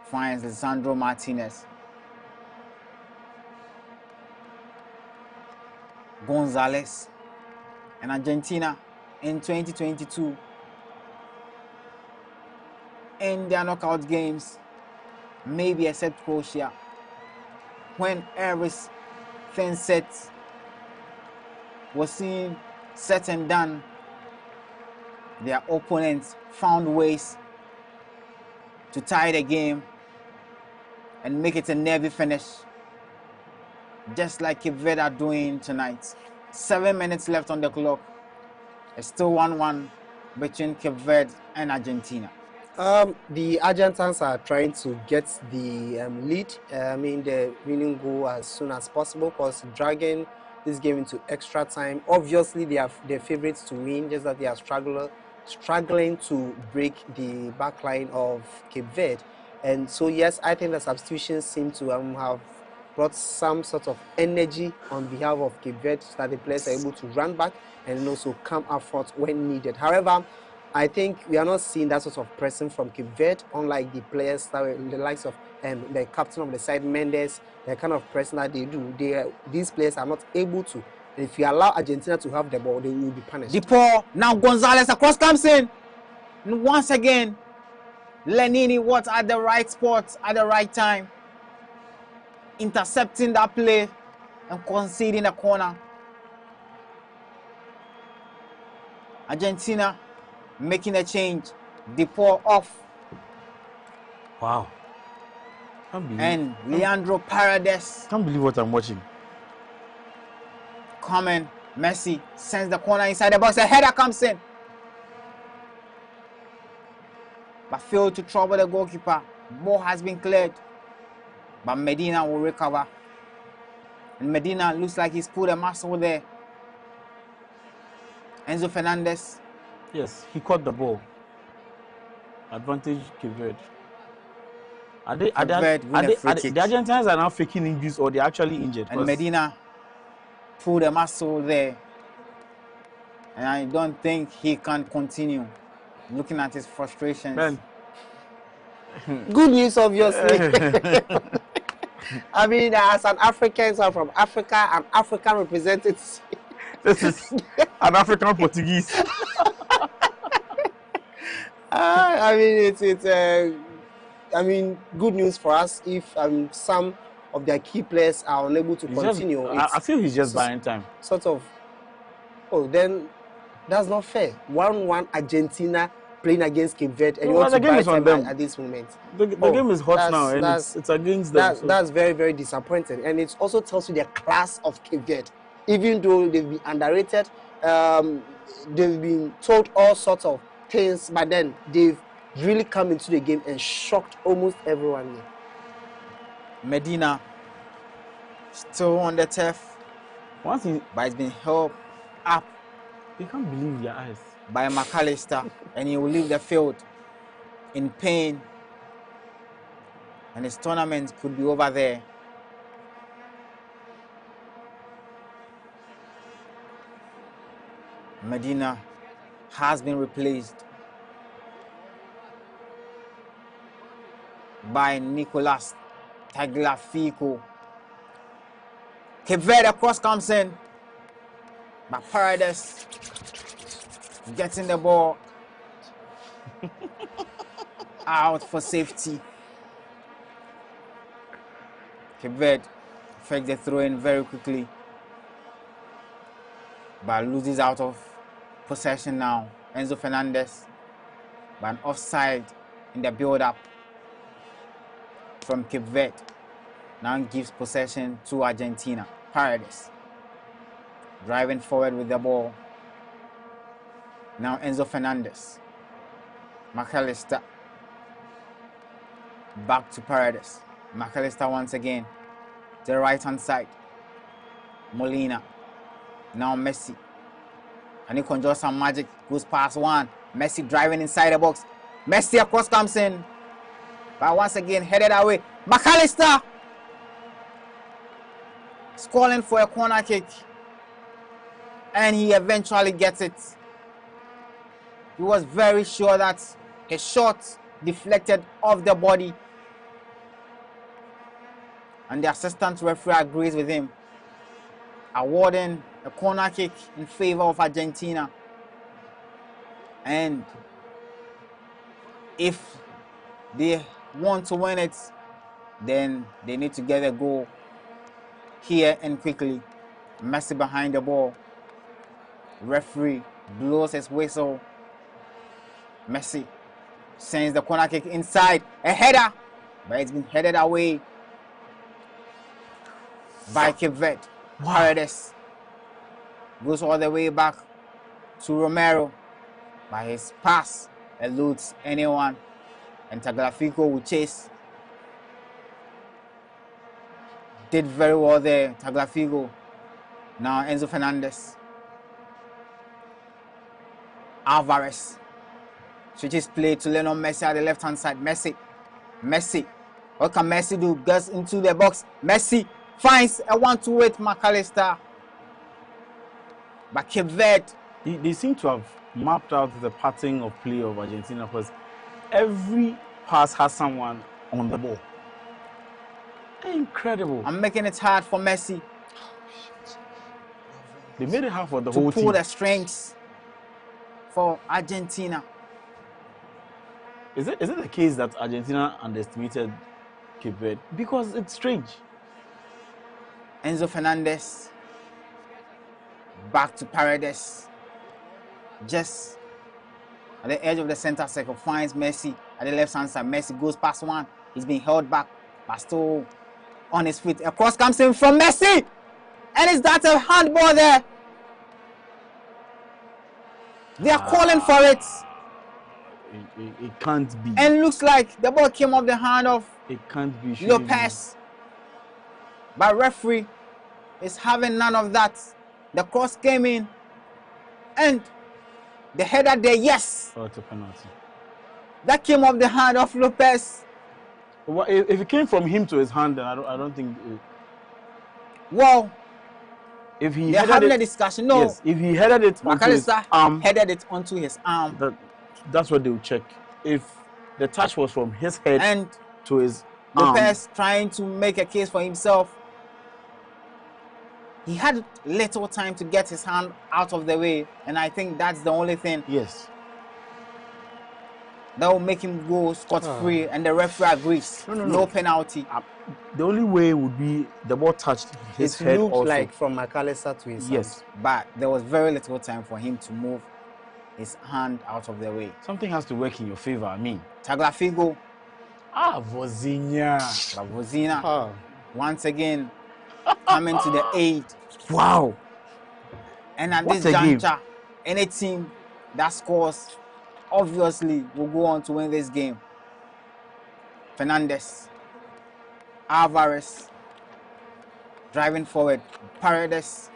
finds Lisandro Martinez. Gonzalez. And Argentina in 2022, in their knockout games, maybe except Croatia, when everything was seen set and done, their opponents found ways to tie the game and make it a nervy finish, just like Cape Verde are doing tonight. 7 minutes left on the clock. It's still 1-1 between Cape Verde and Argentina. The Argentines are trying to get the lead, the winning goal as soon as possible, because dragging this game into extra time. Obviously, they are the favorites to win, just that they are struggling to break the back line of Cape Verde. And so, yes, I think the substitutions seem to have brought some sort of energy on behalf of Cape Verde, so that the players are able to run back and also come up front when needed. However, I think we are not seeing that sort of pressing from Cape Verde, unlike the players that were the likes of the captain of the side, Mendes, the kind of pressing that they do. These players are not able to. And if you allow Argentina to have the ball, they will be punished. DePaul, now Gonzalez across comes in. And once again, Lenini was at the right spot at the right time, intercepting that play and conceding a corner. Argentina making a change. DePaul off. Wow. And Leandro Paredes. Can't believe what I'm watching. Coming. Messi sends the corner inside the box. A header comes in, but failed to trouble the goalkeeper. Ball has been cleared, but Medina will recover. And Medina looks like he's put a muscle there. Enzo Fernandez. Yes, he caught the ball. Advantage Cape Verde. The Argentines are now faking injuries, or they're actually injured? And Medina pulled a muscle there. And I don't think he can continue, looking at his frustrations. Man. Good news, obviously. As an African, so I'm from Africa, an African representative. This is an African Portuguese. Good news for us if some of their key players are unable to continue. I feel he's just buying time. Sort of. Oh, then that's not fair. 1-1 Argentina playing against Cape Verde, and you want to buy time at this moment. The game is hot now, and it's against them. That's very, very disappointing, and it also tells you the class of Cape Verde. Even though they've been underrated, they've been told all sorts of things, but then they've really come into the game and shocked almost everyone here. Medina still on the turf, but it's been held up. You can't believe your eyes. By McAllister, and he will leave the field in pain, and his tournament could be over there. Medina has been replaced by Nicolas Tagliafico. Cape Verde cross comes in, but Paredes getting the ball out for safety. Cape Verde faked the throw in very quickly, but loses out of possession now. Enzo Fernandez, but an offside in the build-up from Cape Verde now gives possession to Argentina. Paredes driving forward with the ball. Now Enzo Fernandez. McAllister. Back to Paredes. McAllister once again. To the right-hand side. Molina. Now Messi. And he conjures some magic. Goes past one. Messi driving inside the box. Messi across comes in. But once again headed away. McAllister. Calling for a corner kick. And he eventually gets it. He was very sure that a shot deflected off the body. And the assistant referee agrees with him, awarding a corner kick in favor of Argentina. And if they want to win it, then they need to get a goal here and quickly. Messi behind the ball. Referee blows his whistle. Messi sends the corner kick inside. A header, but it's been headed away by Cape Verde. Paredes goes all the way back to Romero, but his pass eludes anyone And Tagliafico will chase. Did very well there, Tagliafico. Now Enzo Fernandez. Alvarez. Switches play to Lionel Messi at the left-hand side. Messi. What can Messi do? Gets into the box. Messi finds a 1-2 with McAllister. But Cape Verde. They seem to have mapped out the pattern of play of Argentina because every pass has someone on the ball. Incredible. I'm making it hard for Messi. They made it hard for the whole team. To pull the strings for Argentina. Is it the case that Argentina underestimated Cape Verde? Because it's strange. Enzo Fernandez. Back to Paredes. Just at the edge of the center circle. Finds Messi at the left-hand side. Messi goes past one. He's being held back. But still on his feet. A cross comes in from Messi. And is that a handball there? They are calling for it. It can't be. And looks like the ball came off the hand of it can't be Lopez. But referee is having none of that. The cross came in. And the header there, yes. Oh, it's a penalty. That came off the hand of Lopez. Well, if it came from him to his hand, then I don't think. Well, if he they're having a discussion. No, yes, if he headed it onto his arm, headed it onto his arm. That's what they will check. If the touch was from his head and to his Lopez trying to make a case for himself. He had little time to get his hand out of the way, and I think that's the only thing. Yes. That will make him go scot-free, and the referee agrees. No penalty. The only way would be the ball touched his head. It looked also. like from McAllister to his hand. But there was very little time for him to move his hand out of the way. Something has to work in your favor. I mean, Tagliafico. Vozinha. Vozinha. Once again, coming to the aid. Wow. And at this juncture, any team that scores obviously will go on to win this game. Fernandez. Alvarez. Driving forward. Paredes.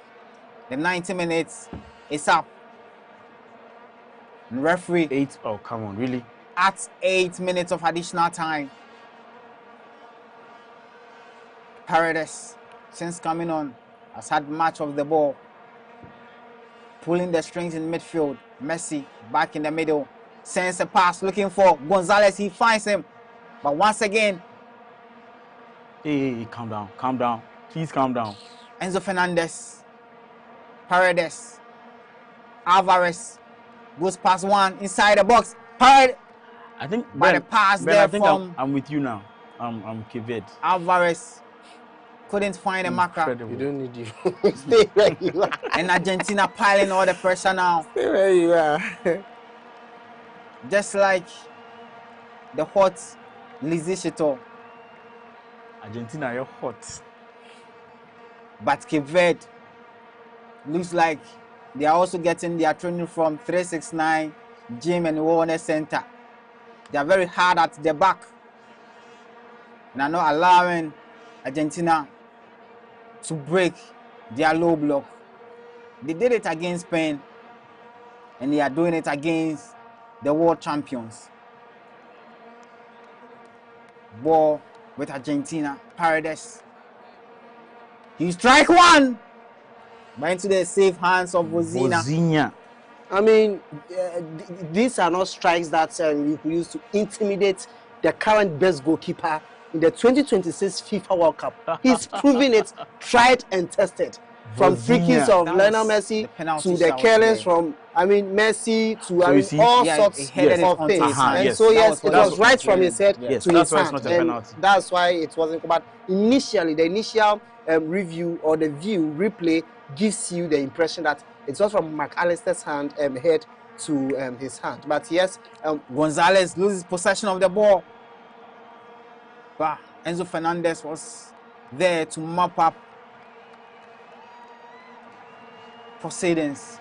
The 90 minutes is up. And referee. 8. Oh, come on, really? At 8 minutes of additional time. Paredes, since coming on, has had much of the ball. Pulling the strings in midfield. Messi back in the middle. Sends a pass looking for Gonzalez. He finds him. But once again. Hey, calm down. Calm down. Please calm down. Enzo Fernandez. Paredes. Alvarez. Goes past one inside the box. Paredes. I think by the pass there I think from I'm with you now. I'm Cape Verde. Alvarez couldn't find a marker. You don't need you. Stay where you are. And Argentina piling all the pressure now. Stay where you are. Just like the hot Lizzie. Argentina, you're hot. But Cape Verde looks like they are also getting their training from 369 Gym and Wellness Center. They are very hard at the back and are not allowing Argentina to break their low block. They did it against Spain and they are doing it against the world champions. Ball with Argentina. Paredes. He strike one, but into the safe hands of Vozinha. I mean, these are not strikes that you could use to intimidate the current best goalkeeper in the 2026 FIFA World Cup. He's proven it, tried and tested. From free kicks of Lionel Messi to the careless from, Messi to all sorts of things. And so, yes, it was right from his head to his hand. And that's why it wasn't. But initially, the initial review or the replay gives you the impression that it was from McAllister's hand head to his hand. But yes, Gonzalez loses possession of the ball. But Enzo Fernandez was there to mop up proceedings.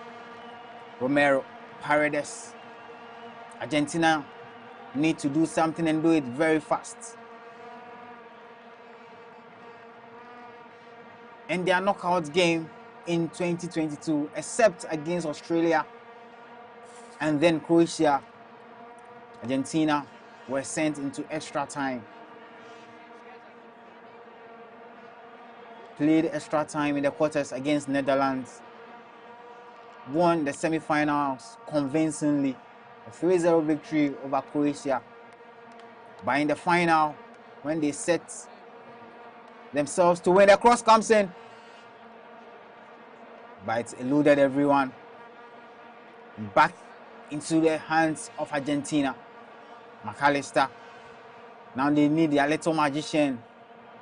Romero, Paredes. Argentina need to do something and do it very fast. In their knockout game in 2022, except against Australia and then Croatia, Argentina were sent into extra time. Played extra time in the quarters against Netherlands. Won the semi-finals convincingly, a 3-0 victory over Croatia. But in the final, when they set themselves to win, the cross comes in, but it eluded everyone. Back into the hands of Argentina. McAllister. Now they need their little magician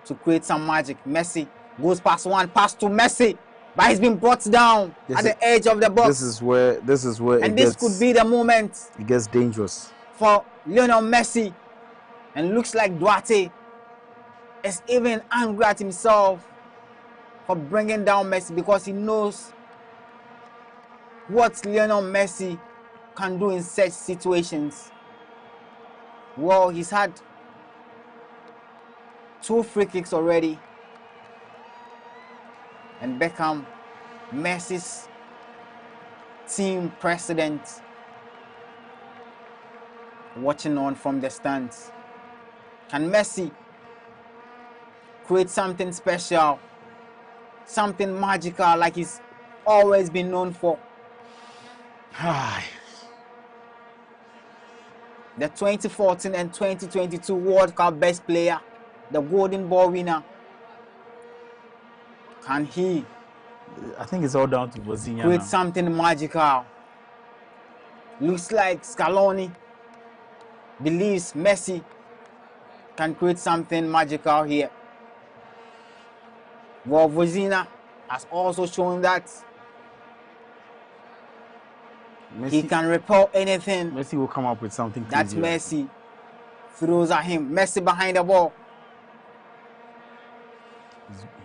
to create some magic. Messi goes past one, pass to Messi, but he's been brought down at the edge of the box. This is where and this could be the moment. It gets dangerous for Lionel Messi. And looks like Duarte is even angry at himself for bringing down Messi, because he knows what Lionel Messi can do in such situations. Well, he's had 2 free kicks already. And Beckham, Messi's team president, watching on from the stands. Can Messi create something special, something magical like he's always been known for? The 2014 and 2022 World Cup best player, the Golden Ball winner. Can he? I think it's all down to Vozinha create now. something magical. Looks like Scaloni believes Messi can create something magical here. Well, Vozinha has also shown that he can repel anything. Messi will come up with something that crazy. Messi throws at him. Messi behind the ball.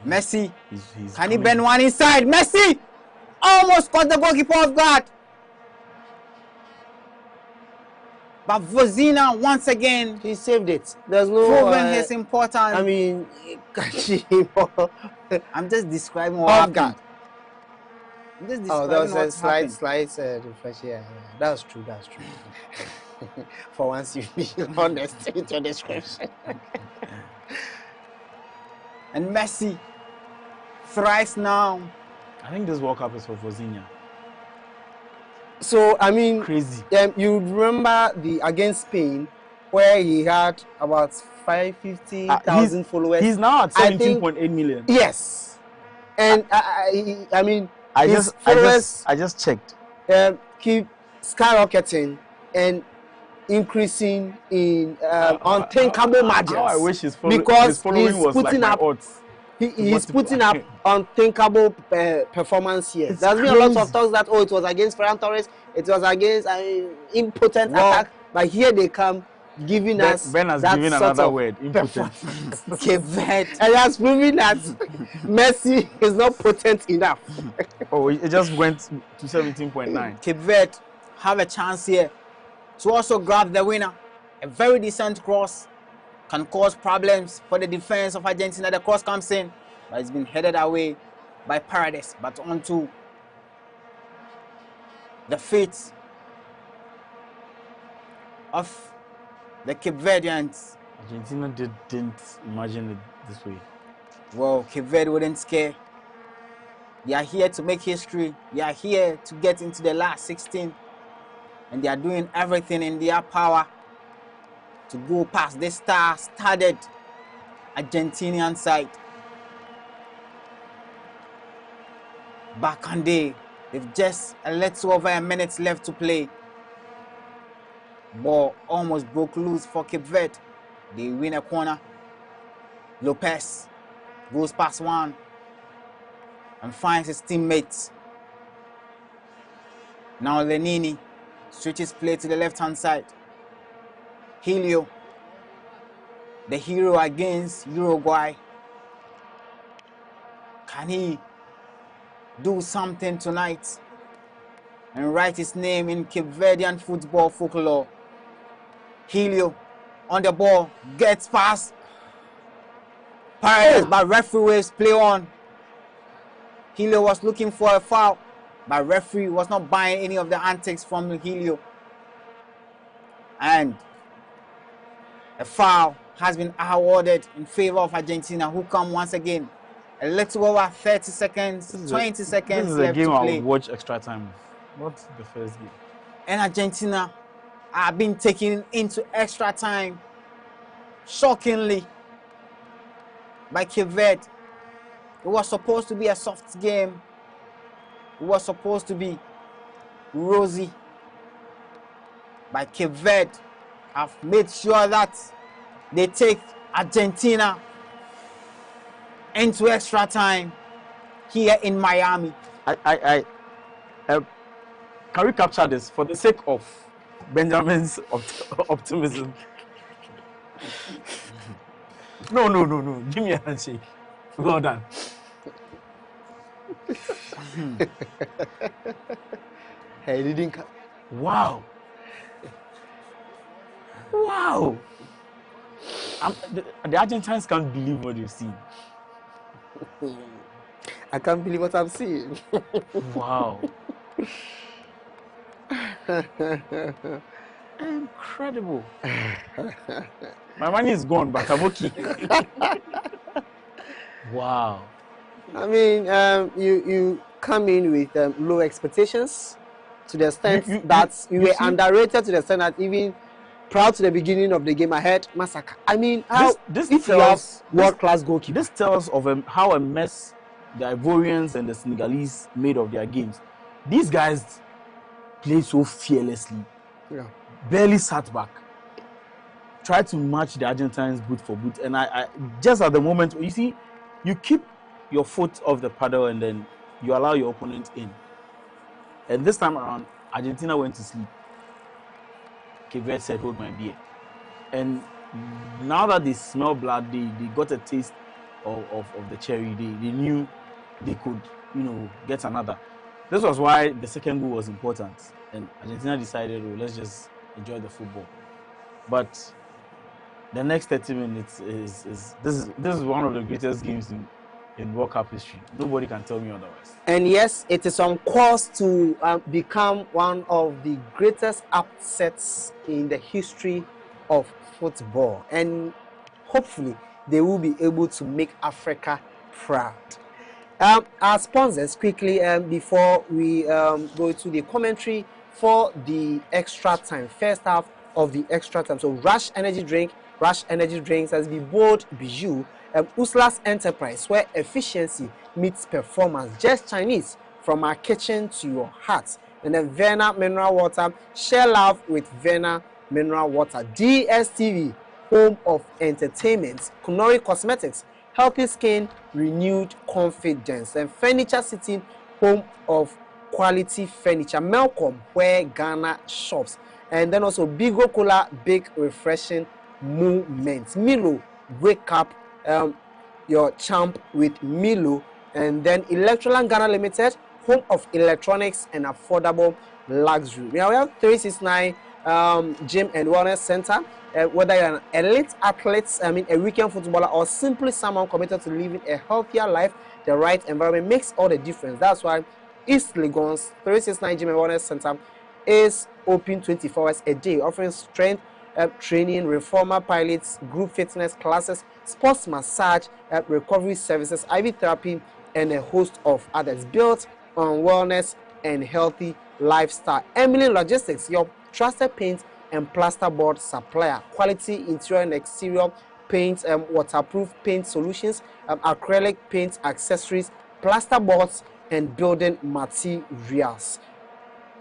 Messi, can he bend one inside? Messi almost caught the goalkeeper off guard. But Vozinha, once again, he saved it. There's no proven his importance. I mean, I'm just describing what happened. I'm just Oh, describing there was a what happened. slight refresh. Yeah, that's true. That's true. For once, you be honest with your description. And Messi thrice now. I think this World Cup is for Vozinha. So I mean, crazy. You remember the against Spain, where he had about 550,000 followers. He's now at 17.8 million. Yes, and I mean, I his just checked. Keep skyrocketing and increasing in unthinkable margins. I wish his because following was putting like up. my odds. He's putting up unthinkable performance here. There's been a lot of talks that it was against Ferran Torres, it was against impotent attack, but here they come giving us Ben has that given sort another of word, impotent. Cape Verde, and has proven that Messi is not potent enough. Oh, it just went to 17.9. Cape Verde have a chance here to also grab the winner. A very decent cross can cause problems for the defense of Argentina. The cross comes in, but it's been headed away by Paredes, but onto the feet of the Cape Verdeans. Argentina didn't imagine it this way. Well, Cape Verde wouldn't scare. They are here to make history. They are here to get into the last 16. And they are doing everything in their power to go past this star-studded Argentinian side. Bakande, they've just a little over a minute left to play. Ball almost broke loose for Cape Verde. They win a corner. Lopez goes past one and finds his teammates. Now Lenini switches play to the left-hand side. Helio, the hero against Uruguay. Can he do something tonight and write his name in Cape Verdean football folklore? Helio on the ball, gets past Paredes, but referee waves play on. Helio was looking for a foul, but referee was not buying any of the antics from Helio. And a foul has been awarded in favor of Argentina, who come once again a little over 30 seconds, 20 seconds this is left a game to I play. would watch extra time. Not the first game. And Argentina are being taken into extra time, shockingly, by Cape Verde. It was supposed to be a soft game. It was supposed to be rosy. By Cape Verde have made sure that they take Argentina into extra time here in Miami. Can we capture this for the sake of Benjamin's optimism? No. Give me a handshake. Well done. Hey, didn't. Wow. The Argentines can't believe what they've seen. I can't believe what I'm seeing. Wow. Incredible. My money is gone, but I'm okay. Wow. I mean, you come in with low expectations to the extent that you were underrated, to the extent that even prior to the beginning of the game ahead, massacre. I mean, this if you have world-class goalkeeper. This tells of how a mess the Ivorians and the Senegalese made of their games. These guys played so fearlessly, barely sat back, tried to match the Argentines boot for boot. And I just at the moment, you see, you keep your foot off the paddle and then you allow your opponent in. And this time around, Argentina went to sleep. Cape Verde said, hold my beer. And now that they smell blood, they got a taste of the cherry. They knew they could, get another. This was why the second goal was important. And Argentina decided, let's just enjoy the football. But the next 30 minutes this is one of the greatest games in World Cup history. Nobody can tell me otherwise. And yes, it is on course to become one of the greatest upsets in the history of football. And hopefully, they will be able to make Africa proud. Our sponsors, quickly, before we go to the commentary for the extra time, first half of the extra time. So, Rush Energy Drinks has been bold bijou. Usla's Enterprise, where efficiency meets performance. Just Chinese, from our kitchen to your heart. And then Verna Mineral Water, share love with Verna Mineral Water. DSTV, home of entertainment. Kunori Cosmetics, healthy skin, renewed confidence. And Furniture City, home of quality furniture. Malcolm, where Ghana shops. And then also Bigo Cola, big refreshing movement. Milo, wake up your champ with Milo. And then Electroland Ghana Limited, home of electronics and affordable luxury. We have 369 Gym and Wellness Center. Whether you're an elite athlete, a weekend footballer, or simply someone committed to living a healthier life, the right environment makes all the difference. That's why East Legon's 369 Gym and Wellness Center is open 24 hours a day, offering strength training, reformer pilots, group fitness classes, sports massage, recovery services, IV therapy, and a host of others built on wellness and healthy lifestyle. Emily Logistics, your trusted paint and plasterboard supplier. Quality interior and exterior paint, waterproof paint solutions, acrylic paint accessories, plasterboards, and building materials.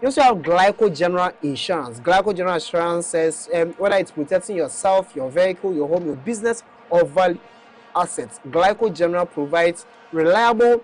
You also have Glyco General Insurance. Glyco General Insurance says whether it's protecting yourself, your vehicle, your home, your business, or value assets, Glyco General provides reliable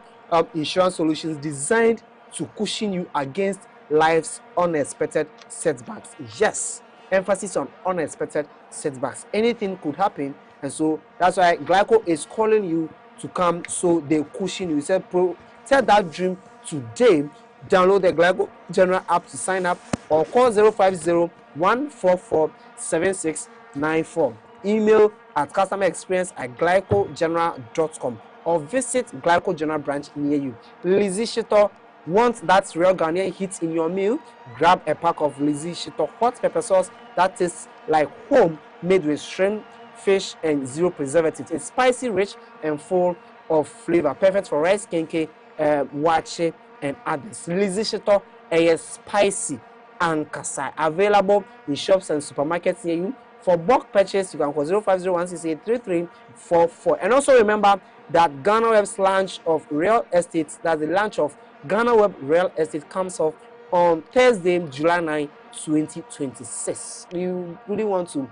insurance solutions designed to cushion you against life's unexpected setbacks. Yes, emphasis on unexpected setbacks. Anything could happen, and so that's why Glyco is calling you to come so they cushion you. He said, tell that dream today. Download the Glyco General app to sign up or call 050-144-7694. Email at customerexperience@glycogeneral.com or visit Glyco General branch near you. Lizzie Shito, want that real Ghanaian hit in your meal? Grab a pack of Lizzie Shito hot pepper sauce that tastes like home, made with shrimp, fish, and zero preservatives. It's spicy, rich, and full of flavor. Perfect for rice, kenke, wache, and others. Lizzie Shito is spicy and kasai. Available in shops and supermarkets near you. For bulk purchase, you can call 050-168-3344. And also remember that GhanaWeb's launch of real estate, that the launch of GhanaWeb Real Estate comes off on Thursday, July 9, 2026. You really want to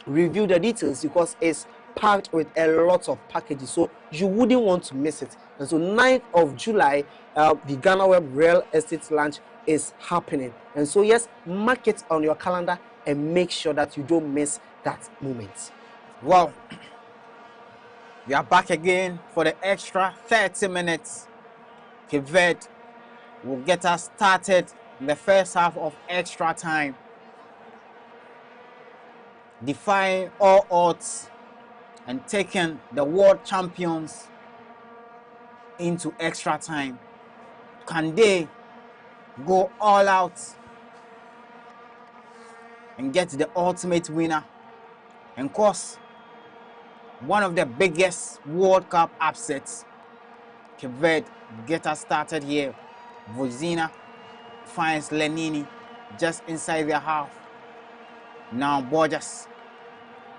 review the details because it's packed with a lot of packages, so you wouldn't want to miss it. And so 9th of July, the GhanaWeb Real Estate launch is happening. And so yes, mark it on your calendar and make sure that you don't miss that moment. Well, we are back again for the extra 30 minutes. Cape Verde will get us started in the first half of extra time, defying all odds and taking the world champions into extra time. Can they go all out and get the ultimate winner and cause one of the biggest World Cup upsets? Cape Verde get us started here. Vozina finds Lenini just inside their half. Now Borges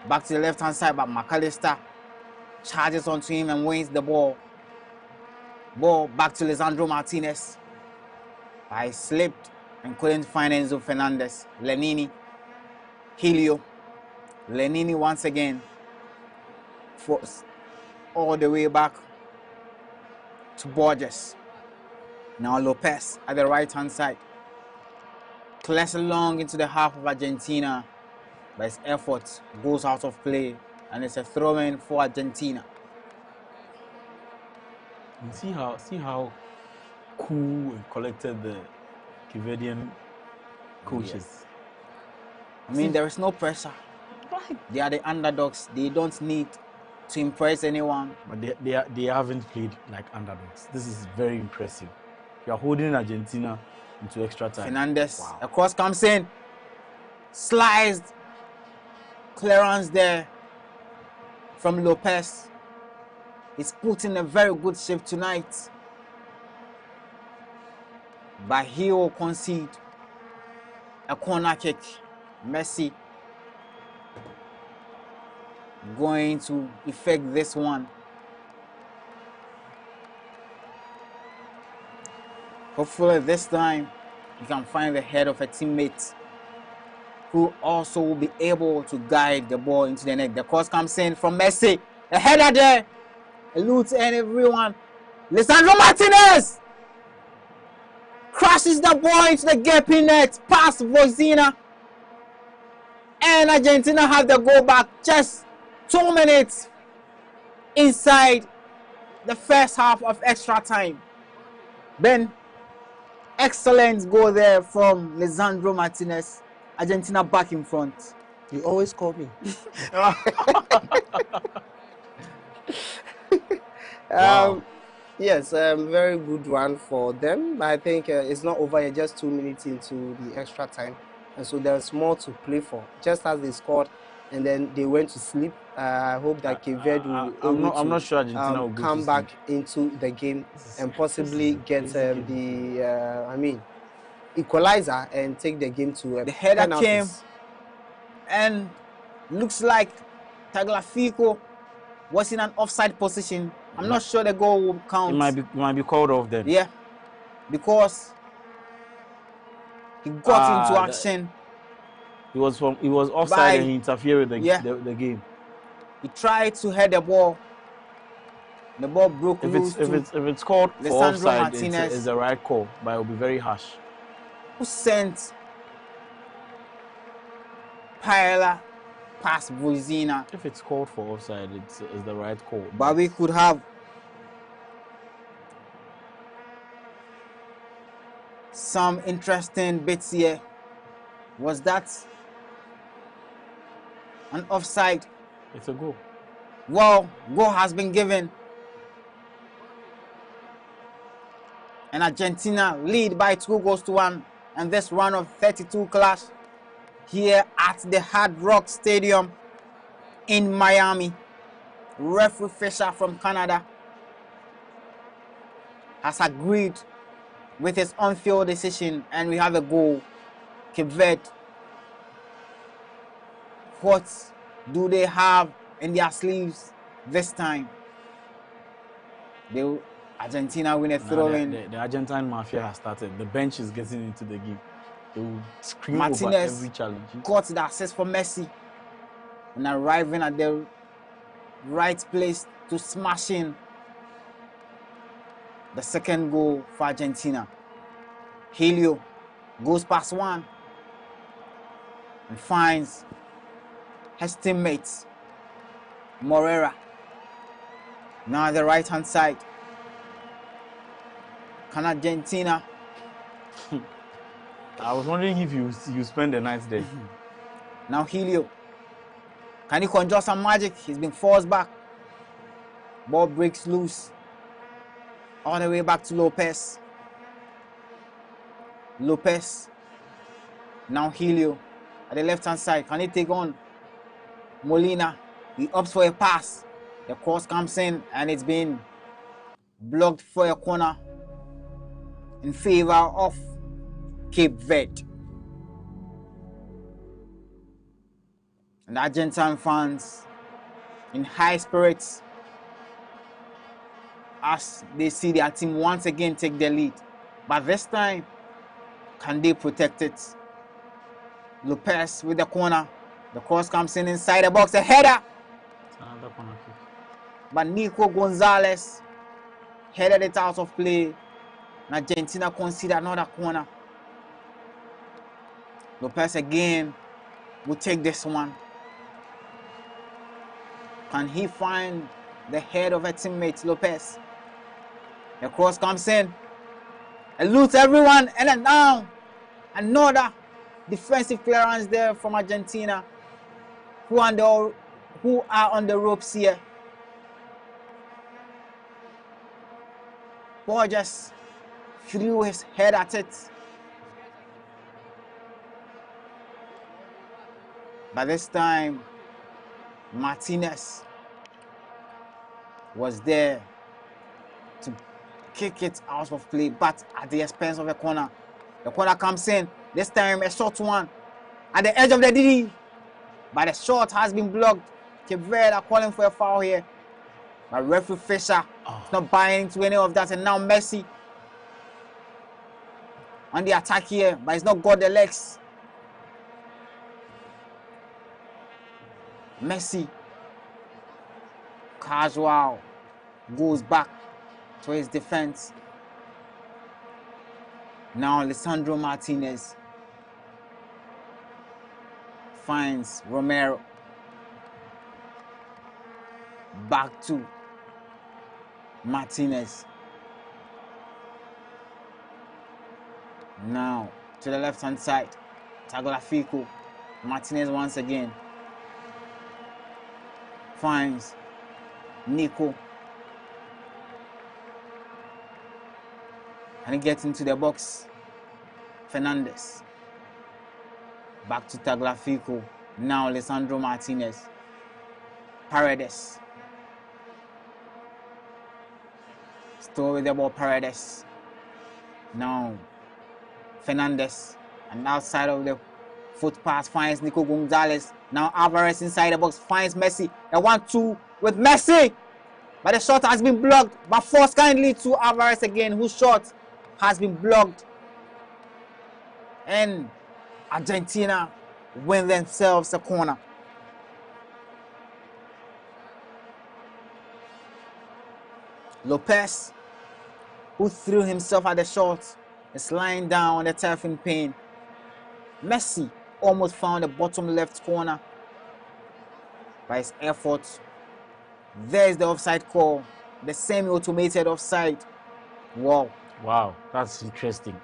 back to the left hand side, but McAllister charges onto him and wins the ball. Ball back to Lisandro Martinez. I slipped and couldn't find Enzo Fernandez. Lenini, Helio. Lenini once again forced all the way back to Borges. Now Lopez at the right hand side. Clears along into the half of Argentina, but his effort goes out of play and it's a throw-in for Argentina. And see how cool and collected the Cape Verdean coaches. Yes. I mean, there is no pressure. They are the underdogs. They don't need to impress anyone. But they haven't played like underdogs. This is very impressive. You are holding Argentina into extra time. Fernandez, wow. The cross comes in. Sliced. Clearance there from Lopez. He's put in a very good shape tonight. But he will concede a corner kick. Messi going to effect this one. Hopefully this time you can find the head of a teammate who also will be able to guide the ball into the net. The cross comes in from Messi. The header there. Eludes everyone. Lisandro Martinez crashes the ball into the gaping net. Past Vozina. And Argentina have the goal back just 2 minutes inside the first half of extra time. Then, excellent goal there from Lisandro Martinez. Argentina back in front. You always call me. Wow. Yes, very good one for them. I think it's not over yet, just 2 minutes into the extra time. And so there's more to play for. Just as they scored and then they went to sleep, I hope that Cape Verde will I'm not sure Argentina will go come to back sleep. into the game and possibly get equalizer and take the game to the header penalties. came and looks like Tagliafico was in an offside position. I'm not sure the goal will count. It might be called off then. Yeah, because he got into action. He was offside and he interfered with the game. He tried to head the ball. The ball broke loose. If it's called for Lisandro offside, Martinez, it's the right call, but it will be very harsh. who sent Paella past Vozina. If it's called for offside, it's the right call. But we could have some interesting bits here. Was that an offside? It's a goal. Well, goal has been given. And Argentina lead by 2-1 and this round of 32 clash here at the Hard Rock Stadium in Miami. Referee Fisher from Canada has agreed with his on-field decision and we have a goal. Cape Verde. What do they have in their sleeves this time? Argentina win a throw-in. The Argentine mafia has started. The bench is getting into the game. They will scream over Martinez every challenge. caught the assist for Messi and arriving at the right place to smash in the second goal for Argentina. Helio goes past one and finds his teammates Morera. Now at the right hand side. Can Argentina? I was wondering if you spend the night there. Now Helio. Can he conjure some magic? He's been forced back. Ball breaks loose. All the way back to Lopez. Lopez. Now Helio at the left hand side. Can he take on Molina? He opts for a pass. The cross comes in and it's been blocked for a corner in favor of Cape Verde. And Argentine fans in high spirits as they see their team once again take the lead. But this time, can they protect it? Lopez with the corner. The cross comes in inside the box. A header. It's another corner kick. But Nico Gonzalez headed it out of play. And Argentina conceded another corner. Lopez again will take this one. Can he find the head of a teammate, Lopez? The cross comes in. Eludes everyone and then now another defensive clearance there from Argentina who are on the ropes here. Borges threw his head at it. By this time, Martinez was there to kick it out of play, but at the expense of the corner. The corner comes in. This time a short one at the edge of the DD. But the shot has been blocked. Cape Verde are calling for a foul here. But referee Fisher is not buying into any of that. And now Messi on the attack here, but he's not got the legs. Messi, casual, goes back to his defense. Now Lisandro Martinez finds Romero. Back to Martinez. Now to the left hand side. Tagliafico. Martinez once again. Finds Nico. And he gets into the box. Fernandez. Back to Tagliafico. Now Lisandro Martinez. Paredes. Still with the ball, Paredes. Now Fernandez. And outside of the foot pass finds Nico Gonzalez. Now Alvarez inside the box finds Messi. A 1-2 with Messi. But the shot has been blocked. But forced kindly to Alvarez again, whose shot has been blocked. And Argentina win themselves a corner. Lopez, who threw himself at the shot, is lying down on the turf in pain. Messi almost found the bottom left corner by his effort. There's the offside call, the semi-automated offside. Wow. Wow, that's interesting.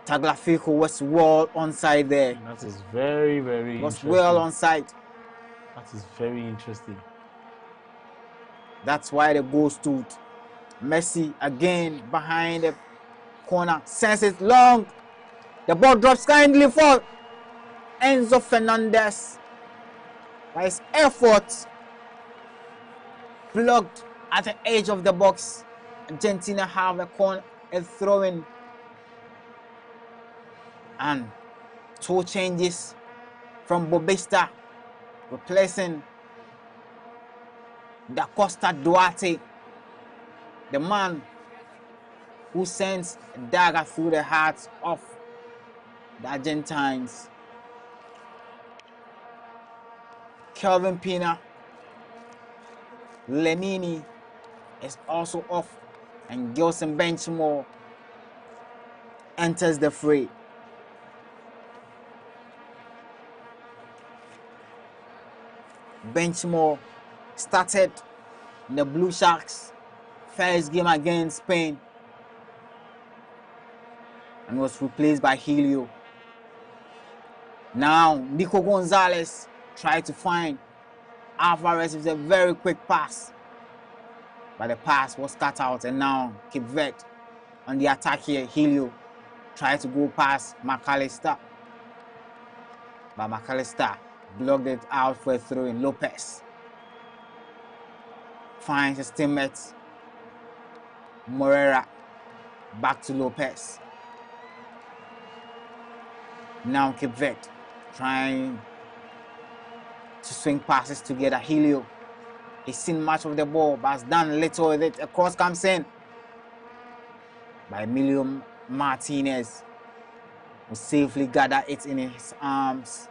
Tagliafico was well onside there. That is very, very Was interesting. well onside. That is very interesting. That's why the goal stood. Messi again behind the corner. Sends it long. The ball drops kindly for Enzo Fernandez. By his effort, blocked at the edge of the box. Argentina have a corner, a throw-in. And 2 changes from Bobista, replacing Da Costa Duarte, the man who sends a dagger through the hearts of the Argentines. Kelvin Pina, Lenini is also off, and Gilson Benchmore enters the fray. Benchmore started in the Blue Sharks' first game against Spain and was replaced by Helio. Now, Nico Gonzalez tried to find Alvarez with a very quick pass, but the pass was cut out, and now Cape Verde on the attack here. Helio tried to go past McAllister, but McAllister blocked it out for a throw in. Lopez finds his teammates. Moreira back to Lopez. Now Cape Verde trying to swing passes together. Helio, he's seen much of the ball but has done little with it. A cross comes in by Emilio Martinez, who safely gathered it in his arms.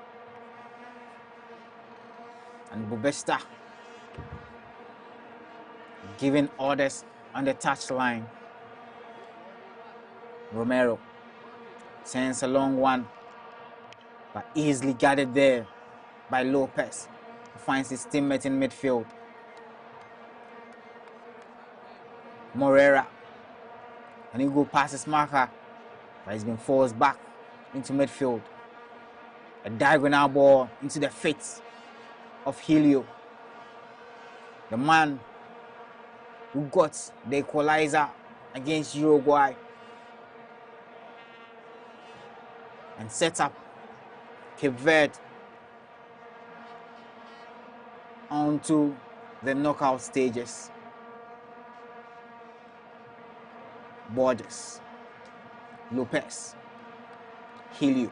And Bobesta giving orders on the touchline. Romero sends a long one, but easily guarded there by Lopez, who finds his teammate in midfield. Moreira, and he go past his marker, but he's been forced back into midfield. A diagonal ball into the feet of Helio, the man who got the equalizer against Uruguay and set up Cape Verde onto the knockout stages. Borges, Lopez, Helio,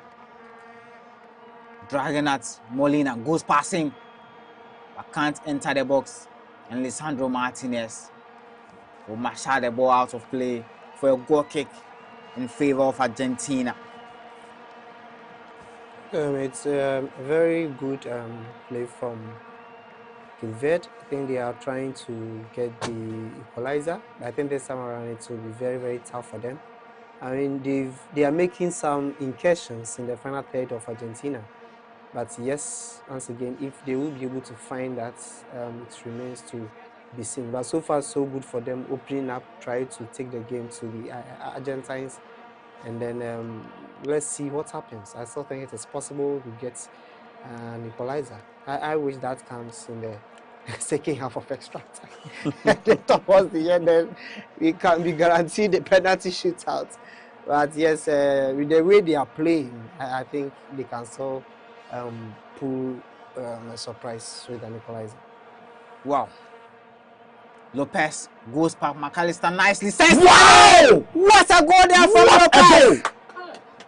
dragging at Molina, goes past him, but can't enter the box, and Lisandro Martinez will mash out the ball out of play for a goal kick in favor of Argentina. It's a very good play from Cape Verde. I think they are trying to get the equalizer. I think this time around it will be very, very tough for them. I mean, they are making some incursions in the final third of Argentina. But yes, once again, if they will be able to find that, it remains to be seen. But so far, so good for them, opening up, trying to take the game to the Argentines. And then let's see what happens. I still think it is possible to get an equalizer. I wish that comes in the second half of extra time. Towards the end, then we can be guaranteed the penalty shootout. But yes, with the way they are playing, I think they can still pull a surprise with an equalizer. Wow. Lopez goes past McAllister nicely. Says, wow! What a goal there from Lopez!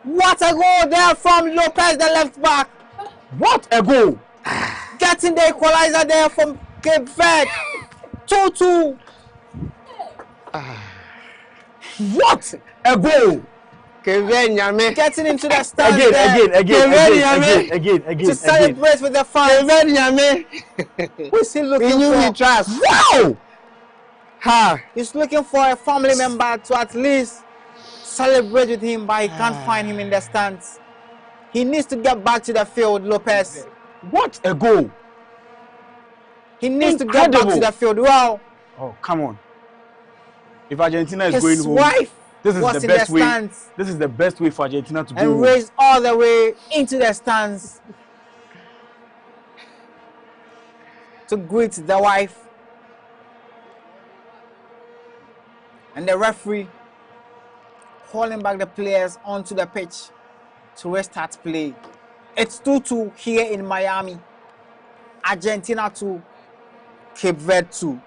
What a goal there from Lopez, the left back. What a goal! Getting the equalizer there from Cape Verde. 2-2. What a goal! Getting into the stand again, to celebrate with the fans. Who's he looking for? Wow! He's looking for a family member to at least celebrate with him, but he can't find him in the stands. He needs to get back to the field, Lopez. What a goal! He needs to get back to the field. Wow. Oh, come on. If Argentina is His going home, wife This is was the in best the way. stands This is the best way for Argentina to go. and raised all the way into the stands to greet the wife. And the referee calling back the players onto the pitch to restart play. It's 2-2 here in Miami. Argentina 2, Cape Verde 2.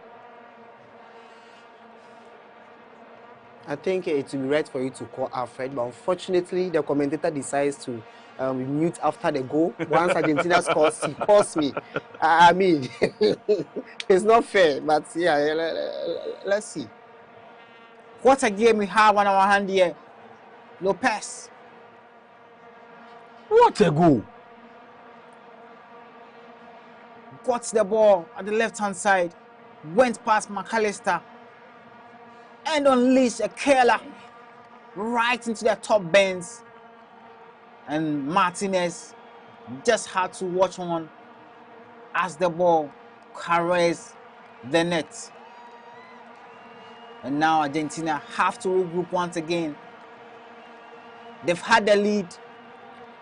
I think it will be right for you to call Alfred, but unfortunately the commentator decides to mute after the goal. Once Argentina scores, he calls me. I mean, it's not fair, but yeah, let's see. What a game we have on our hand here. Lopez. What a goal. Got the ball at the left-hand side, went past McAllister, and unleashed a curler right into the top bends. And Martinez just had to watch on as the ball carries the net. And now Argentina have to regroup once again. They've had the lead,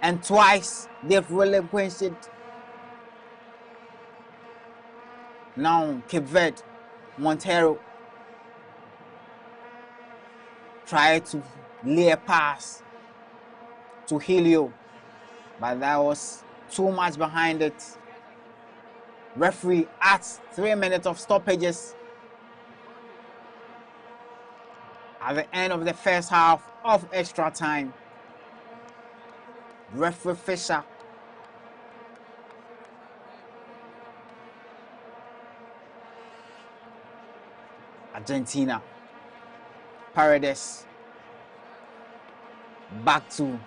and twice they've relinquished it. Now Cape Verde, Montero tried to lay a pass to Helio, but that was too much behind it. Referee adds 3 minutes of stoppages at the end of the first half of extra time. Referee Fisher Argentina. Paredes. Back to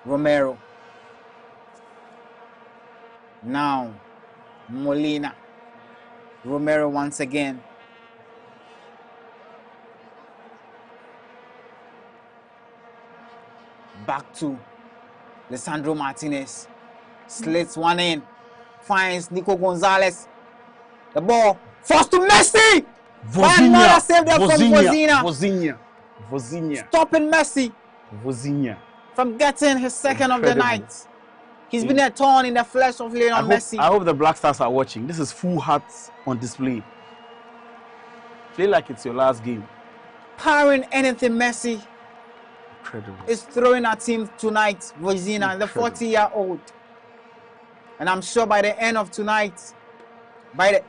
Romero. Now Molina. Romero once again. Back to Lisandro Martinez. Slits one in. Finds Nico Gonzalez. The ball forced to Messi. Vozinha. Saved there from Vozinha. Stopping Messi Vozinha. from getting his second of the night. He's been a thorn in the flesh of Lionel Messi. I hope the Black Stars are watching. This is full hearts on display. Play like it's your last game. Powering anything Messi Incredible. is throwing at him tonight, Vozinha, the 40-year-old. And I'm sure by the end of tonight, by the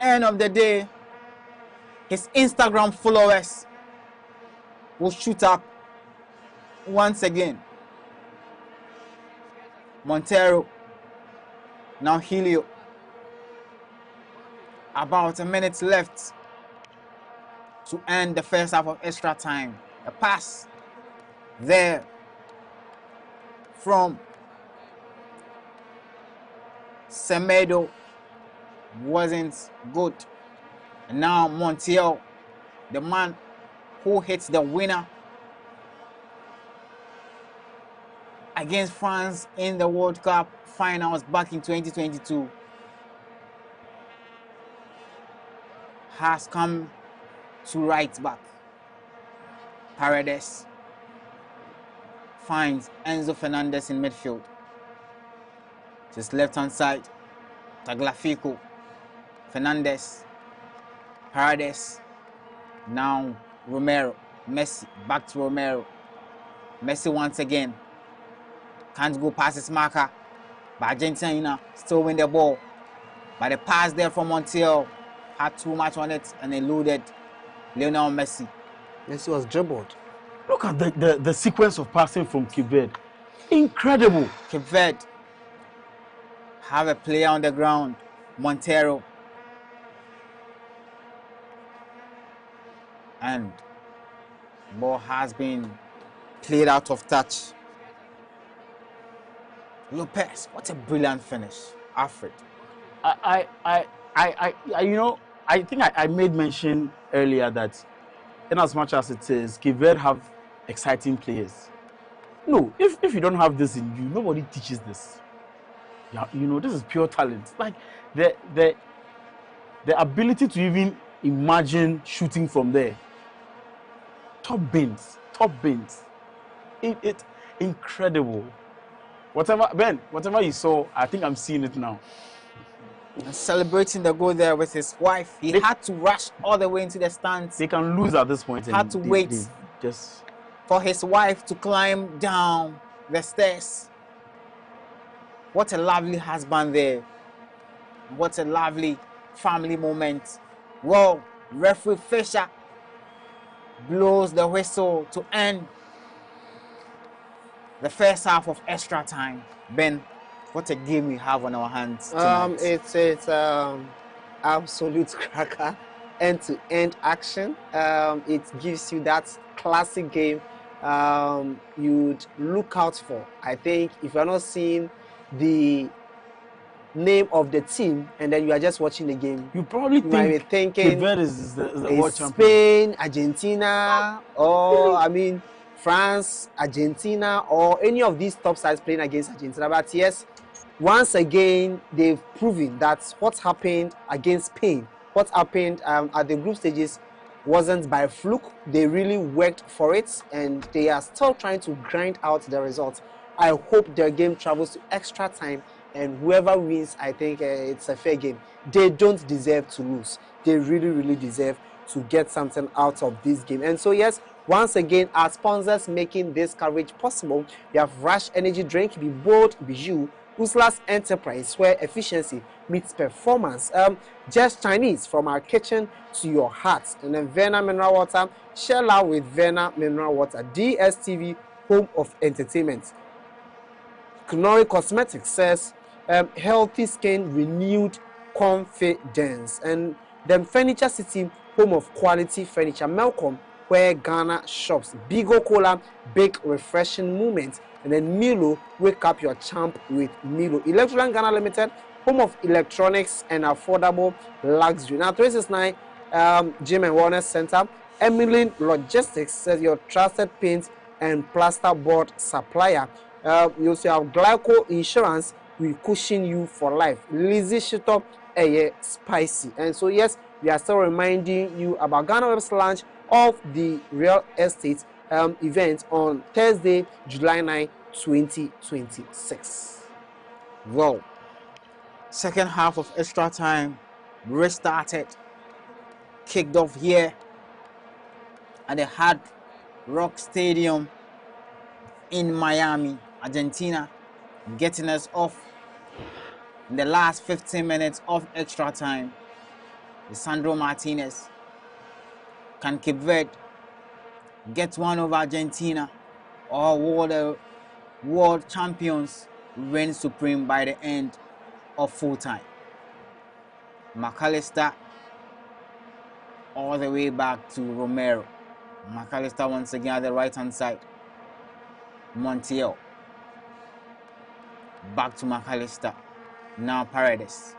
end of the day, his Instagram followers will shoot up once again. Montero, now Helio. About a minute left to end the first half of extra time. A pass there from Semedo wasn't good. And now Montiel, the man who hits the winner against France in the World Cup finals back in 2022, has come to right back. Paredes finds Enzo Fernandez in midfield. Just left-hand side, Tagliafico, Fernandez, Paredes, now Romero, Messi, back to Romero. Messi once again, can't go past his marker, but Argentina still win the ball. But the pass there from Montiel had too much on it and eluded Lionel Messi. Messi was dribbled. Look at the sequence of passing from Cape Verde. Incredible. Cape Verde have a player on the ground, Montero. And ball has been played out of touch. Lopez, what a brilliant finish, Alfred. You know, I think I made mention earlier that in as much as it is, Cape Verde have exciting players. No, if you don't have this in you, nobody teaches this. Yeah, you know, this is pure talent. Like the ability to even imagine shooting from there. top bins. It incredible. Whatever you saw, I think I'm seeing it now. And celebrating the goal there with his wife. He had to rush all the way into the stands. They can lose at this point. Had to wait just for his wife to climb down the stairs. What a lovely husband there. What a lovely family moment. Well, referee Fisher blows the whistle to end the first half of extra time. Ben, what a game we have on our hands tonight. It's absolute cracker, end-to-end action. It gives you that classic game you'd look out for. I think if you're not seeing the name of the team and then you are just watching the game, you probably might be thinking Cape Verde is the world champion. Spain, Argentina, or I mean France, Argentina, or any of these top sides playing against Argentina. But yes, once again, they've proven that what happened against Spain, what happened at the group stages wasn't by fluke. They really worked for it, and they are still trying to grind out the results. I hope their game travels to extra time, and whoever wins, I think it's a fair game. They don't deserve to lose. They really, really deserve to get something out of this game. And so yes, once again, our sponsors making this coverage possible. We have Rush Energy Drink, Be Bold, Be You, Usla's Enterprise, where efficiency meets performance. Just Chinese, from our kitchen to your heart. And then Vena Mineral Water, share out with Vena Mineral Water. DSTV, home of entertainment. Knorri Cosmetics says healthy skin, renewed confidence. And then Furniture City, home of quality furniture. Malcolm, where Ghana shops. Bigo Cola, big refreshing moment. And then Milo, wake up your champ with Milo. Electroland Ghana Limited, home of electronics and affordable luxury. Now 369 Gym and Wellness Center. Emmeline Logistics says your trusted paint and plaster board supplier. You also have Glyco Insurance, will cushion you for life. Lizzie Shito, spicy. And so yes, we are still reminding you about GhanaWeb's launch of the real estate event on Thursday, July 9, 2026. Well, second half of extra time restarted, kicked off here at the Hard Rock Stadium in Miami, Argentina, getting us off in the last 15 minutes of extra time. Lisandro Martinez. Can Cape Verde get one over Argentina, or will the world champions reign supreme by the end of full time? McAllister all the way back to Romero. McAllister once again at the right hand side. Montiel. Back to McAllister. Now Paredes.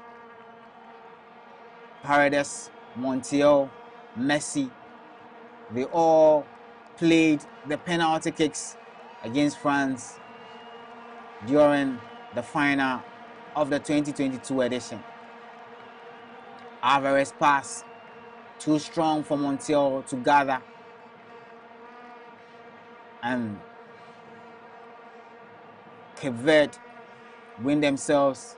Paredes, Montiel, Messi. They all played the penalty kicks against France during the final of the 2022 edition. Alvarez pass, too strong for Montiel to gather. And Cape Verde win themselves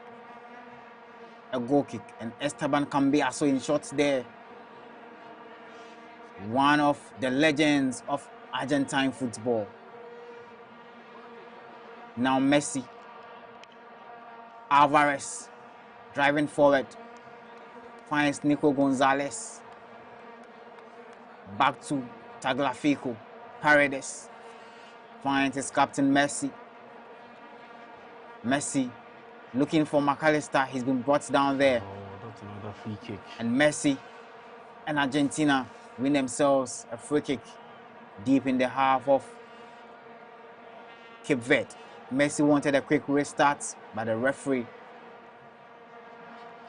a goal kick. And Esteban Cambiaso in shots there. One of the legends of Argentine football. Now Messi. Alvarez driving forward. Finds Nico Gonzalez. Back to Tagliafico. Paredes. Finds his captain Messi. Messi looking for McAllister. He's been brought down there. Oh, that's another free kick. And Messi and Argentina win themselves a free kick deep in the half of Cape Verde. Messi wanted a quick restart, but the referee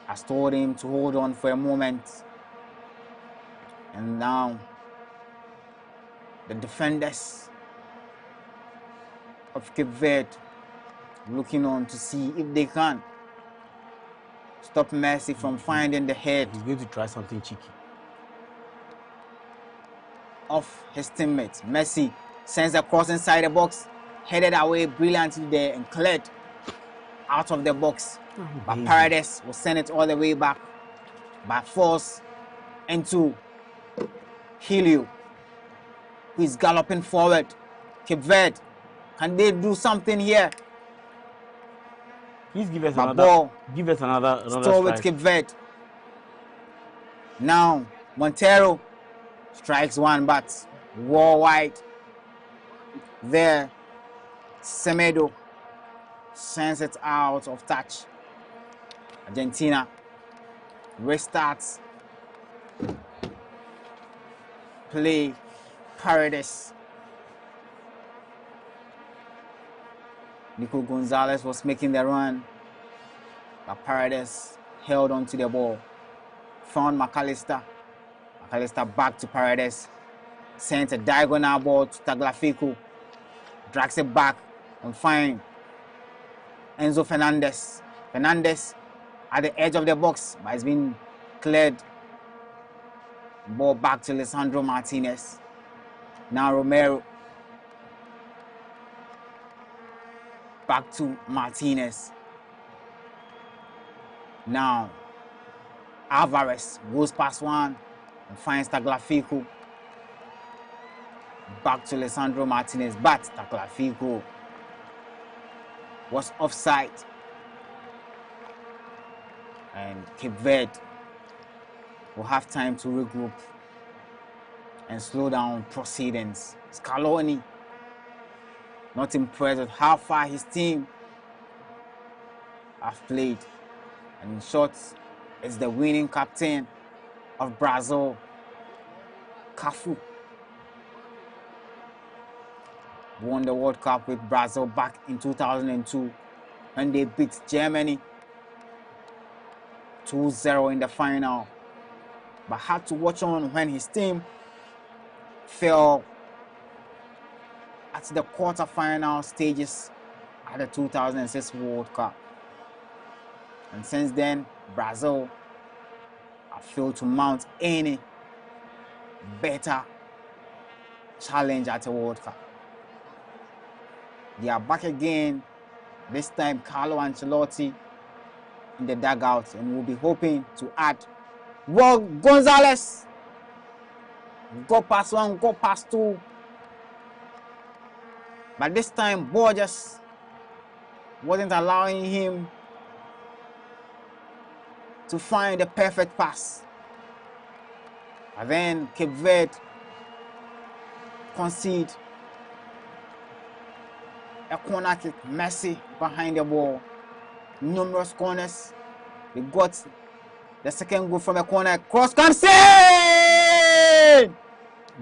has told him to hold on for a moment. And now the defenders of Cape Verde looking on to see if they can stop Messi from finding the head. He's going to try something cheeky. of his teammates. Messi sends a cross inside the box, headed away brilliantly there and cleared out of the box. But Paredes will send it all the way back by force into Helio, who is galloping forward. Cape Verde, can they do something here? Please give us But another. ball Give us another still with strike. Cape Verde. Now Montero strikes one, but wall wide. There, Semedo sends it out of touch. Argentina restarts play. Paredes. Nico Gonzalez was making the run, but Paredes held on to the ball. Found McAllister. McAllister back to Paredes. Sent a diagonal ball to Tagliafico. Drags it back and finds Enzo Fernandez. Fernandez at the edge of the box, but it's been cleared. Ball back to Lisandro Martinez. Now Romero. Back to Martinez. Now Alvarez goes past one and finds Tagliafico. Back to Lisandro Martinez, but Tagliafico was offside. And Cape Verde will have time to regroup and slow down proceedings. Scaloni, not impressed with how far his team have played. And in short, it's the winning captain of Brazil, Cafu. Won the World Cup with Brazil back in 2002 when they beat Germany 2-0 in the final, but had to watch on when his team fell at the quarter-final stages at the 2006 World Cup. And since then, Brazil have failed to mount any better challenge at a World Cup. They are back again, this time Carlo Ancelotti in the dugout, and we'll be hoping to add Well, Gonzalez go past one, go past two. But this time, Borges wasn't allowing him to find the perfect pass. And then Cape Verde concede a corner kick. Messi behind the ball. Numerous corners. They got the second goal from a corner. Cross comes in!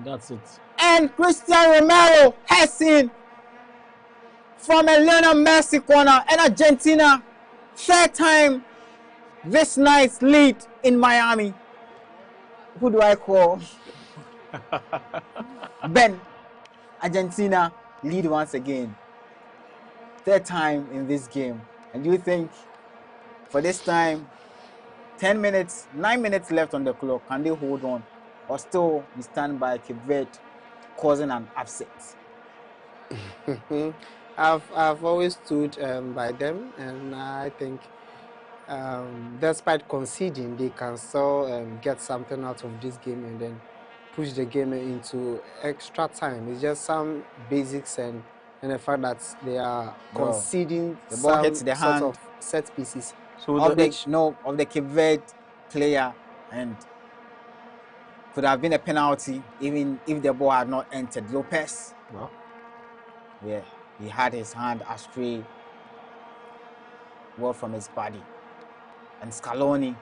That's it. And Cristiano Romero has in from a Lionel Messi corner. And Argentina, third time this night's lead in Miami. Who do I call? Ben. Argentina lead once again. Third time in this game. And do you think for this time, 9 minutes left on the clock, can they hold on? Or still we stand by Cape Verde causing an upset? I've always stood by them, and I think despite conceding, they can still get something out of this game and then push the game into extra time. It's just some basics and the fact that they are conceding the ball hits the hand sort of set pieces. So of the Cape Verde player, and could have been a penalty even if the ball had not entered. Lopez, yeah, he had his hand astray, well from his body. And Scaloni,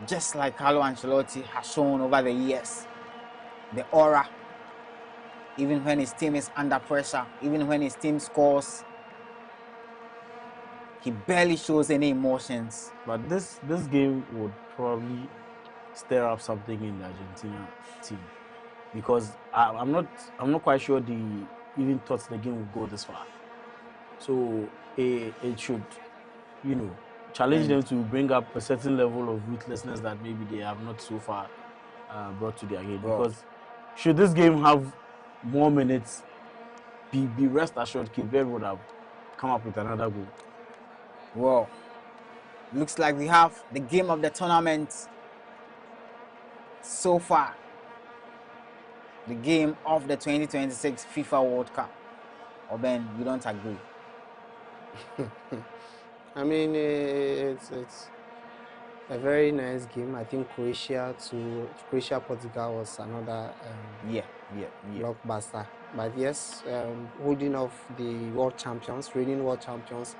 just like Carlo Ancelotti has shown over the years, the aura, even when his team is under pressure, even when his team scores, he barely shows any emotions. But this game would probably stir up something in the Argentina team, because I'm not quite sure they even thought the game would go this far. So it should, challenge them to bring up a certain level of ruthlessness that maybe they have not so far brought to their game. Because should this game have more minutes, be rest assured Cape Verde would have come up with another goal. Well, looks like we have the game of the tournament so far. The game of the 2026 FIFA World Cup. Or Ben, you don't agree? I mean, it's a very nice game. I think Croatia Portugal was another blockbuster. But yes, holding off the world champions, reigning world champions,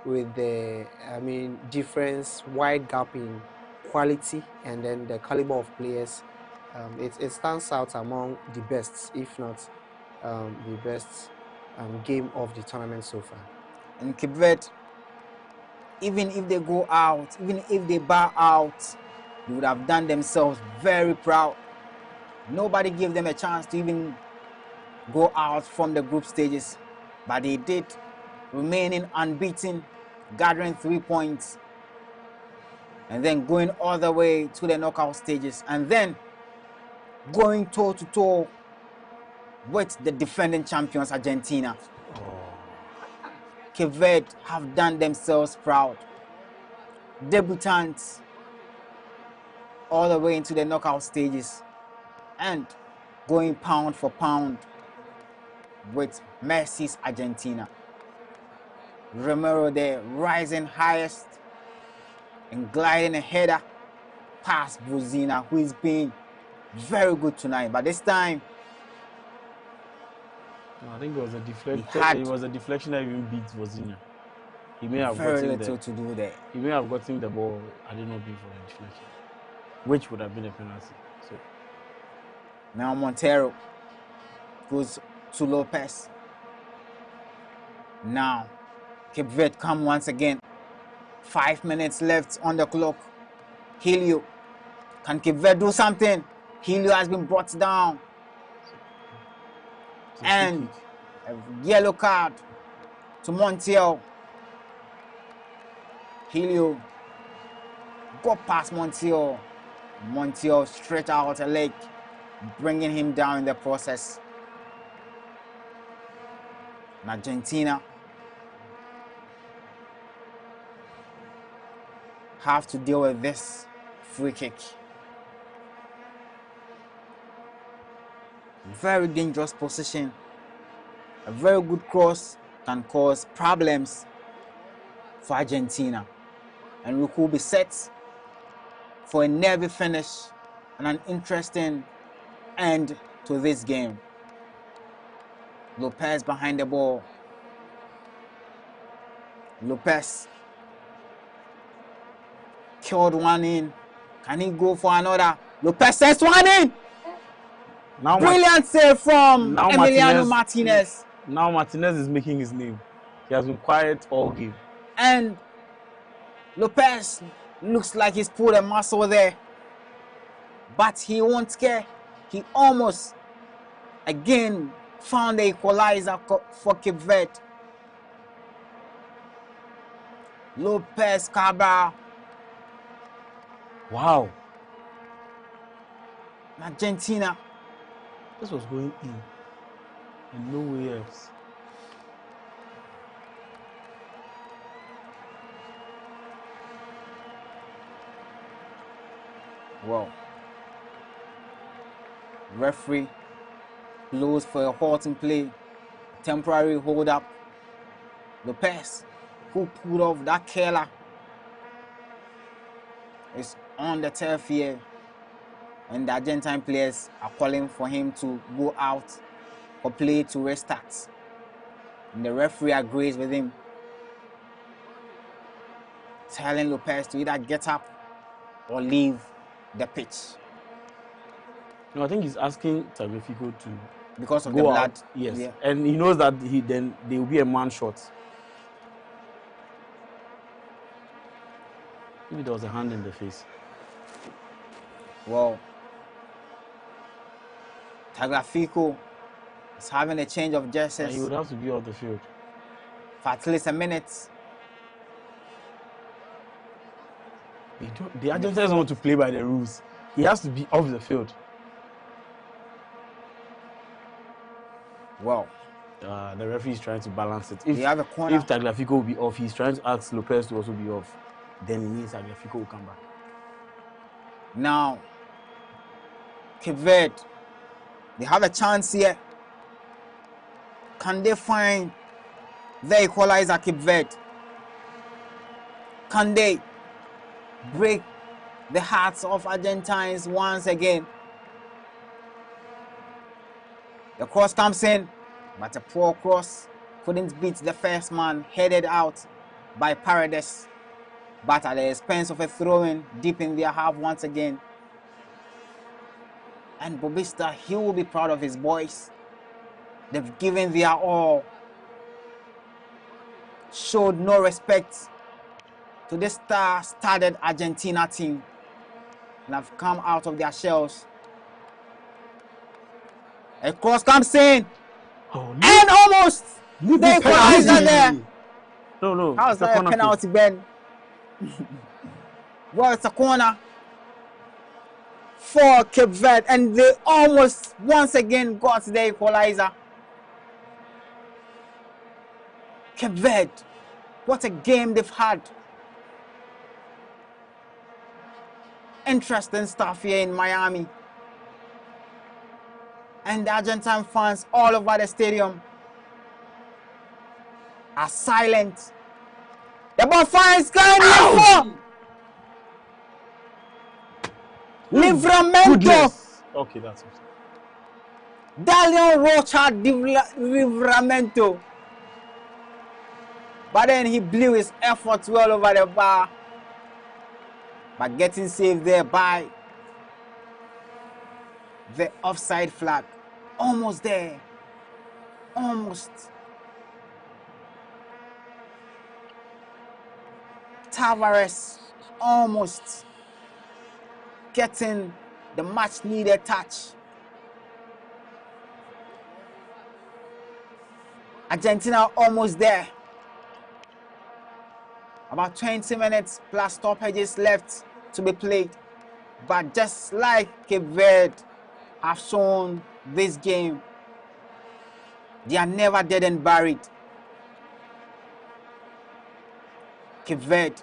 with the difference, wide gap in quality and then the caliber of players, it stands out among the best, if not the best game of the tournament so far. And Cape Verde, even if they go out, even if they bow out, they would have done themselves very proud. Nobody gave them a chance to even go out from the group stages, but they did, remaining unbeaten, gathering 3 points, and then going all the way to the knockout stages, and then going toe-to-toe with the defending champions, Argentina. Cape Verde have done themselves proud. Debutants all the way into the knockout stages and going pound for pound with Messi's Argentina. Romero there rising highest and gliding a header past Bruzina, who is being very good tonight. But this time, I think it was a deflection. It was a deflection that even beat Bruzina. He may have very gotten little to do there. He may have gotten the ball. I did not be for a deflection, which would have been a penalty. So now Montero goes to Lopez. Now Cape Verde come once again. 5 minutes left on the clock. Helio, can Cape Verde do something? Helio has been brought down. And a yellow card to Montiel. Helio got past Montiel. Montiel stretched out a leg, bringing him down in the process. And Argentina have to deal with this free kick. Very dangerous position. A very good cross can cause problems for Argentina. And we could be set for a nervy finish and an interesting end to this game. Lopez behind the ball. Lopez killed one in. Can he go for another? Lopez sends one in. now Brilliant save from Emiliano Martinez. Now Martinez is making his name. He has been quiet all game. And Lopez looks like he's pulled a muscle there. But he won't care. He almost again found the equalizer for Cape Verde. Lopez Cabral. Wow. Argentina. This was going in. And nowhere else. Well, referee blows for a halting play, temporary hold up. Lopez, who pulled off that killer, is on the turf here, and the Argentine players are calling for him to go out for play to restart. And the referee agrees with him, telling Lopez to either get up or leave the pitch. No, I think he's asking Tagliafico to because of go the blood. Out. Yes, Yeah. and he knows that then there will be a man shot. Maybe there was a hand in the face. Well, Tagliafico is having a change of jerseys. And he would have to be off the field for at least a minute. The Argentines want to play by the rules. He has to be off the field. Well, the referee is trying to balance it. They have a corner. If Tagliafico will be off, he's trying to ask Lopez to also be off. Then he means Tagliafico will come back. Now, Cape Verde, they have a chance here. Can they find the equalizer, Cape Verde? Can they break the hearts of Argentines once again? The cross comes in, but a poor cross couldn't beat the first man, headed out by Paredes, but at the expense of a throw-in deep in their half once again. And Bobista, he will be proud of his boys. They've given their all, showed no respect to this star-studded Argentina team, and have come out of their shells. A cross comes in, and almost the equalizer there. No. How's that a penalty, Ben? Well, it's a corner for Cape Verde, and they almost once again got the equalizer. Cape Verde, what a game they've had. Interesting stuff here in Miami. And the Argentine fans all over the stadium are silent. The ball finds Livramento. Okay, that's it. Dalion Rocha Livramento. But then he blew his efforts well over the bar, but getting saved there by the offside flag. Almost there. Almost. Tavares almost getting the much needed touch. Argentina almost there. About 20 minutes plus stoppages left to be played. But just like Cape Verde have shown this game, they are never dead and buried. Cape Verde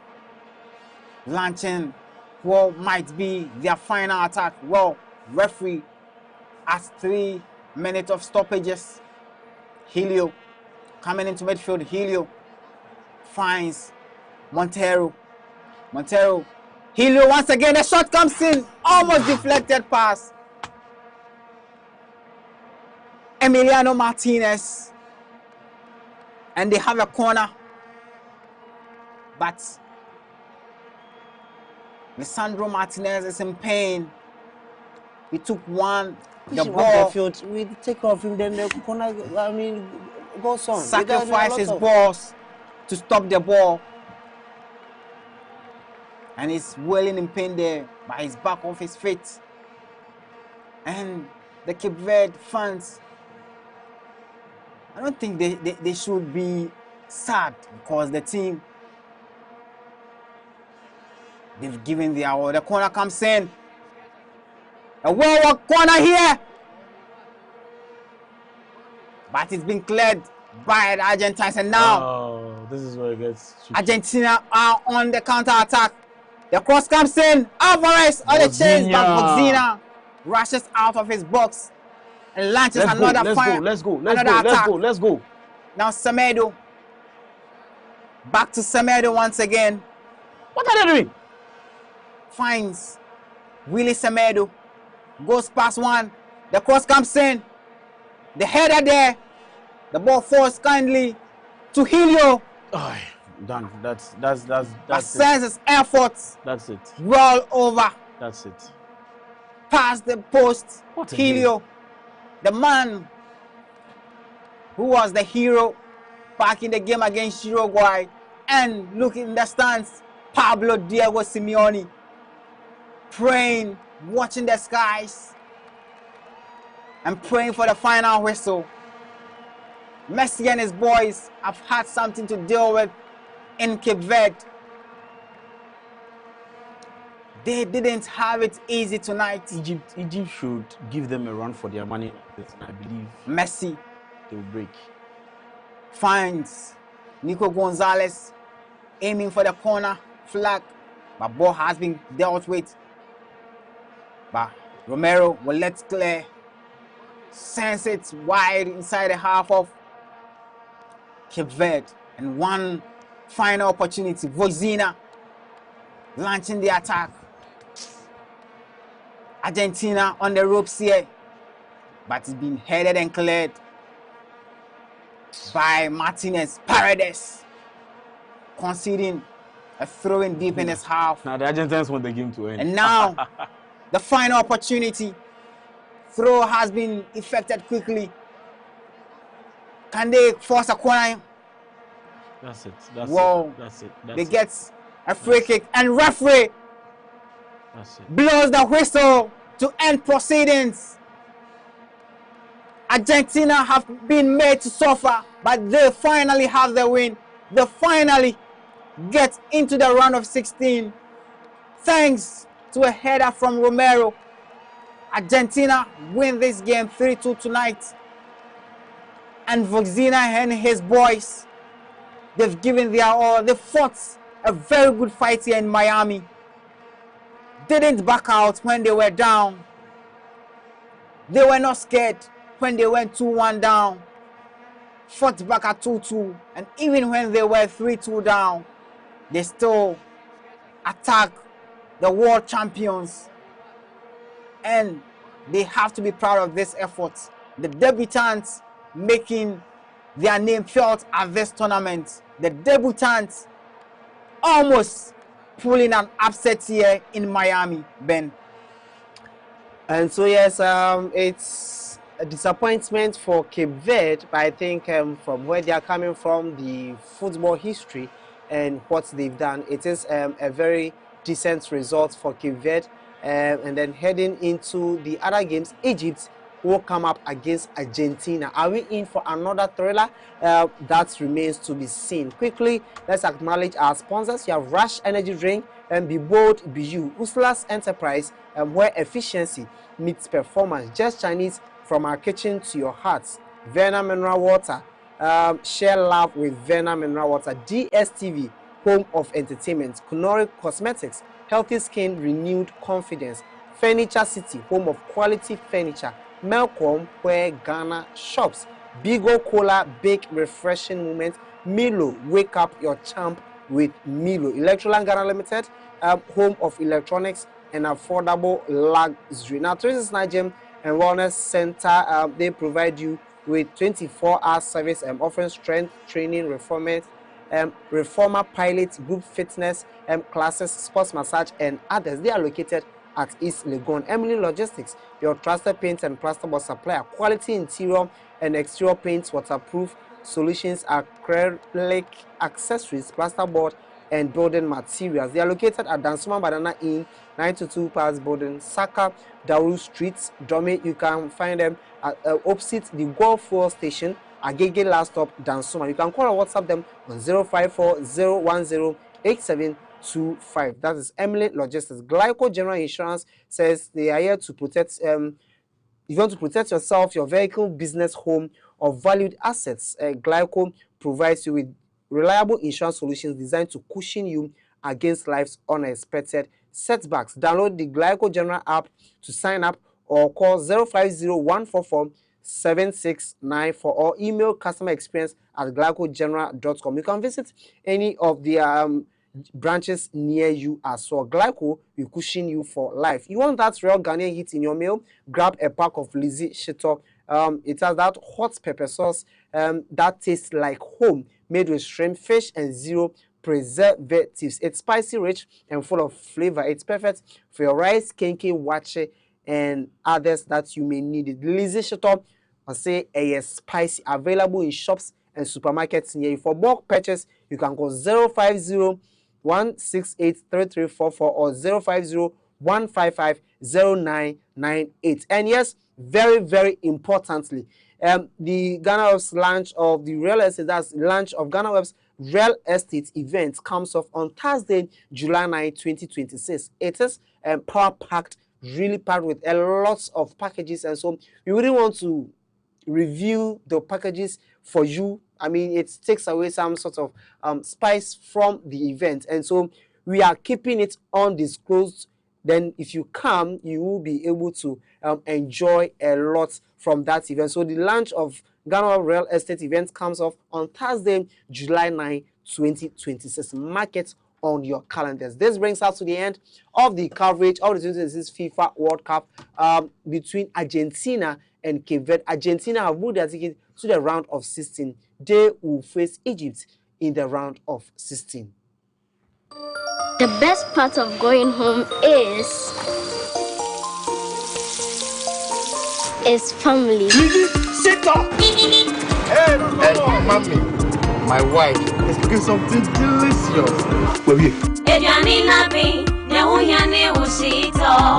launching what might be their final attack. Well, referee at 3 minutes of stoppages. Helio coming into midfield. Helio finds Montero. Helio once again, the shot comes in, almost deflected pass. Emiliano Martinez, and they have a corner, but Lisandro Martinez is in pain. He took one, the ball. We take off him, then the corner, goes on. Sacrifice his balls to stop the ball. And he's wailing in pain there, but he's back off his feet. And the Cape Verde fans, I don't think they should be sad, because the team, they've given their all. The corner comes in. A well-worked corner here. But it's been cleared by the Argentines. And now, this is where it gets tricky. Argentina are on the counter-attack. The cross comes in. Alvarez on the chase, but Boxina rushes out of his box and launches another fire. Let's go. Now Semedo. Back to Semedo once again. What are they doing? Finds Willie Semedo. Goes past one. The cross comes in. The header there. The ball falls kindly to Helio. Done. That's but sends his efforts. That's it. Roll over. That's it. Past the post. Helio, the man who was the hero back in the game against Uruguay, and look in the stands, Pablo Diego Simeone praying, watching the skies, and praying for the final whistle. Messi and his boys have had something to deal with in Cape Verde. They didn't have it easy tonight. Egypt should give them a run for their money, I believe. Messi they will break. Finds Nico Gonzalez aiming for the corner flag, but ball has been dealt with. But Romero will let clear, sends it wide inside the half of Cape Verde, and one final opportunity. Vozina launching the attack. Argentina on the ropes here, but it's been headed and cleared by Martinez. Paredes conceding a throw-in deep in his half. Now the Argentines want the game to end. And now the final opportunity. Throw has been effected quickly. Can they force a corner? That's it. They get a free kick, and referee blows the whistle to end proceedings. Argentina have been made to suffer, but they finally have the win. They finally get into the round of 16 thanks to a header from Romero. Argentina win this game 3-2 tonight. And Vozina and his boys, they've given their all. They fought a very good fight here in Miami. Didn't back out when they were down. They were not scared when they went 2-1 down. Fought back at 2-2. And even when they were 3-2 down, they still attacked the world champions. And they have to be proud of this effort. The debutants making their name felt at this tournament. The debutants almost pulling an upset here in Miami, Ben. And so yes, it's a disappointment for Cape Verde, but I think from where they are coming from, the football history and what they've done, it is a very decent result for Cape Verde. And then heading into the other games, Egypt will come up against Argentina. Are we in for another thriller? That remains to be seen. Quickly, let's acknowledge our sponsors. You have Rush Energy Drink and Be Bold, Be You. Usla's Enterprise, where efficiency meets performance. Just Chinese, from our kitchen to your hearts. Verna Mineral Water. Share love with Verna Mineral Water. DSTV, home of entertainment. Kunori Cosmetics, healthy skin, renewed confidence. Furniture City, home of quality furniture. Melcom, where Ghana shops. Bigo Cola, big refreshing moment. Milo, wake up your champ with Milo. Electroland Ghana Limited, home of electronics and affordable luxury. Now, 369 Gym and Wellness Center, they provide you with 24-hour service offering strength training, reformer pilots, group fitness classes, sports massage, and others. They are located at East Legon. Emily Logistics, your trusted paint and plasterboard supplier. Quality interior and exterior paints, waterproof solutions, acrylic accessories, plasterboard, and building materials. They are located at Dansuma Banana Inn, 922 Palace Building, Saka, Daru Streets, Dome. You can find them at opposite the Golf Fuel Station, Agege Last Stop, Dansuma. You can call or WhatsApp them on 054-010-8725. That is Emily Logistics. Glyco General Insurance says they are here to protect. If you want to protect yourself, your vehicle, business, home, or valued assets, Glyco provides you with reliable insurance solutions designed to cushion you against life's unexpected setbacks. Download the Glyco General app to sign up or call 050-144-7694 or email customer experience at glycogeneral.com. You can visit any of the branches near you as well. Glyco will cushion you for life. You want that real Ghanaian heat in your meal? Grab a pack of Lizzie Shito. It has that hot pepper sauce that tastes like home, made with shrimp, fish, and zero preservatives. It's spicy, rich, and full of flavor. It's perfect for your rice, kenke, wache, and others that you may need it. Lizzie Shito, I say, a spicy, available in shops and supermarkets near you. For bulk purchase, you can call 050-168-3344 or 050-155-0998. And yes, very, very importantly, the GhanaWeb's launch of the real estate, that's launch of GhanaWeb's real estate event comes off on Thursday, July 9, 2026. It is power packed, really packed with a lot of packages, and so you wouldn't want to review the packages for you. I mean, it takes away some sort of spice from the event, and so we are keeping it undisclosed. Then if you come, you will be able to enjoy a lot from that event. So the launch of GhanaWeb Real Estate event comes off on Thursday, July 9, 2026. Mark it on your calendars. This brings us to the end of the coverage of the 2026 FIFA World Cup between Argentina and Cape Verde. Argentina have moved their ticket to the round of 16. They will face Egypt in the round of 16. The best part of going home is family. Sit up! Hey, mommy, my wife is cooking something delicious. Where are you?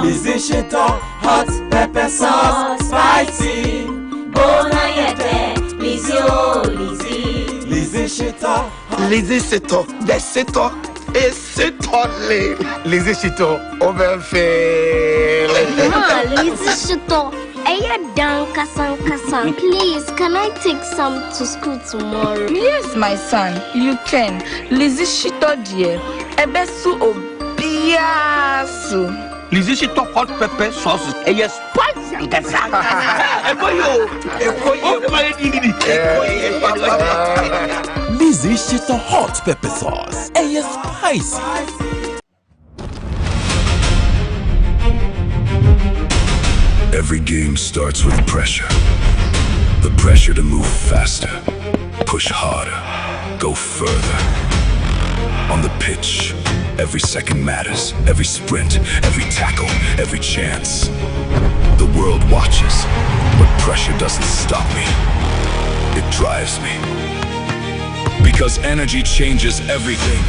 LIVESTREAMING hot pepper sauce, spicy. Bona yete, LIVESTREAMING. LIVESTREAMING, the setor is setorly. LIVESTREAMING, overfailing. LIVESTREAMING. Please, can I take some to school tomorrow? Yes, my son, you can. LIVESTREAMING dear. Ebesu obiasu. LIVESTREAMING hot pepper sauce is spicy and LIVESTREAMING hot pepper sauce is spicy. Every game starts with pressure. The pressure to move faster, push harder, go further. On the pitch, every second matters, every sprint, every tackle, every chance. The world watches, but pressure doesn't stop me. It drives me. Because energy changes everything.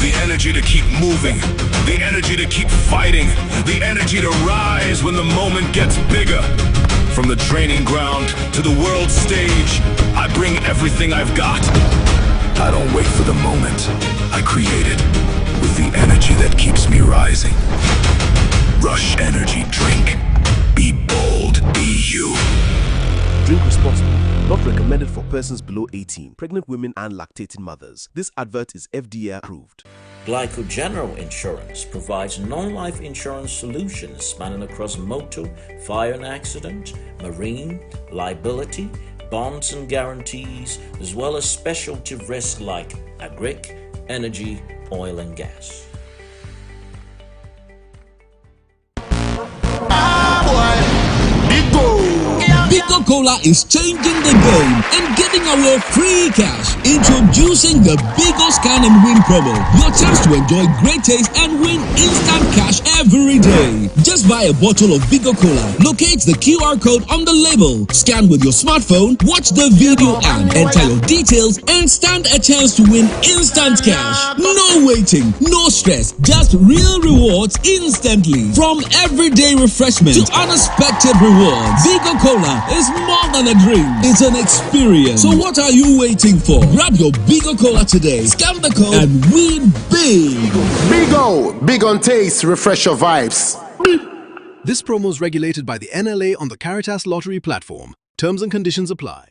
The energy to keep moving, the energy to keep fighting, the energy to rise when the moment gets bigger. From the training ground to the world stage, I bring everything I've got. I don't wait for the moment, I create it with the energy that keeps me rising. Rush Energy Drink. Be bold, be you. Drink responsibly. Not recommended for persons below 18, pregnant women and lactating mothers. This advert is FDA approved. Glyco General Insurance provides non-life insurance solutions spanning across motor, fire and accident, marine, liability, bonds and guarantees, as well as specialty risks like agric, energy, oil and gas. Bigo Cola is changing the game and giving away free cash. Introducing the Bigo Scan and Win promo. Your chance to enjoy great taste and win instant cash every day. Just buy a bottle of Bigo Cola. Locate the QR code on the label. Scan with your smartphone, watch the video and enter your details and stand a chance to win instant cash. No waiting, no stress, just real rewards instantly. From everyday refreshment to unexpected rewards, Bigo Cola is more than a drink, it's an experience. So what are you waiting for? Grab your Bigo Cola today, scan the code and win big. Bigo, big on taste, refresh your vibes. This promo is regulated by the NLA on the Caritas Lottery platform. Terms and conditions apply.